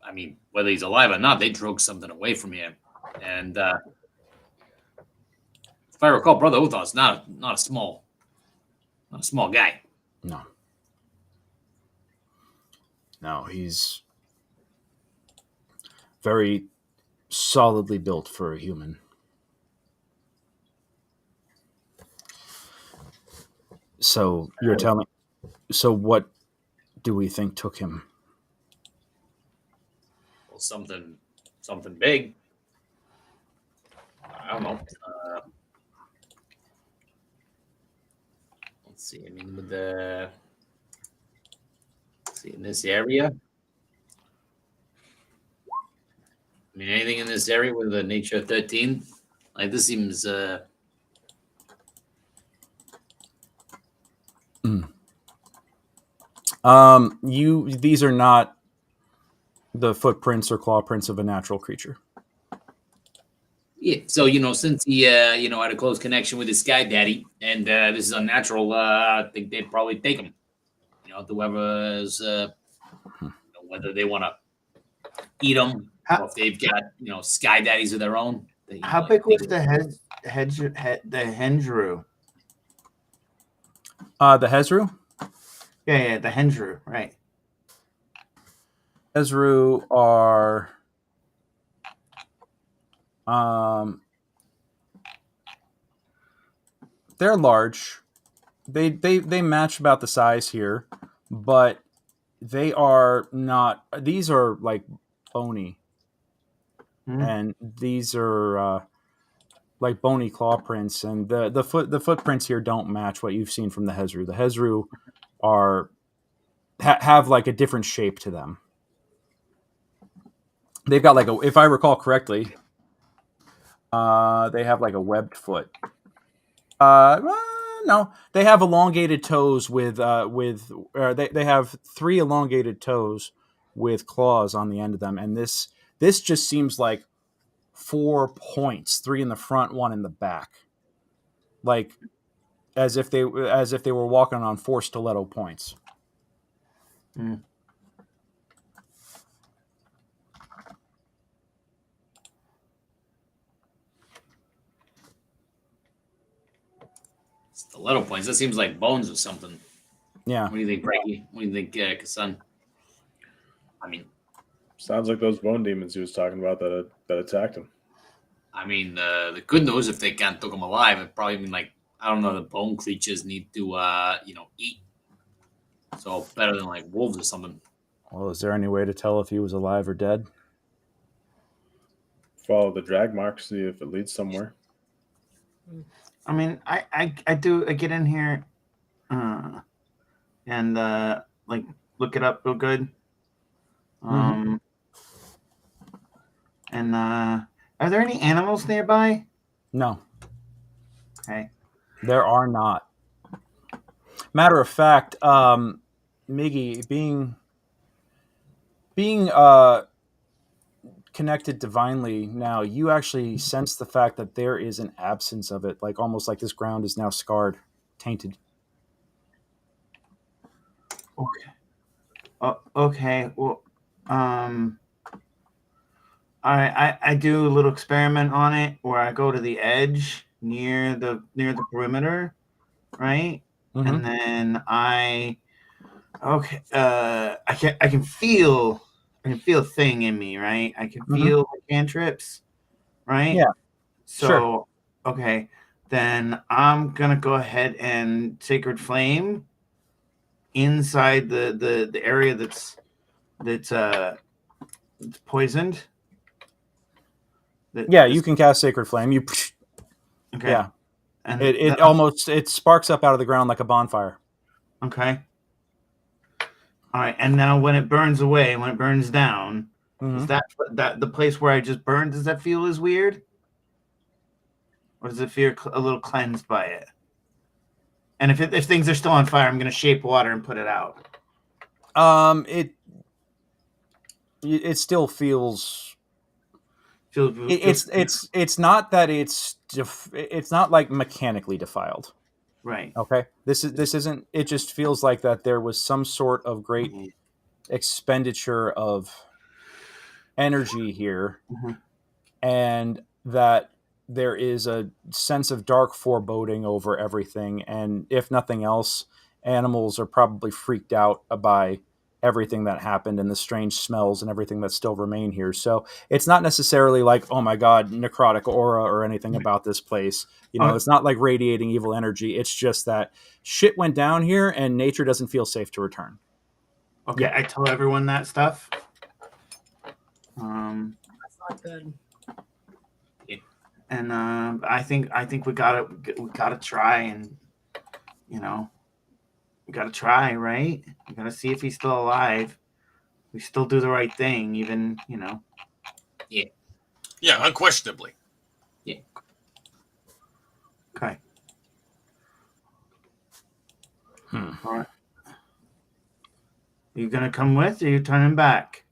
I mean, whether he's alive or not, they drove something away from here, and if I recall, Brother Othar's not a small guy. No, he's very solidly built for a human. So you're telling. So what do we think took him? Well, something big. I don't know. Let's see. I mean, with in this area. I mean, anything in this area with the nature 13, like this seems. These are not the footprints or claw prints of a natural creature. Yeah, so since he had a close connection with his sky daddy, and this is unnatural, I think they'd probably take him. To whoever's whether they want to eat them or if they've got sky daddies of their own. How big was the Hendrew? The Hezru? Yeah, the Hendrew, right. Hezru are they're large. They match about the size here, but they are not. These are like bony, and these are like bony claw prints, and the footprints here don't match what you've seen from the Hezru. The Hezru have like a different shape to them. They've got if I recall correctly, they have like a webbed foot. No, they have elongated toes with they have 3 elongated toes with claws on the end of them, and this just seems like 4 points, 3 in the front, 1 in the back, like as if they were walking on 4 stiletto points. Stiletto points. That seems like bones or something. Yeah. What do you think, Frankie? What do you think, Kasan? I mean, Sounds like those bone demons he was talking about that attacked him. I mean, the good news, if they can't took him alive, it probably mean like I don't know. The bone creatures need to, eat. So better than like wolves or something. Well, is there any way to tell if he was alive or dead? Follow the drag mark, see if it leads somewhere. I mean, I get in here, and like look it up real good. And are there any animals nearby? No, Okay. there are not. Matter of fact, Miggy, being connected divinely now, you actually sense the fact that there is an absence of it, like almost like this ground is now scarred, tainted. Okay. Okay. Well, I do a little experiment on it where I go to the edge near the perimeter, right? Mhm. And then I can feel a thing in me, right? I can feel the cantrips, right? Yeah. So Sure. okay, then I'm gonna go ahead and sacred flame inside the area that's poisoned. Yeah, you can cast Sacred Flame. You, Okay. yeah, And it sparks up out of the ground like a bonfire. okay. All right, and now when it burns away, when it burns down, is that the place where I just burned? Does that feel as weird, or does it feel a little cleansed by it? And if things are still on fire, I'm going to shape water and put it out. It still feels. Feels It's not that it's not like mechanically defiled. right. Okay, this isn't. It just feels like that there was some sort of great expenditure of energy here, and that there is a sense of dark foreboding over everything. And if nothing else, animals are probably freaked out by everything that happened and the strange smells and everything that still remain here. So it's not necessarily like, oh my God, necrotic aura or anything about this place. It's not like radiating evil energy. It's just that shit went down here and nature doesn't feel safe to return. Okay, yeah. I tell everyone that stuff. That's not good. And I think we gotta try, and we gotta try, right? We gotta see if he's still alive. We still do the right thing, even. Yeah, unquestionably. Yeah. Okay. All right. You gonna come with, or you turning back?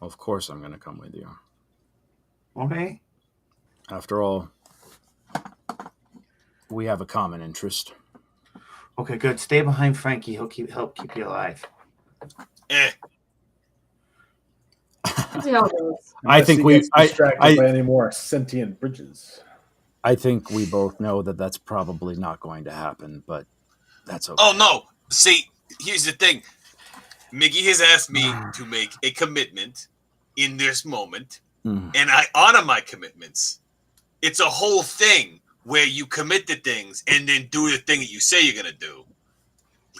Of course I'm going to come with you. Okay. After all, we have a common interest. Okay, good. Stay behind Frankie. He'll help keep you alive. I think we distracted by any more sentient bridges. I think we both know that that's probably not going to happen, but that's okay. Oh no! See, here's the thing. Miggy has asked me to make a commitment in this moment, and I honor my commitments. It's a whole thing where you commit to things and then do the thing that you say you're gonna do.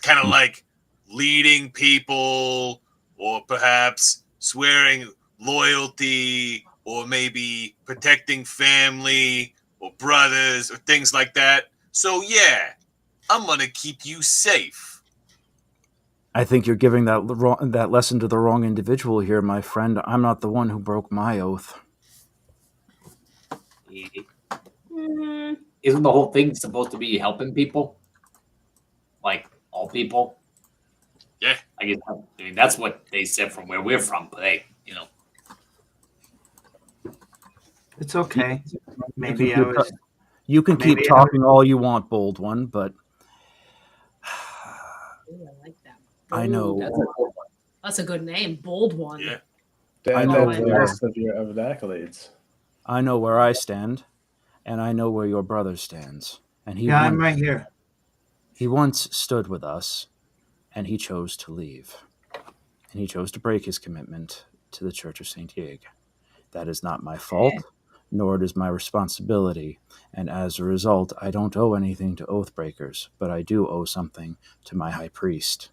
Kind of like leading people, or perhaps swearing loyalty, or maybe protecting family or brothers or things like that. So yeah, I'm gonna keep you safe. I think you're giving that lesson to the wrong individual here, my friend. I'm not the one who broke my oath. Isn't the whole thing supposed to be helping people? Like all people? Yeah. I mean, that's what they said from where we're from, but hey, It's okay. Maybe You can keep talking all you want, bold one, but Ooh, I like that. I know. That's a good name, bold one. Yeah. I know the rest of the accolades. I know where I stand, and I know where your brother stands. And I'm right here. he once stood with us, and he chose to leave. And he chose to break his commitment to the Church of St. Diego. That is not my fault, nor it is my responsibility. And as a result, I don't owe anything to Oathbreakers, but I do owe something to my high priest.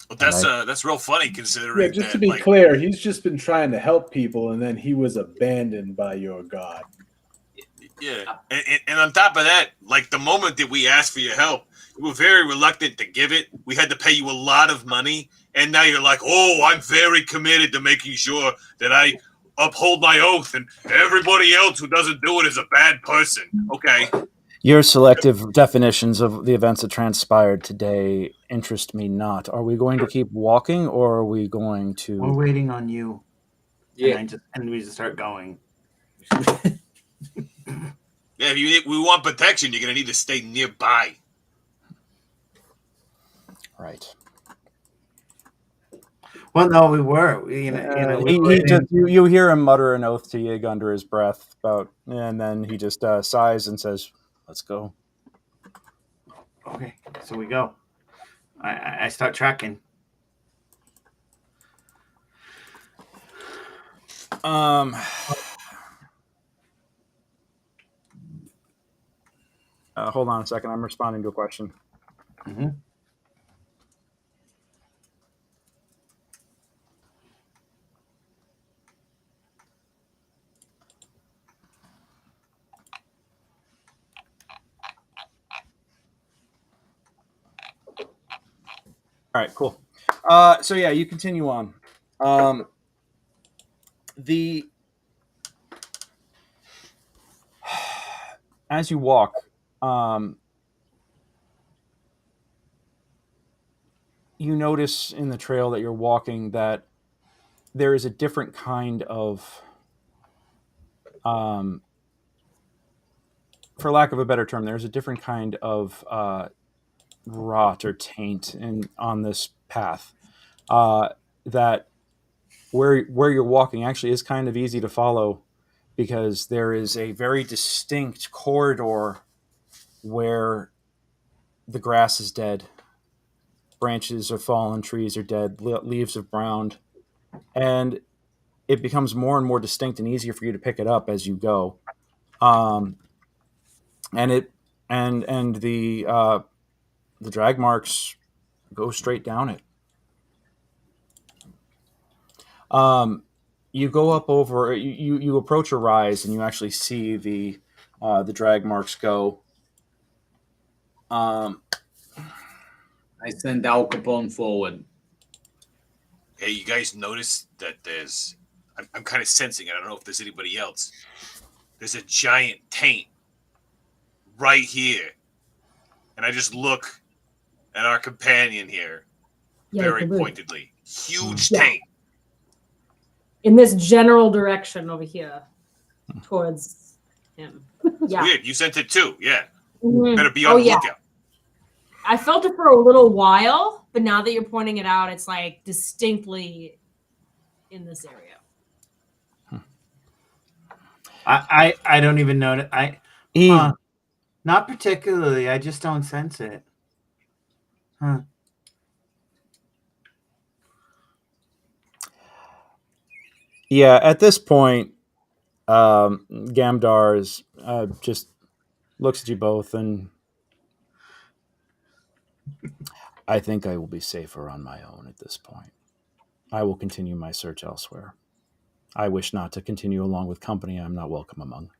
Well, that's real funny considering. Yeah, just that, to be like, clear, he's just been trying to help people, and then he was abandoned by your god. Yeah, and on top of that, like the moment that we asked for your help, you were very reluctant to give it. We had to pay you a lot of money, and now you're like, "Oh, I'm very committed to making sure that I uphold my oath, and everybody else who doesn't do it is a bad person." Okay. Your selective definitions of the events that transpired today interest me not. Are we going to keep walking, or are we going to... We're waiting on you. Yeah. And we just start going. Yeah, if we want protection, you're gonna need to stay nearby. Right. Well, no, we were. You hear him mutter an oath to Yig under his breath, and then he just sighs and says, "Let's go." Okay, so we go. I start tracking. Hold on a second. I'm responding to a question. Mm-hmm. All right, cool. So yeah, you continue on. As you walk, you notice in the trail that you're walking that there is a different kind of, for lack of a better term, there's a different kind of rot or taint on this path. That where you're walking actually is kind of easy to follow, because there is a very distinct corridor where the grass is dead, branches are fallen, trees are dead, leaves have browned, and it becomes more and more distinct and easier for you to pick it up as you go. And the drag marks go straight down it. You go up over, you approach a rise, and you actually see the drag marks go. I send Al Capone forward. Hey, you guys notice that I'm kind of sensing it. I don't know if there's anybody else. There's a giant taint right here. And I just look at our companion here very pointedly. Huge taint. In this general direction over here towards him. Yeah. Weird. You sent it too. Yeah. Mm-hmm. Better be on the lookout. I felt it for a little while, but now that you're pointing it out, it's like distinctly in this area. I don't even know. Not particularly. I just don't sense it. Huh. Yeah, at this point, Gamdar is just looks at you both, and I think I will be safer on my own at this point. I will continue my search elsewhere. I wish not to continue along with company I am not welcome among.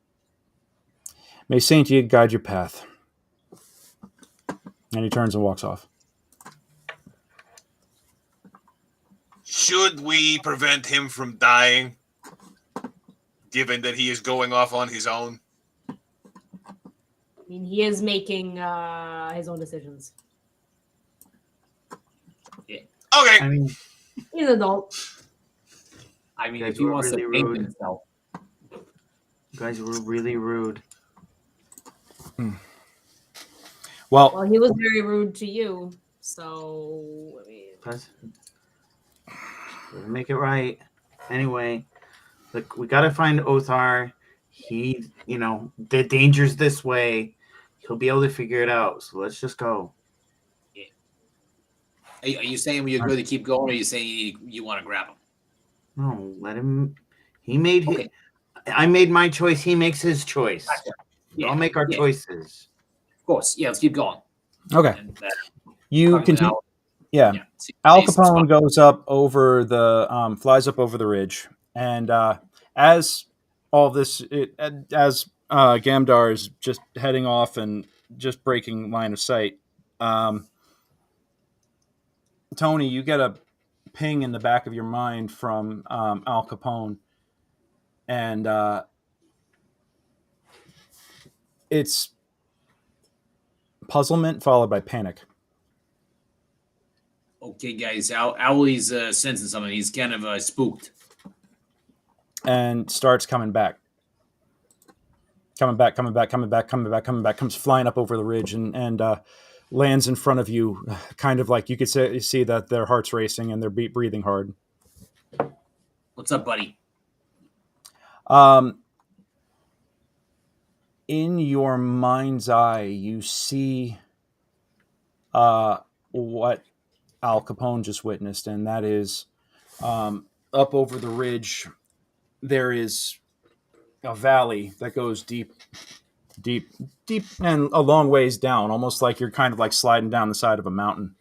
May Saint Yig guide your path. And he turns and walks off. Should we prevent him from dying, given that he is going off on his own? I mean, he is making his own decisions. Yeah. Okay. I mean, he's an adult. I mean, if he wants to paint himself. You guys were really rude. Well, he was very rude to you, so I mean, make it right. Anyway, look, we gotta find Othar. the danger's this way. He'll be able to figure it out. So let's just go. Are you saying we agree to keep going, or are you saying you want to grab him? No, let him. He made his. Okay. I made my choice. He makes his choice. Gotcha. We all make our choices. Of course. Yeah, let's keep going. Okay. And, You talking continue. about- Yeah. see- Al see some Capone spot. goes up over the flies up over the ridge, and as all this, as Gamdar is just heading off and just breaking line of sight, Tony, you get a ping in the back of your mind from Al Capone, and it's puzzlement followed by panic. Okay, guys. Owlie's sensing something. He's kind of spooked. And starts coming back, comes flying up over the ridge and lands in front of you, kind of like you could see that their heart's racing and they're breathing hard. What's up, buddy? In your mind's eye, you see what Al Capone just witnessed, and that is up over the ridge, there is a valley that goes deep, and a long ways down, almost like you're kind of like sliding down the side of a mountain.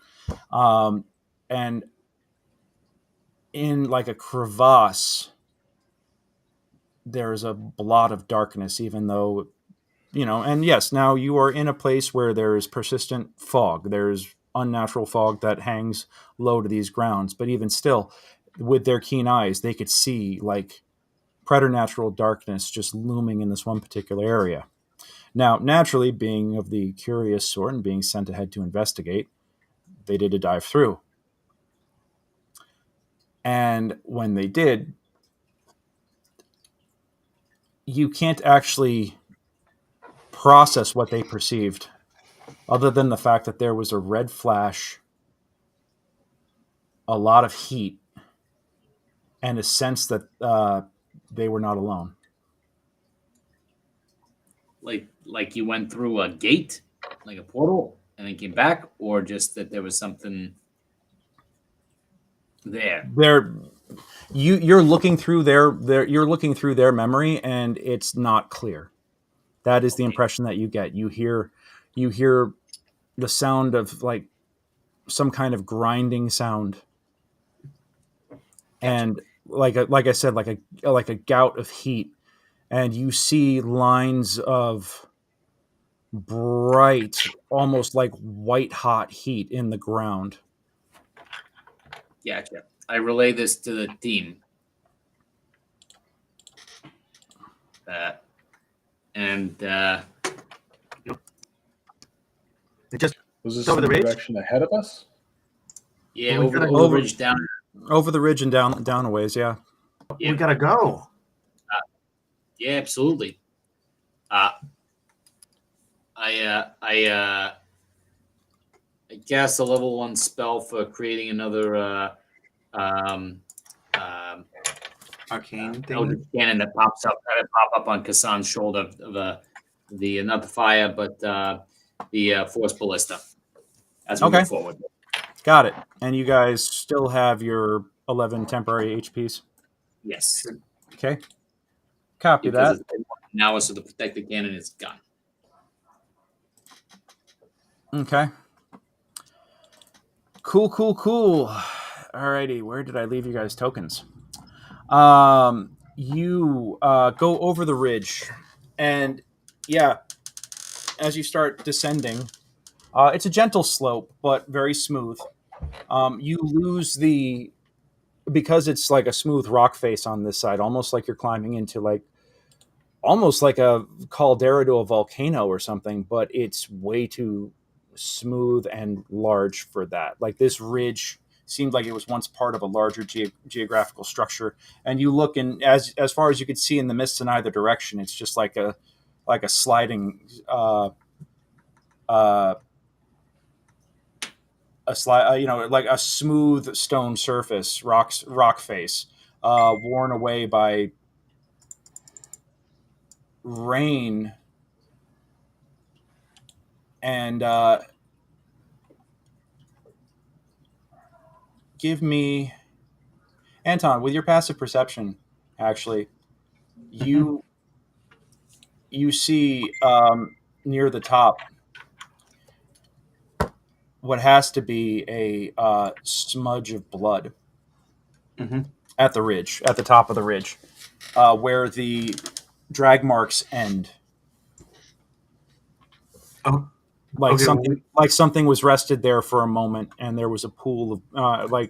And in like a crevasse, there's a blot of darkness, even though, and yes, now you are in a place where there is persistent fog. There's unnatural fog that hangs low to these grounds. But even still, with their keen eyes, they could see like preternatural darkness just looming in this one particular area. Now, naturally, being of the curious sort and being sent ahead to investigate, they did a dive through. And when they did, you can't actually process what they perceived, other than the fact that there was a red flash, a lot of heat, and a sense that they were not alone. Like you went through a gate, like a portal, and then came back, or just that there was something there. You're looking through their memory, and it's not clear. That is the impression that you get. You hear the sound of like some kind of grinding sound, and like I said, like a gout of heat, and you see lines of bright, almost like white hot heat in the ground. Gotcha. I relay this to the team. Was this Over in the ridge? direction ahead of us? Yeah, Well, over we the gotta ridge down. Over the ridge and down a ways, yeah. Yeah. We gotta go. Yeah, absolutely. I cast a level 1 spell for creating another Arcane thing. Eldritch cannon that pops up. That pop up on Kassan's shoulder of the not the fire, but the force ballista. As we Okay. move forward. Got it. And you guys still have your 11 temporary HPs. Yes. Okay. Copy Because that. now, so the protected cannon is gone. Okay. Cool. Alrighty, where did I leave you guys' tokens? You go over the ridge, and yeah, as you start descending, it's a gentle slope, but very smooth. You lose because it's like a smooth rock face on this side, almost like you're climbing into almost like a caldera to a volcano or something, but it's way too smooth and large for that. Like this ridge seemed like it was once part of a larger geographical structure. And you look, and as far as you could see in the mist in either direction, it's just like a sliding like a smooth stone surface, rock face, worn away by rain and give me, Anton, with your passive perception, actually, you see near the top what has to be a smudge of blood Mm-hmm. at the ridge, at the top of the ridge, where the drag marks end. Oh, Like okay. something was rested there for a moment, and there was a pool of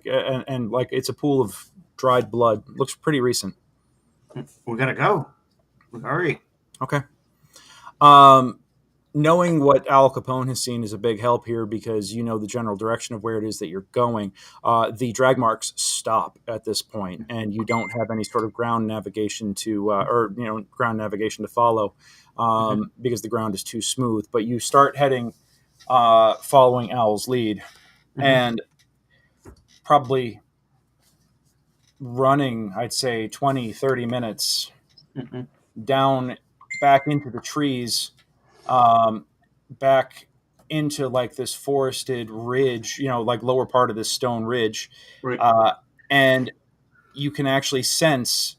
and like it's a pool of dried blood. Looks pretty recent. We gotta go. Hurry. Okay. Knowing what Al Capone has seen is a big help here because you know the general direction of where it is that you're going. The drag marks stop at this point, and you don't have any sort of ground navigation ground navigation to follow because the ground is too smooth. But you start heading, following Al's lead, and probably running, I'd say 20, 30 minutes down back into the trees, back into like this forested ridge, like lower part of this stone ridge. Right. And you can actually sense,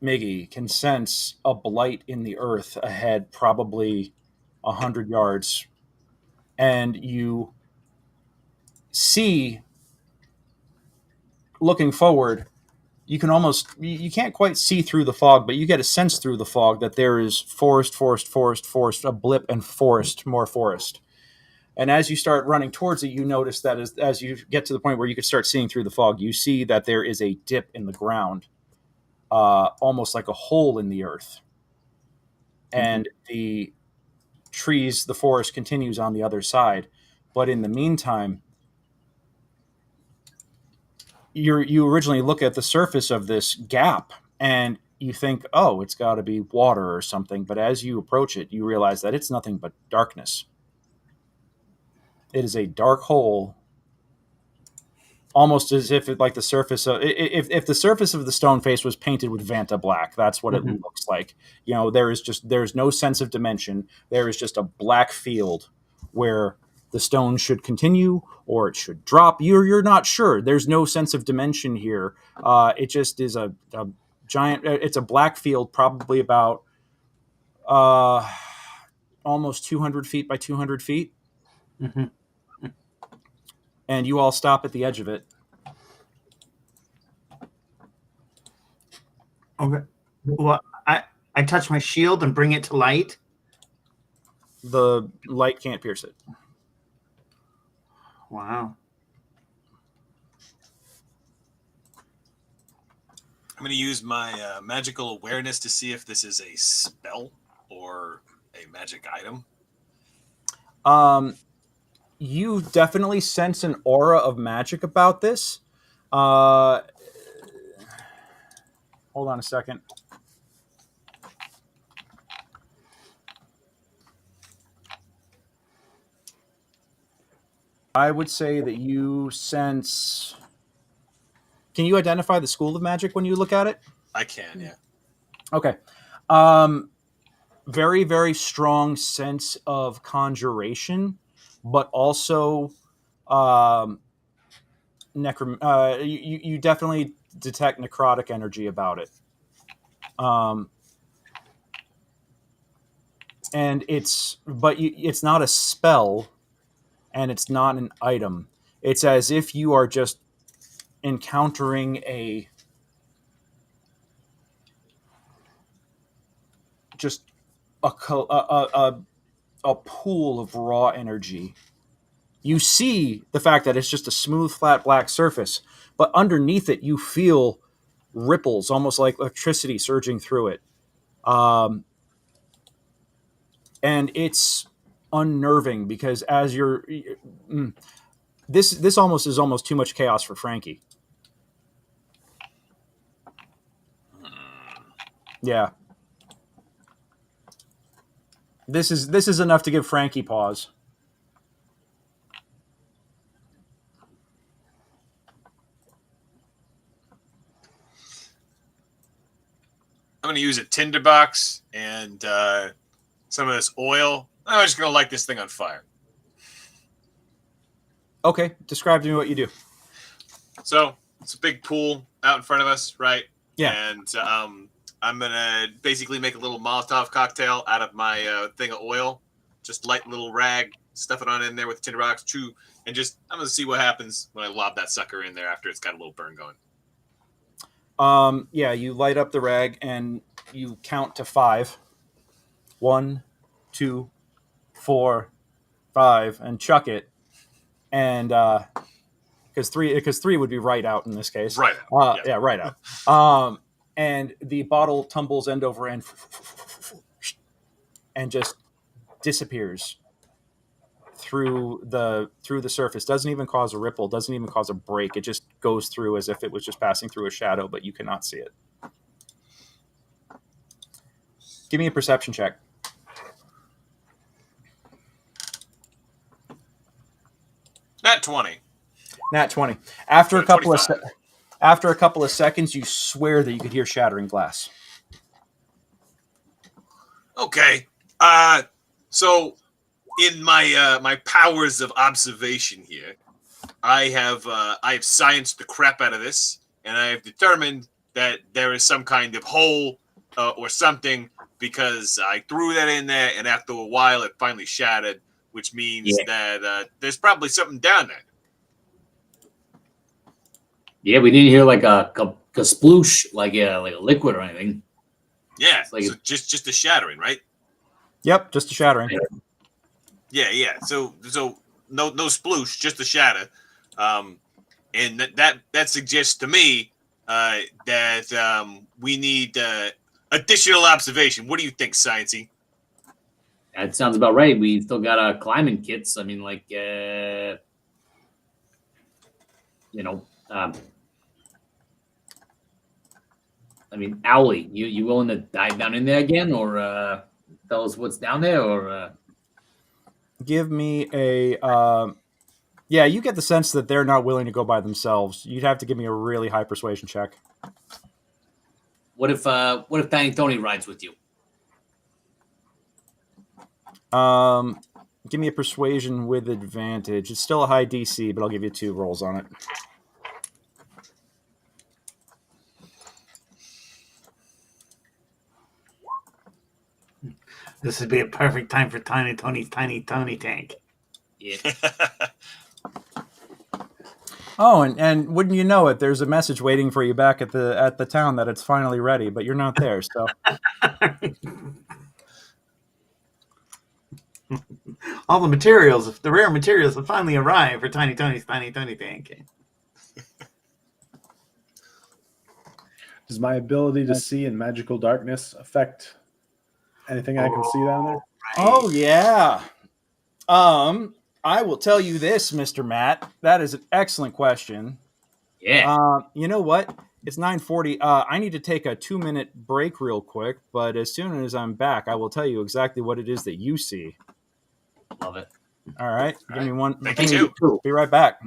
Miggy, can sense a blight in the earth ahead, probably 100 yards. And you see, looking forward, you can't quite see through the fog, but you get a sense through the fog that there is forest, a blip, and forest, more forest. And as you start running towards it, you notice that as you get to the point where you could start seeing through the fog, you see that there is a dip in the ground, almost like a hole in the earth. And the trees, the forest continues on the other side. But in the meantime, you originally look at the surface of this gap and you think, oh, it's got to be water or something. But as you approach it, you realize that it's nothing but darkness. It is a dark hole, almost as if the surface of if the surface of the stone face was painted with Vanta black. That's what it looks like. There's no sense of dimension. There is just a black field where the stone should continue or it should drop. You're not sure. There's no sense of dimension here. It just is a giant. It's a black field, probably about almost 200 feet by 200 feet. And you all stop at the edge of it. Okay. Well, I touch my shield and bring it to light. The light can't pierce it. Wow. I'm going to use my magical awareness to see if this is a spell or a magic item. You definitely sense an aura of magic about this. Hold on a second. I would say that you sense... Can you identify the school of magic when you look at it? I can, yeah. Okay. Very, very strong sense of conjuration, but also you definitely detect necrotic energy about it. And it's not a spell, and it's not an item. It's as if you are just encountering a pool of raw energy. You see the fact that it's just a smooth, flat, black surface, but underneath it, you feel ripples, almost like electricity surging through it. And it's unnerving because as you're... This almost is almost too much chaos for Frankie. Yeah. This is enough to give Frankie pause. I'm going to use a tinderbox and some of this oil. I'm just going to light this thing on fire. Okay, describe to me what you do. So it's a big pool out in front of us, right? Yeah. And I'm going to basically make a little Molotov cocktail out of my thing of oil. Just light little rag, stuff it on in there with the tinderbox, chew, and just I'm going to see what happens when I lob that sucker in there after it's got a little burn going. Yeah, you light up the rag and you count to 5. 1, 2, 4, 5, and chuck it. And because three would be right out in this case. Right out. Yeah, right out. And the bottle tumbles end over end and just disappears through the surface. Doesn't even cause a ripple, doesn't even cause a break. It just goes through as if it was just passing through a shadow, but you cannot see it. Give me a perception check. Nat 20. Nat 20. After a couple 25. after a couple of seconds, you swear that you could hear shattering glass. Okay. So in my my powers of observation here, I have scienced the crap out of this, and I have determined that there is some kind of hole or something because I threw that in there, and after a while, it finally shattered, which means that there's probably something down there. Yeah, we didn't hear like a sploosh, like a liquid or anything. Yeah, like so just a shattering, right? Yep, just a shattering. Yeah. So no sploosh, just a shatter, and that suggests to me that we need additional observation. What do you think, Sciencey? That sounds about right. We still got climbing kits. I mean, like I mean, Owly, you willing to dive down in there again, or tell us what's down there, or? Give me a. Yeah, you get the sense that they're not willing to go by themselves. You'd have to give me a really high persuasion check. What if Tiny Tony rides with you? Give me a persuasion with advantage. It's still a high DC, but I'll give you 2 rolls on it. This would be a perfect time for Tiny Tony's Tiny Tony tank. Yeah. Oh, and wouldn't you know it, there's a message waiting for you back at the town that it's finally ready, but you're not there, so. All the materials, the rare materials have finally arrived for Tiny Tony's Tiny Tony tank. Does my ability to see in magical darkness affect anything I can see down there? Oh yeah. I will tell you this, Mr. Matt. That is an excellent question. Yeah. You know what? It's 9:40. I need to take a 2-minute break real quick, but as soon as I'm back, I will tell you exactly what it is that you see. Love it. All right. All Give me right. one. Thank you. Be right back.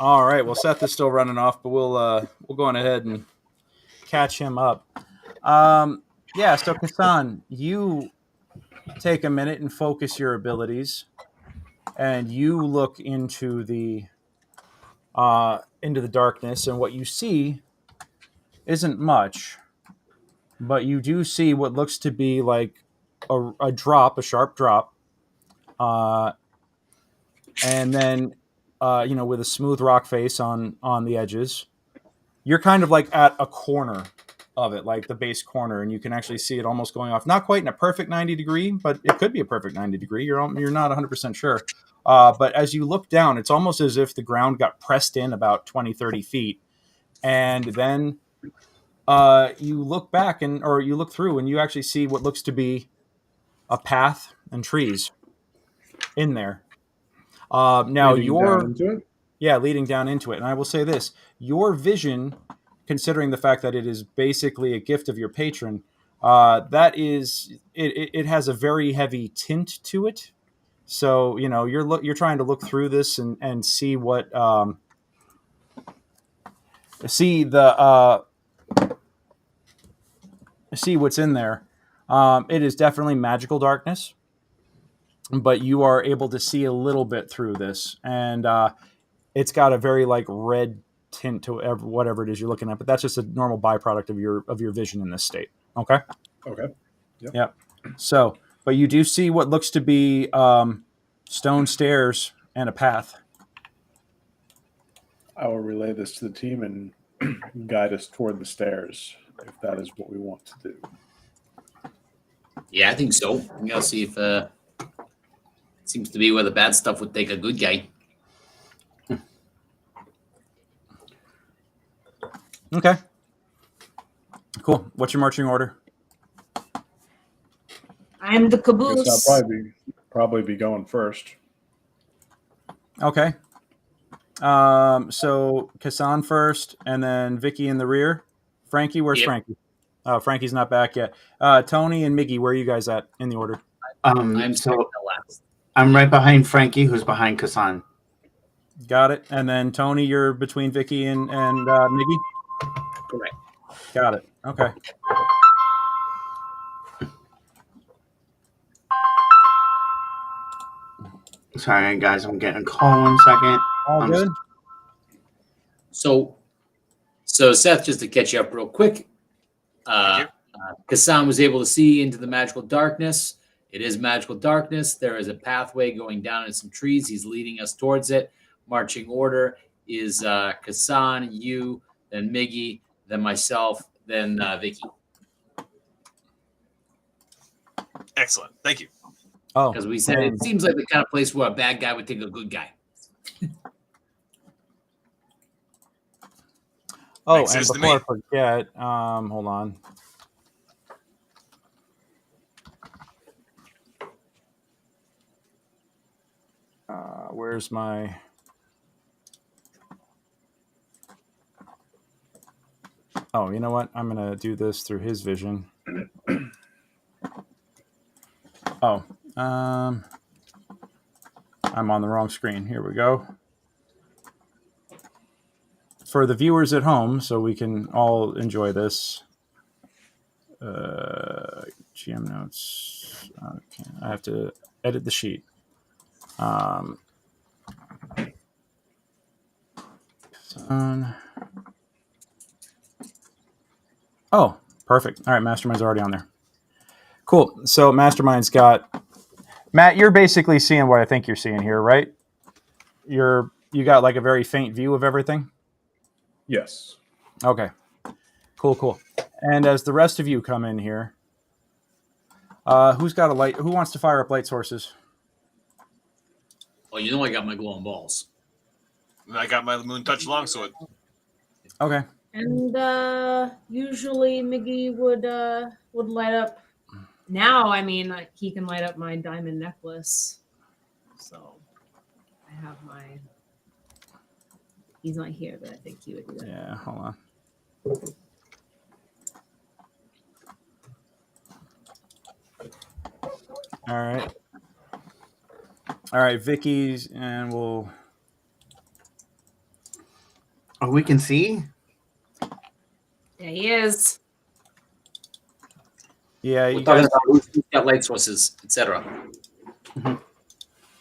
All right. Well, Seth is still running off, but we'll go on ahead and catch him up. Yeah. So Kasan, you take a minute and focus your abilities, and you look into the darkness, and what you see isn't much, but you do see what looks to be like a drop, a sharp drop, and then with a smooth rock face on the edges. You're kind of like at a corner of it, like the base corner, and you can actually see it almost going off. Not quite in a perfect 90 degree, but it could be a perfect 90 degree. You're not 100% sure. But as you look down, it's almost as if the ground got pressed in about 20, 30 feet. And then you look back or you look through and you actually see what looks to be a path and trees in there. Now Leading down into it? leading down into it. And I will say this, your vision, considering the fact that it is basically a gift of your patron, it has a very heavy tint to it. So, you're trying to look through this and see what, see what's in there. It is definitely magical darkness, but you are able to see a little bit through this, and it's got a very like red tint to whatever it is you're looking at. But that's just a normal byproduct of your vision in this state. Okay. Okay. Yep. So, but you do see what looks to be stone stairs and a path. I will relay this to the team and guide us toward the stairs if that is what we want to do. Yeah, I think so. We gotta see if it seems to be where the bad stuff would take a good guy. Okay. Cool. What's your marching order? I'm the Guess caboose. I'll probably be going first. Okay. So Kasan first, and then Vicky in the rear. Frankie, where's Yep. Frankie? Oh, Frankie's not back yet. Tony and Miggy, where are you guys at in the order? I'm So second to last. I'm right behind Frankie, who's behind Kasan. Got it. And then Tony, you're between Vicky and Miggy. Correct. Got it. Okay. Sorry, guys, I'm getting a call. 1 second. All I'm good. So Seth, just to catch you up real quick, Kasan was able to see into the magical darkness. It is magical darkness. There is a pathway going down in some trees. He's leading us towards it. Marching order is Kasan, you, then Miggy, then myself, then Vicky. Excellent. Thank you. Oh, Because we said it seems like the kind of place where a bad guy would take a good guy. Oh, Makes and sense to before I me. forget, hold on. Where's my? Oh, you know what? I'm gonna do this through his vision. Oh, I'm on the wrong screen. Here we go. For the viewers at home, so we can all enjoy this. GM notes. Okay, I have to edit the sheet. Oh, perfect. All right, Mastermind's already on there. Cool. So Mastermind's got Matt. You're basically seeing what I think you're seeing here, right? You got like a very faint view of everything. Yes. Okay. Cool. And as the rest of you come in here, who's got a light? Who wants to fire up light sources? Oh, you know I got my glowing balls. And I got my moon touch longsword. Okay. And usually Miggy would light up. Now, I mean, he can light up my diamond necklace. So I have my. He's not here, but I think he would do that. Yeah. Hold on. All right, Vicky's, and we'll Oh, we can see? There he is. Yeah, We're you talking guys. about who's got light sources, etc. All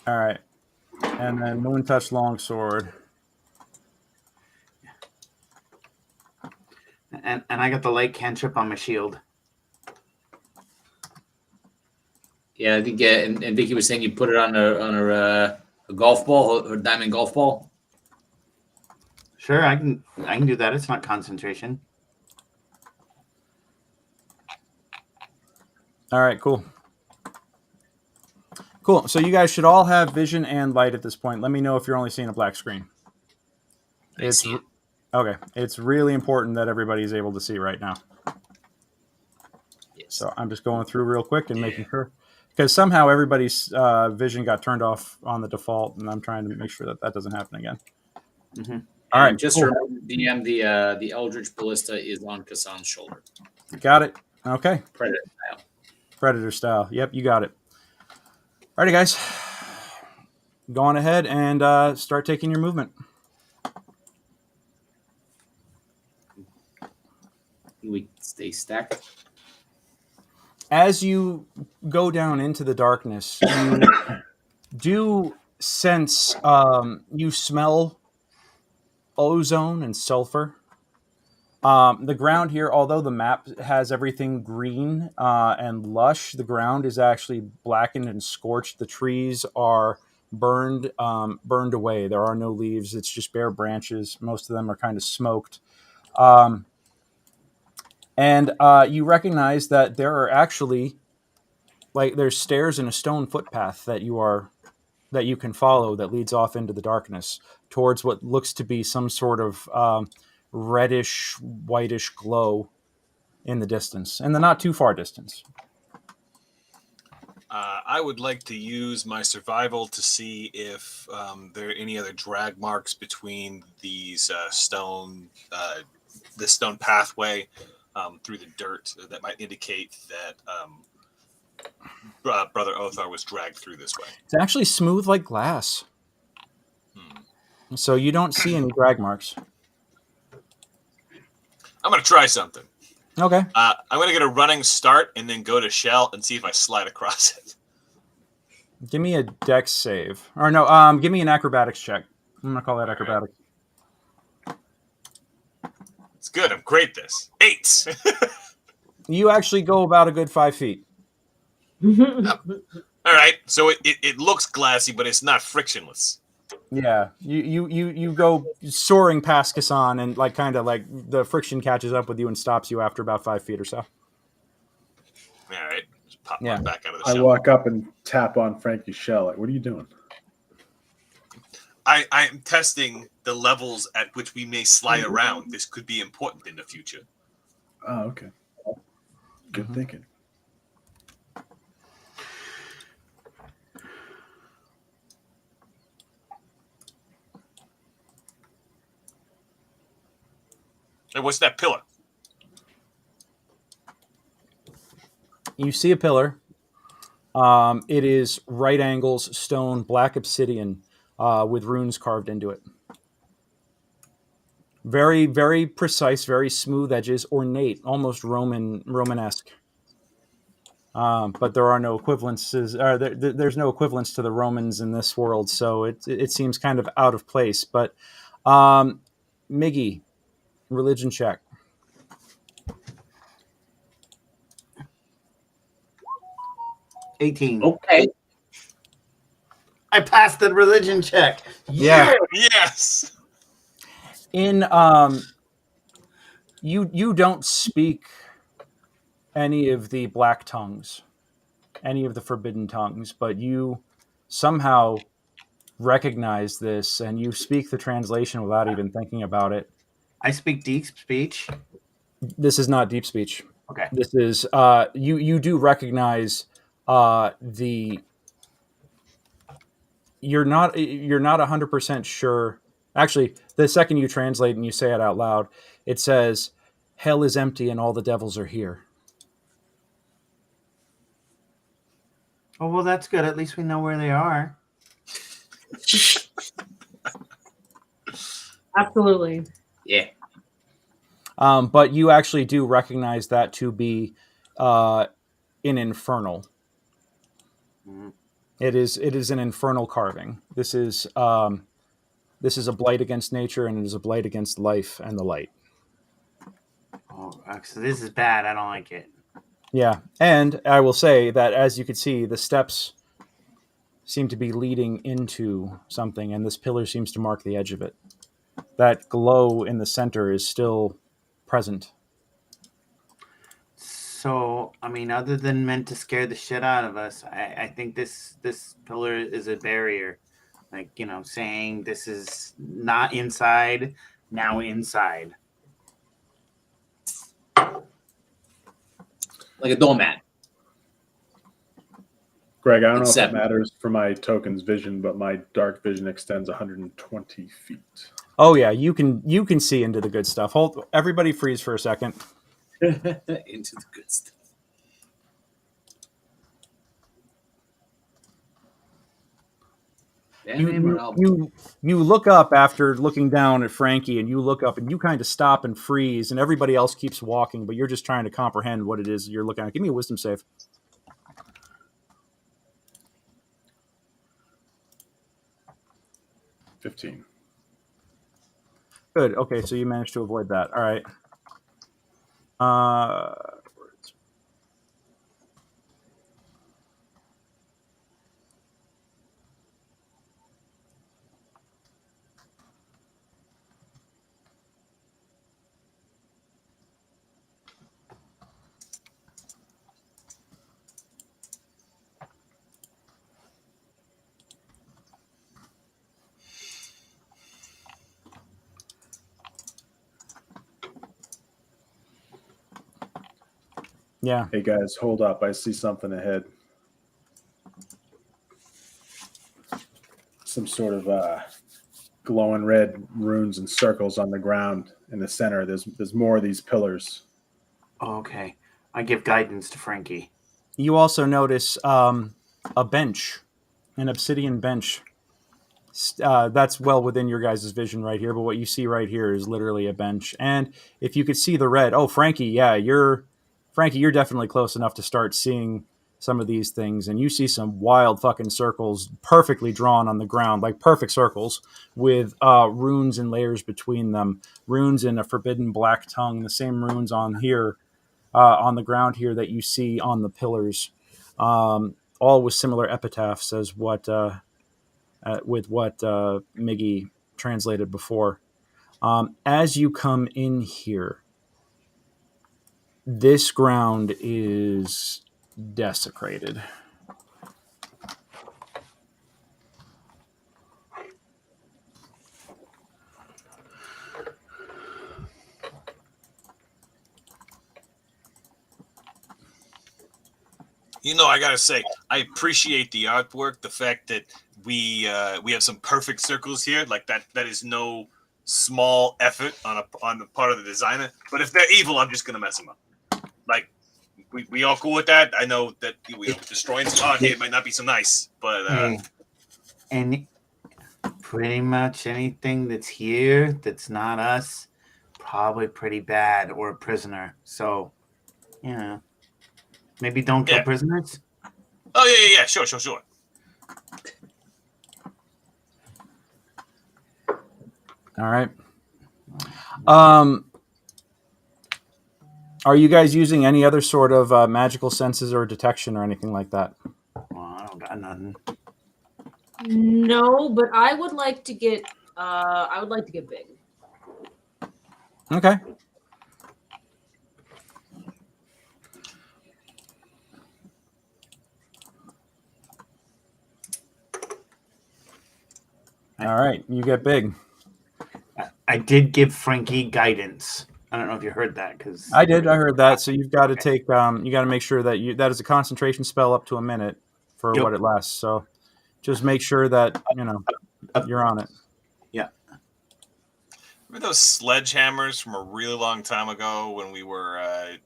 right, and then Moon Touch Longsword. And I got the light cantrip on my shield. Yeah, I think. And Vicky was saying you put it on her a golf ball, her diamond golf ball. Sure, I can do that. It's not concentration. All right, cool. Cool. So you guys should all have vision and light at this point. Let me know if you're only seeing a black screen. It's see it. okay. It's really important that everybody's able to see right now. Yes. So I'm just going through real quick and making sure, because somehow everybody's vision got turned off on the default, and I'm trying to make sure that that doesn't happen again. Mm-hmm. All right, And just cool. remember, DM, the Eldritch Ballista is on Kassan's shoulder. Got it. Okay. Predator style. Predator style. Yep, you got it. Alrighty, guys. Go on ahead and start taking your movement. We stay stacked. As you go down into the darkness, you do sense, you smell ozone and sulfur. The ground here, although the map has everything green and lush, the ground is actually blackened and scorched. The trees are burned away. There are no leaves. It's just bare branches. Most of them are kind of smoked. And you recognize that there are actually, there's stairs and a stone footpath that you can follow that leads off into the darkness towards what looks to be some sort of reddish, whitish glow in the distance, in the not too far distance. I would like to use my survival to see if there are any other drag marks between these this stone pathway through the dirt that might indicate that Brother Othar was dragged through this way. It's actually smooth like glass. So you don't see any drag marks. I'm going to try something. Okay. I'm going to get a running start and then go to Shell and see if I slide across it. Give me a dex save. Or no, give me an acrobatics check. I'm going to call that acrobatics. It's good. I'm great at this. 8. You actually go about a good 5 feet. All right. So it looks glassy, but it's not frictionless. Yeah. You go soaring past Kassan and the friction catches up with you and stops you after about 5 feet or so. All right. Just pop Yeah. right back out of the I shell. walk up and tap on Frankie's shell. Like, what are you doing? I am testing the levels at which we may slide around. This could be important in the future. Oh, okay. Good thinking. And what's that pillar? You see a pillar. It is right angles, stone, black obsidian with runes carved into it. Very, very precise, very smooth edges, ornate, almost Romanesque. But there are no equivalences. There's no equivalence to the Romans in this world, so it seems kind of out of place. But Miggy, religion check. $18. Okay. I passed the religion check. Yeah. Yes. In you don't speak any of the black tongues, any of the forbidden tongues, but you somehow recognize this and you speak the translation without even thinking about it. I speak deep speech. This is not deep speech. Okay. This is you do recognize the you're not 100% sure. Actually, the second you translate and you say it out loud, it says, "Hell is empty and all the devils are here." Oh, well, that's good. At least we know where they are. Absolutely. Yeah. But you actually do recognize that to be an infernal. Mm. It is an infernal carving. This is a blight against nature, and it is a blight against life and the light. Oh, so this is bad. I don't like it. Yeah, and I will say that as you can see, the steps seem to be leading into something, and this pillar seems to mark the edge of it. That glow in the center is still present. So, I mean, other than meant to scare the shit out of us, I think this pillar is a barrier. Like, saying this is not inside, now inside. Like a doormat. Greg, I don't know if Except- it matters for my token's vision, but my dark vision extends 120 feet. Oh yeah, you can see into the good stuff. Hold, everybody freeze for a second. Into the good stuff. You look up after looking down at Frankie, and you look up and you kind of stop and freeze, and everybody else keeps walking, but you're just trying to comprehend what it is you're looking at. Give me a wisdom save. 15. Good. Okay, so you managed to avoid that. All right. Yeah. Hey guys, hold up. I see something ahead. Some sort of glowing red runes and circles on the ground in the center. There's more of these pillars. Okay. I give guidance to Frankie. You also notice a bench, an obsidian bench. That's well within your guys' vision right here, but what you see right here is literally a bench. And if you could see the red, Frankie, yeah, you're definitely close enough to start seeing some of these things, and you see some wild fucking circles perfectly drawn on the ground, like perfect circles with runes and layers between them, runes in a forbidden black tongue, the same runes on here, on the ground here that you see on the pillars, all with similar epitaphs as what Miggy translated before. As you come in here, this ground is desecrated. I gotta say, I appreciate the artwork. The fact that we have some perfect circles here, like that is no small effort on the part of the designer. But if they're evil, I'm just gonna mess them up. Like, we all cool with that. I know that destroying some art here might not be so nice, but and pretty much anything that's here that's not us, probably pretty bad or a prisoner. So, maybe don't kill prisoners. Oh yeah, sure. All right. Are you guys using any other sort of magical senses or detection or anything like that? Well, I don't got nothing. No, but I would like to get big. Okay. All right, you get big. I did give Frankie guidance. I don't know if you heard that because I did. I heard that. So you've got to take. You got to make sure that that is a concentration spell up to a minute for what it lasts. So just make sure that you're on it. Yeah. Remember those sledgehammers from a really long time ago when we were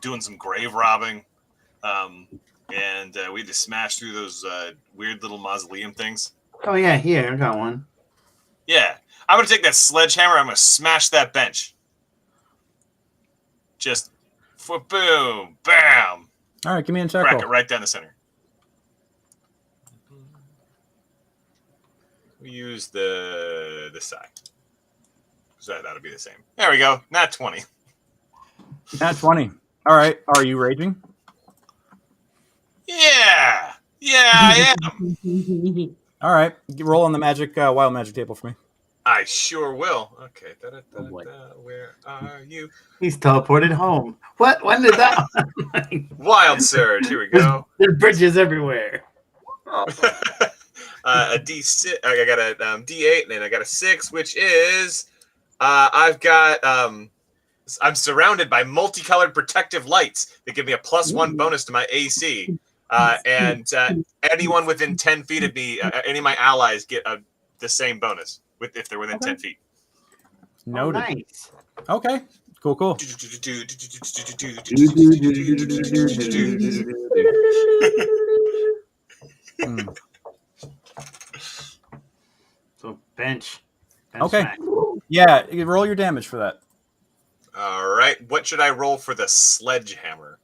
doing some grave robbing, and we had to smash through those weird little mausoleum things? Oh yeah, here I got one. Yeah. I'm going to take that sledgehammer. I'm going to smash that bench. Just boom, bam. All right, give me an attack Crack roll. it right down the center. We use the side. So that'll be the same. There we go. Nat 20. Nat 20. All right. Are you raging? Yeah. Yeah, I am. All right. Roll on the magic wild magic table for me. I sure will. Okay. Oh, boy. Where are you? He's teleported home. What? When did that? Wild surge. Here we go. There's bridges everywhere. A D6. I got a D8, and then I got a 6, which is I've got I'm surrounded by multicolored protective lights that give me a +1 bonus to my AC. And anyone within 10 feet of me, any of my allies get the same bonus if they're within 10 feet. Noted. Nice. Okay. Cool. So bench. Okay. Smack. Yeah, you roll your damage for that. All right. What should I roll for the sledgehammer?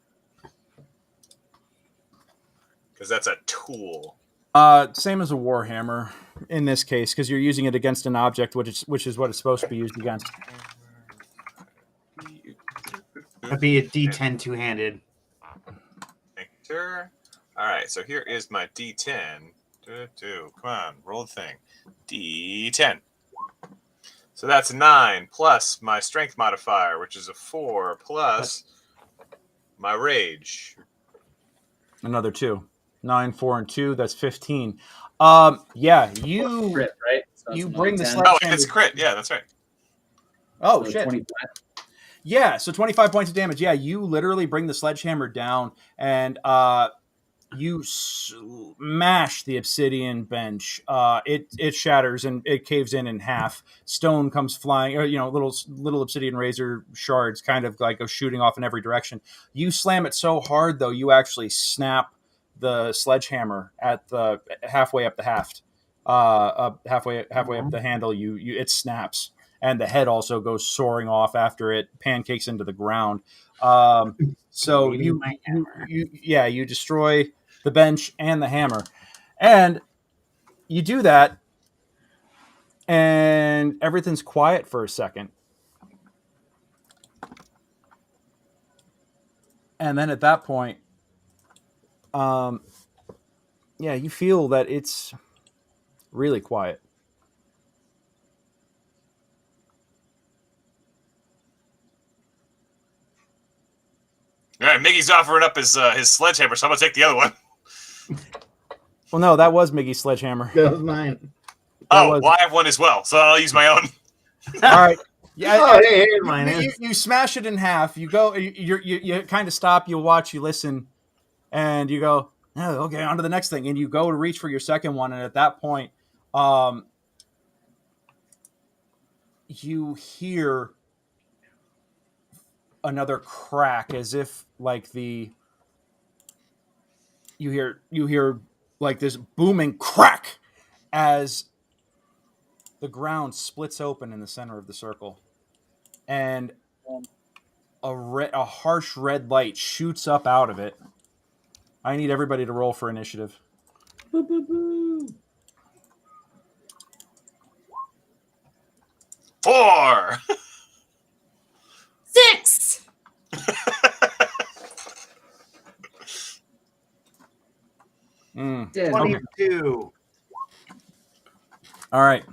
Because that's a tool. Same as a warhammer in this case, because you're using it against an object, which is what it's supposed to be used against. That'd be a D10 two-handed. Sure. All right. So here is my D10. Come on, roll the thing. D10. So that's 9 plus my strength modifier, which is a 4 plus my rage. Another 2. 9, 4, and 2. That's 15. Yeah, you Crit, right? So you it's bring the 10. sledgehammer. Oh, it's a crit. Yeah, that's right. Oh So shit. 25. Yeah, so 25 points of damage. Yeah, you literally bring the sledgehammer down and you smash the obsidian bench. It shatters and it caves in half. Stone comes flying, or little obsidian razor shards kind of like go shooting off in every direction. You slam it so hard though, you actually snap the sledgehammer at the halfway up the haft. Halfway up the handle, it snaps. And the head also goes soaring off after it pancakes into the ground. So you destroy the bench and the hammer, and you do that, and everything's quiet for a second, and then at that point, you feel that it's really quiet. All right, Miggy's offering up his sledgehammer, so I'm gonna take the other one. Well, no, that was Miggy's sledgehammer. That was mine. Well, I have one as well, so I'll use my own. All right. Yeah. Oh, hey, here's mine. You smash it in half. You go. You kind of stop. You watch. You listen, and you go. Oh, okay, on to the next thing. And you go to reach for your second one, and at that point, you hear another crack, as if like you hear like this booming crack as the ground splits open in the center of the circle, and a harsh red light shoots up out of it. I need everybody to roll for initiative. Boo, boo, boo. 4. 6. Dead. 22. All right.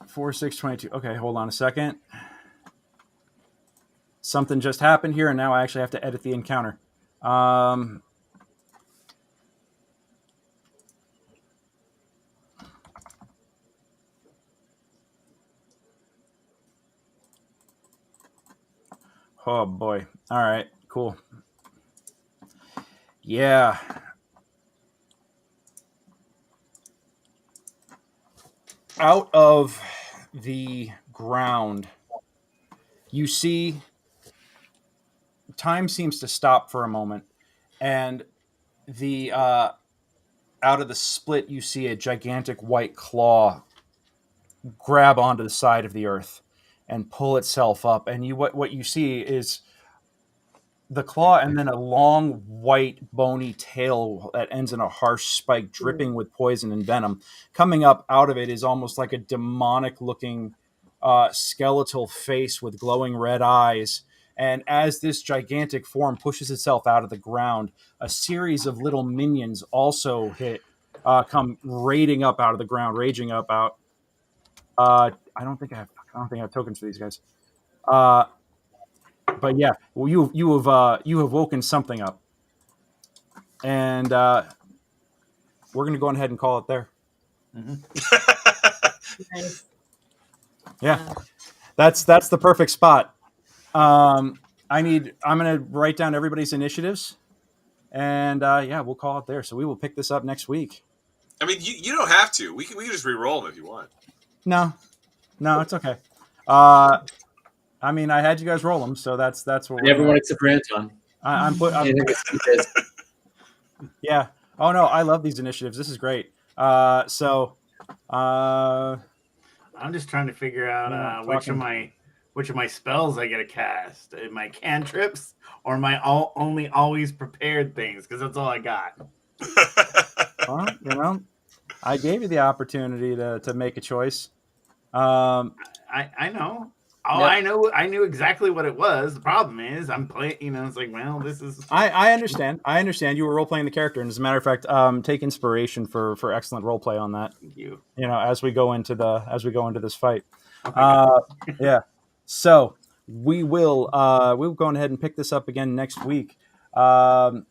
4, 6, 22. Okay, hold on a second. Something just happened here, and now I actually have to edit the encounter. Oh boy. All right, cool. Yeah. Out of the ground, you see time seems to stop for a moment, and the out of the split, you see a gigantic white claw grab onto the side of the earth and pull itself up. And what you see is the claw and then a long white bony tail that ends in a harsh spike dripping with poison and venom. Coming up out of it is almost like a demonic looking skeletal face with glowing red eyes. And as this gigantic form pushes itself out of the ground, a series of little minions also come raiding up out of the ground, raging up out. I don't think I have tokens for these guys. But yeah, well, you have woken something up, and we're gonna go ahead and call it there. Nice. Yeah, that's the perfect spot. I'm gonna write down everybody's initiatives, and yeah, we'll call it there. So we will pick this up next week. I mean, you don't have to. We can just re-roll them if you want. No, it's okay. I mean, I had you guys roll them, so that's what we're Everyone except for Anton. I'm yeah. Oh no, I love these initiatives. This is great. I'm just trying to figure out which of my spells I get to cast. My cantrips or my only always prepared things, because that's all I got. Well, I gave you the opportunity to make a choice. I know. Oh, yep. I knew exactly what it was. The problem is I'm playing, it's like, well, this is. I understand. You were role playing the character, and as a matter of fact, take inspiration for excellent role play on that. Thank you. As we go into this fight. Okay. Yeah. So we'll go ahead and pick this up again next week. But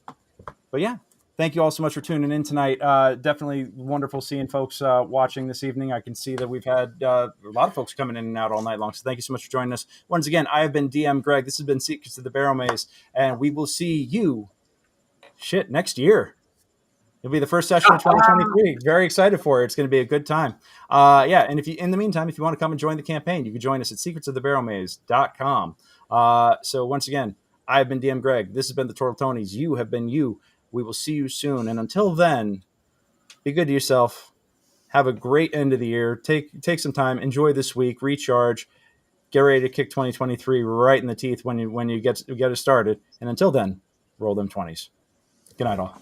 yeah. Thank you all so much for tuning in tonight. Definitely wonderful seeing folks watching this evening. I can see that we've had a lot of folks coming in and out all night long. So thank you so much for joining us. Once again, I have been DM Greg. This has been Secrets of the Barrowmaze. And we will see you next year. It'll be the first session of 2023. Very excited for it. It's going to be a good time. Yeah. And in the meantime, if you want to come and join the campaign, you can join us at secretsofthebarrowmaze.com. So once again, I have been DM Greg. This has been the Turtle Tonys. You have been you. We will see you soon. And until then, be good to yourself. Have a great end of the year. Take some time. Enjoy this week. Recharge. Get ready to kick 2023 right in the teeth when you get it started. And until then, roll them 20s. Good night, all.